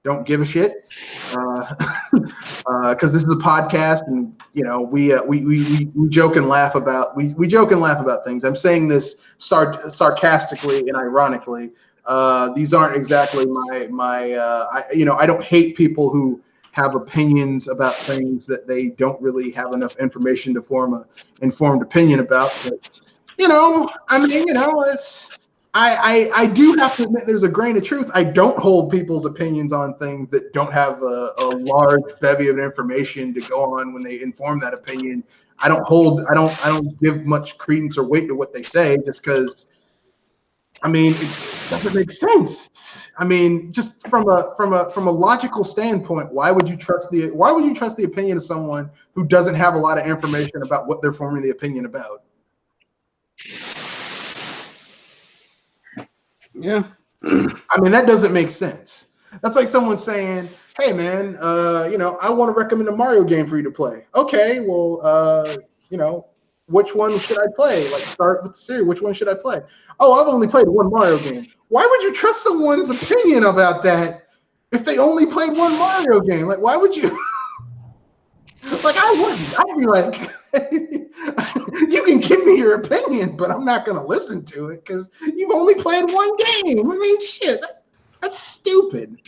don't give a shit. Because this is a podcast, and we joke and laugh about things. I'm saying this sarcastically and ironically. These aren't exactly I don't hate people who have opinions about things that they don't really have enough information to form an informed opinion about. But I do have to admit there's a grain of truth. I don't hold people's opinions on things that don't have a large bevy of information to go on when they inform that opinion. I don't give much credence or weight to what they say just because it doesn't make sense. Just from a logical standpoint, why would you trust the opinion of someone who doesn't have a lot of information about what they're forming the opinion about? Yeah. That doesn't make sense. That's like someone saying, hey, man, I want to recommend a Mario game for you to play. Okay, well, which one should I play? Like, start with the series. Which one should I play? Oh, I've only played 1 Mario game. Why would you trust someone's opinion about that if they only played 1 Mario game? Like, why would you? Like, I wouldn't. I'd be like, you can give me your opinion, but I'm not going to listen to it because you've only played 1 game. Shit, that's stupid.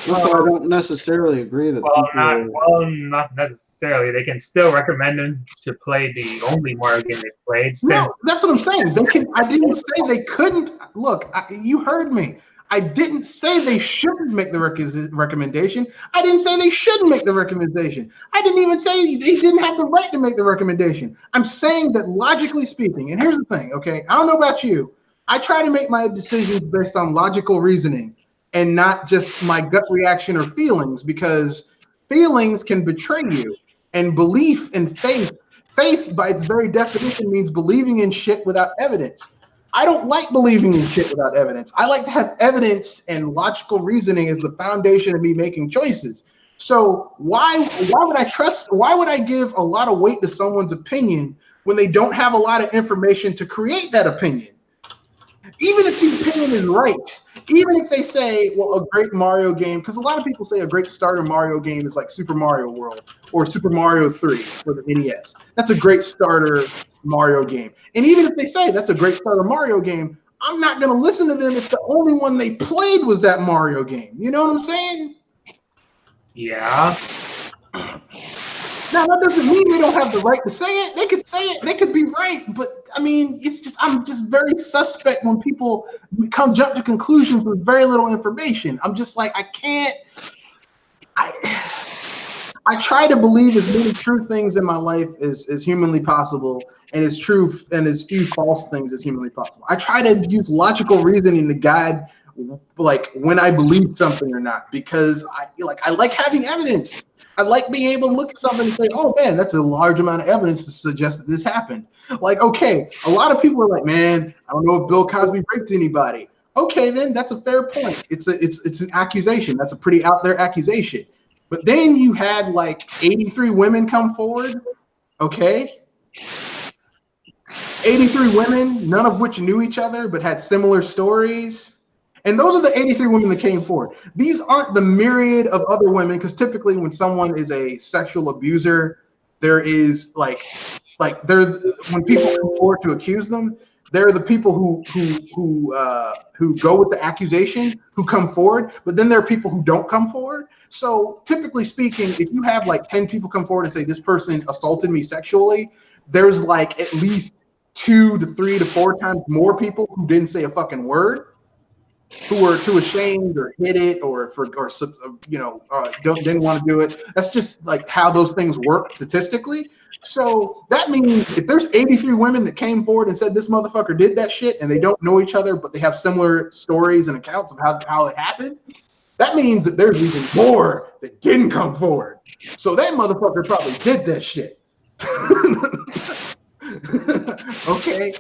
Well, I don't necessarily agree that not necessarily. They can still recommend them to play the only Mario game they played. No, that's what I'm saying. I didn't say they couldn't. Look, you heard me. I didn't say they shouldn't make the recommendation. I didn't say they shouldn't make the recommendation. I didn't even say they didn't have the right to make the recommendation. I'm saying that logically speaking, and here's the thing, okay? I don't know about you. I try to make my decisions based on logical reasoning and not just my gut reaction or feelings, because feelings can betray you And belief and faith, by its very definition, means believing in shit without evidence. I don't like believing in shit without evidence. I like to have evidence and logical reasoning as the foundation of me making choices. So why would I give a lot of weight to someone's opinion when they don't have a lot of information to create that opinion? Even if the opinion is right, even if they say, well, a great Mario game, because a lot of people say a great starter Mario game is like Super Mario World or Super Mario 3 for the NES. That's a great starter Mario game. And even if they say that's a great starter Mario game, I'm not going to listen to them if the only one they played was that Mario game. You know what I'm saying? Yeah. Now, that doesn't mean they don't have the right to say it. They could say it. They could be right. But, I mean, I'm just very suspect when people jump to conclusions with very little information. I'm just like, I can't. I try to believe as many true things in my life as humanly possible, and as few false things as humanly possible. I try to use logical reasoning to guide, like, when I believe something or not, because I like having evidence. I like being able to look at something and say, oh man, that's a large amount of evidence to suggest that this happened. Like, okay, a lot of people are like, man, I don't know if Bill Cosby raped anybody. Okay, then that's a fair point. It's an accusation. That's a pretty out there accusation. But then you had like 83 women come forward. Okay. 83 women, none of which knew each other, but had similar stories. And those are the 83 women that came forward. These aren't the myriad of other women, because typically when someone is a sexual abuser, there is when people come forward to accuse them, they're the people who go with the accusation, who come forward, but then there are people who don't come forward. So typically speaking, if you have like 10 people come forward and say this person assaulted me sexually, there's like at least 2 to 3 to 4 times more people who didn't say a fucking word, who were too ashamed or hid it didn't want to do it. That's just like how those things work statistically. So that means if there's 83 women that came forward and said this motherfucker did that shit, and they don't know each other, but they have similar stories and accounts of how it happened, that means that there's even more that didn't come forward. So that motherfucker probably did that shit. Okay.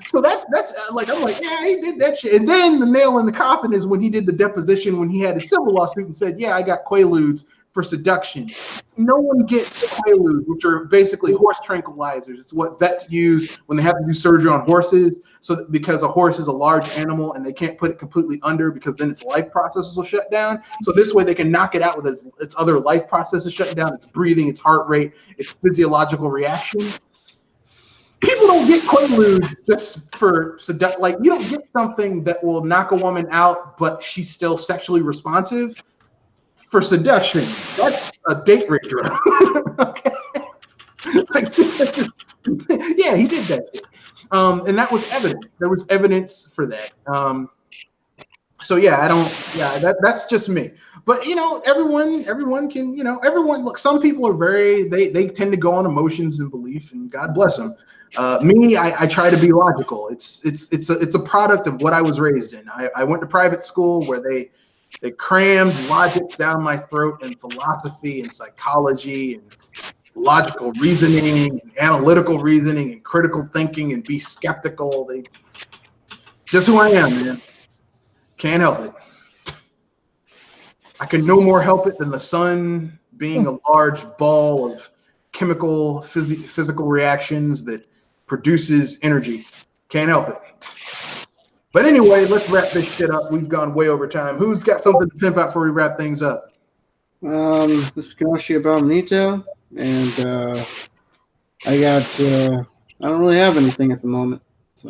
So that's like, I'm like, yeah, he did that shit. And then the nail in the coffin is when he did the deposition, when he had a civil lawsuit and said, yeah, I got Quaaludes for seduction. No one gets Quaaludes, which are basically horse tranquilizers. It's what vets use when they have to do surgery on horses. So because a horse is a large animal and they can't put it completely under, because then its life processes will shut down. So this way they can knock it out with its other life processes shutting down, its breathing, its heart rate, its physiological reaction. People don't get Quaaludes just for seduction. Like, you don't get something that will knock a woman out, but she's still sexually responsive for seduction. That's a date rape drug. Okay. Yeah, he did that shit. And that was evident. There was evidence for that. So yeah, that's just me. But everyone can, look, some people are they tend to go on emotions and belief, and God bless them. Me, I try to be logical. It's a product of what I was raised in. I went to private school where they crammed logic down my throat, and philosophy and psychology and logical reasoning, and analytical reasoning, and critical thinking, and be skeptical. It's just who I am, man. Can't help it. I can no more help it than the sun being a large ball of chemical, physical reactions that produces energy. Can't help it. But anyway, let's wrap this shit up. We've gone way over time. Who's got something to pimp out before we wrap things up? This is Kanoshi Abominito, and I don't really have anything at the moment. So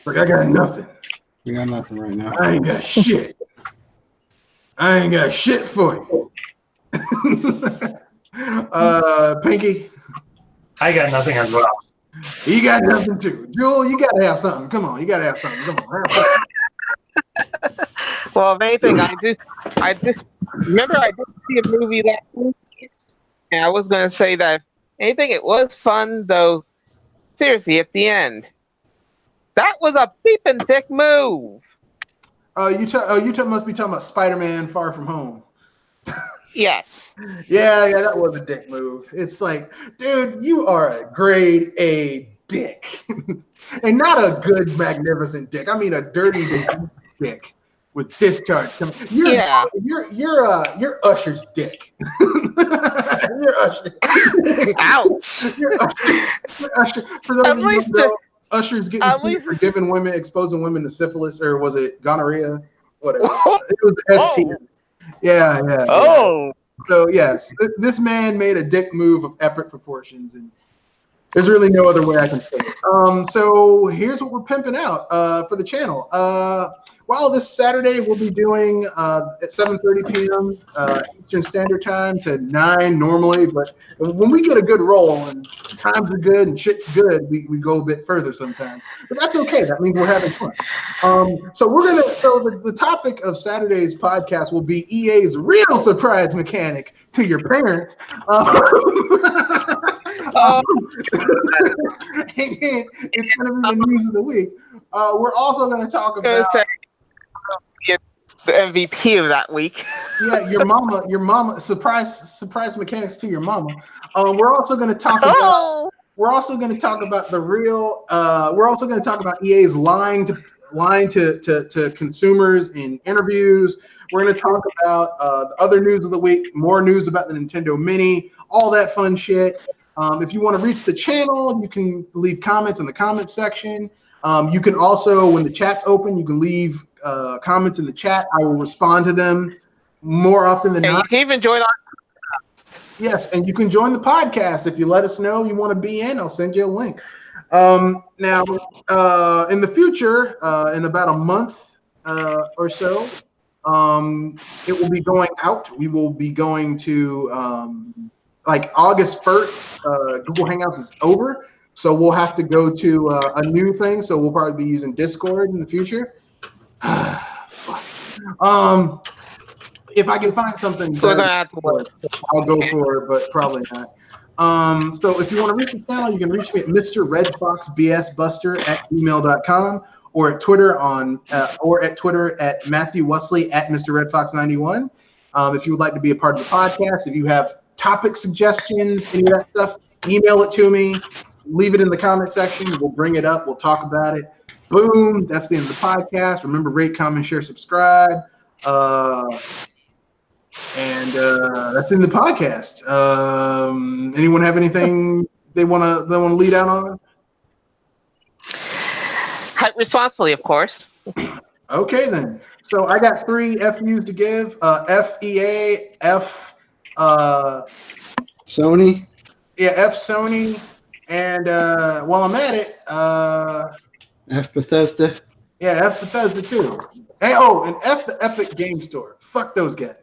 I got nothing. We got nothing right now. I ain't got shit. I ain't got shit for you. Pinky? I got nothing as well. You got nothing too. Jewel, you gotta have something. Come on, you gotta have something. Come on. Have something. Well, if anything, I do. Remember, I did see a movie last week, and I was going to say that anything, it was fun, though. Seriously, at the end, that was a peeping dick move. You must be talking about Spider-Man: Far From Home. Yes. Yeah, that was a dick move. It's like, dude, you are a grade A dick. And not a good, magnificent dick. I mean a dirty dick with discharge. You're Usher's dick. You're Usher. Ouch. You're Usher. For those At of you who least don't know, Usher's getting at sued least- for giving women, exposing women to syphilis, or was it gonorrhea? Whatever. Oh. It was ST. Yeah. Oh. So yes, this man made a dick move of epic proportions, and there's really no other way I can say it. So here's what we're pimping out for the channel. Well, this Saturday we'll be doing at 7:30 p.m. Eastern Standard Time to 9 normally, but when we get a good roll and times are good and shit's good, we go a bit further sometimes. But that's okay. That means we're having fun. So the topic of Saturday's podcast will be EA's real surprise mechanic to your parents. It's going to be the news of the week. We're also going to talk about the MVP of that week. Yeah, your mama. Surprise mechanics to your mama. We're also going to talk about. We're also going to talk about the real. We're also going to talk about EA's lying to consumers in interviews. We're going to talk about the other news of the week, more news about the Nintendo Mini, all that fun shit. If you want to reach the channel, you can leave comments in the comment section. You can also, when the chat's open, you can leave comments in the chat. I will respond to them more often than not. You can even join our. Yes, and you can join the podcast if you let us know you want to be in. I'll send you a link. Now, in the future, in about a month or so, it will be going out. We will be going to like August 1st. Google Hangouts is over, so we'll have to go to a new thing. So we'll probably be using Discord in the future. Fuck. If I can find something better, I'll go for it, but probably not. So if you want to reach the channel, you can reach me at mrredfoxbsbuster at gmail.com or at Twitter at Matthew Wesley at mrredfox91. If you would like to be a part of the podcast, if you have topic suggestions, any of that stuff, email it to me. Leave it in the comment section. We'll bring it up. We'll talk about it. Boom. That's the end of the podcast. Remember, rate, comment, share, subscribe. And that's in the podcast. Anyone have anything they want to lead out on? Hype responsibly, of course. Okay, then. So I got 3 FUs to give. FEA, F Sony. Yeah, F Sony. And while I'm at it, F Bethesda. Yeah, F Bethesda too. Hey, oh, and F the Epic Game Store. Fuck those guys.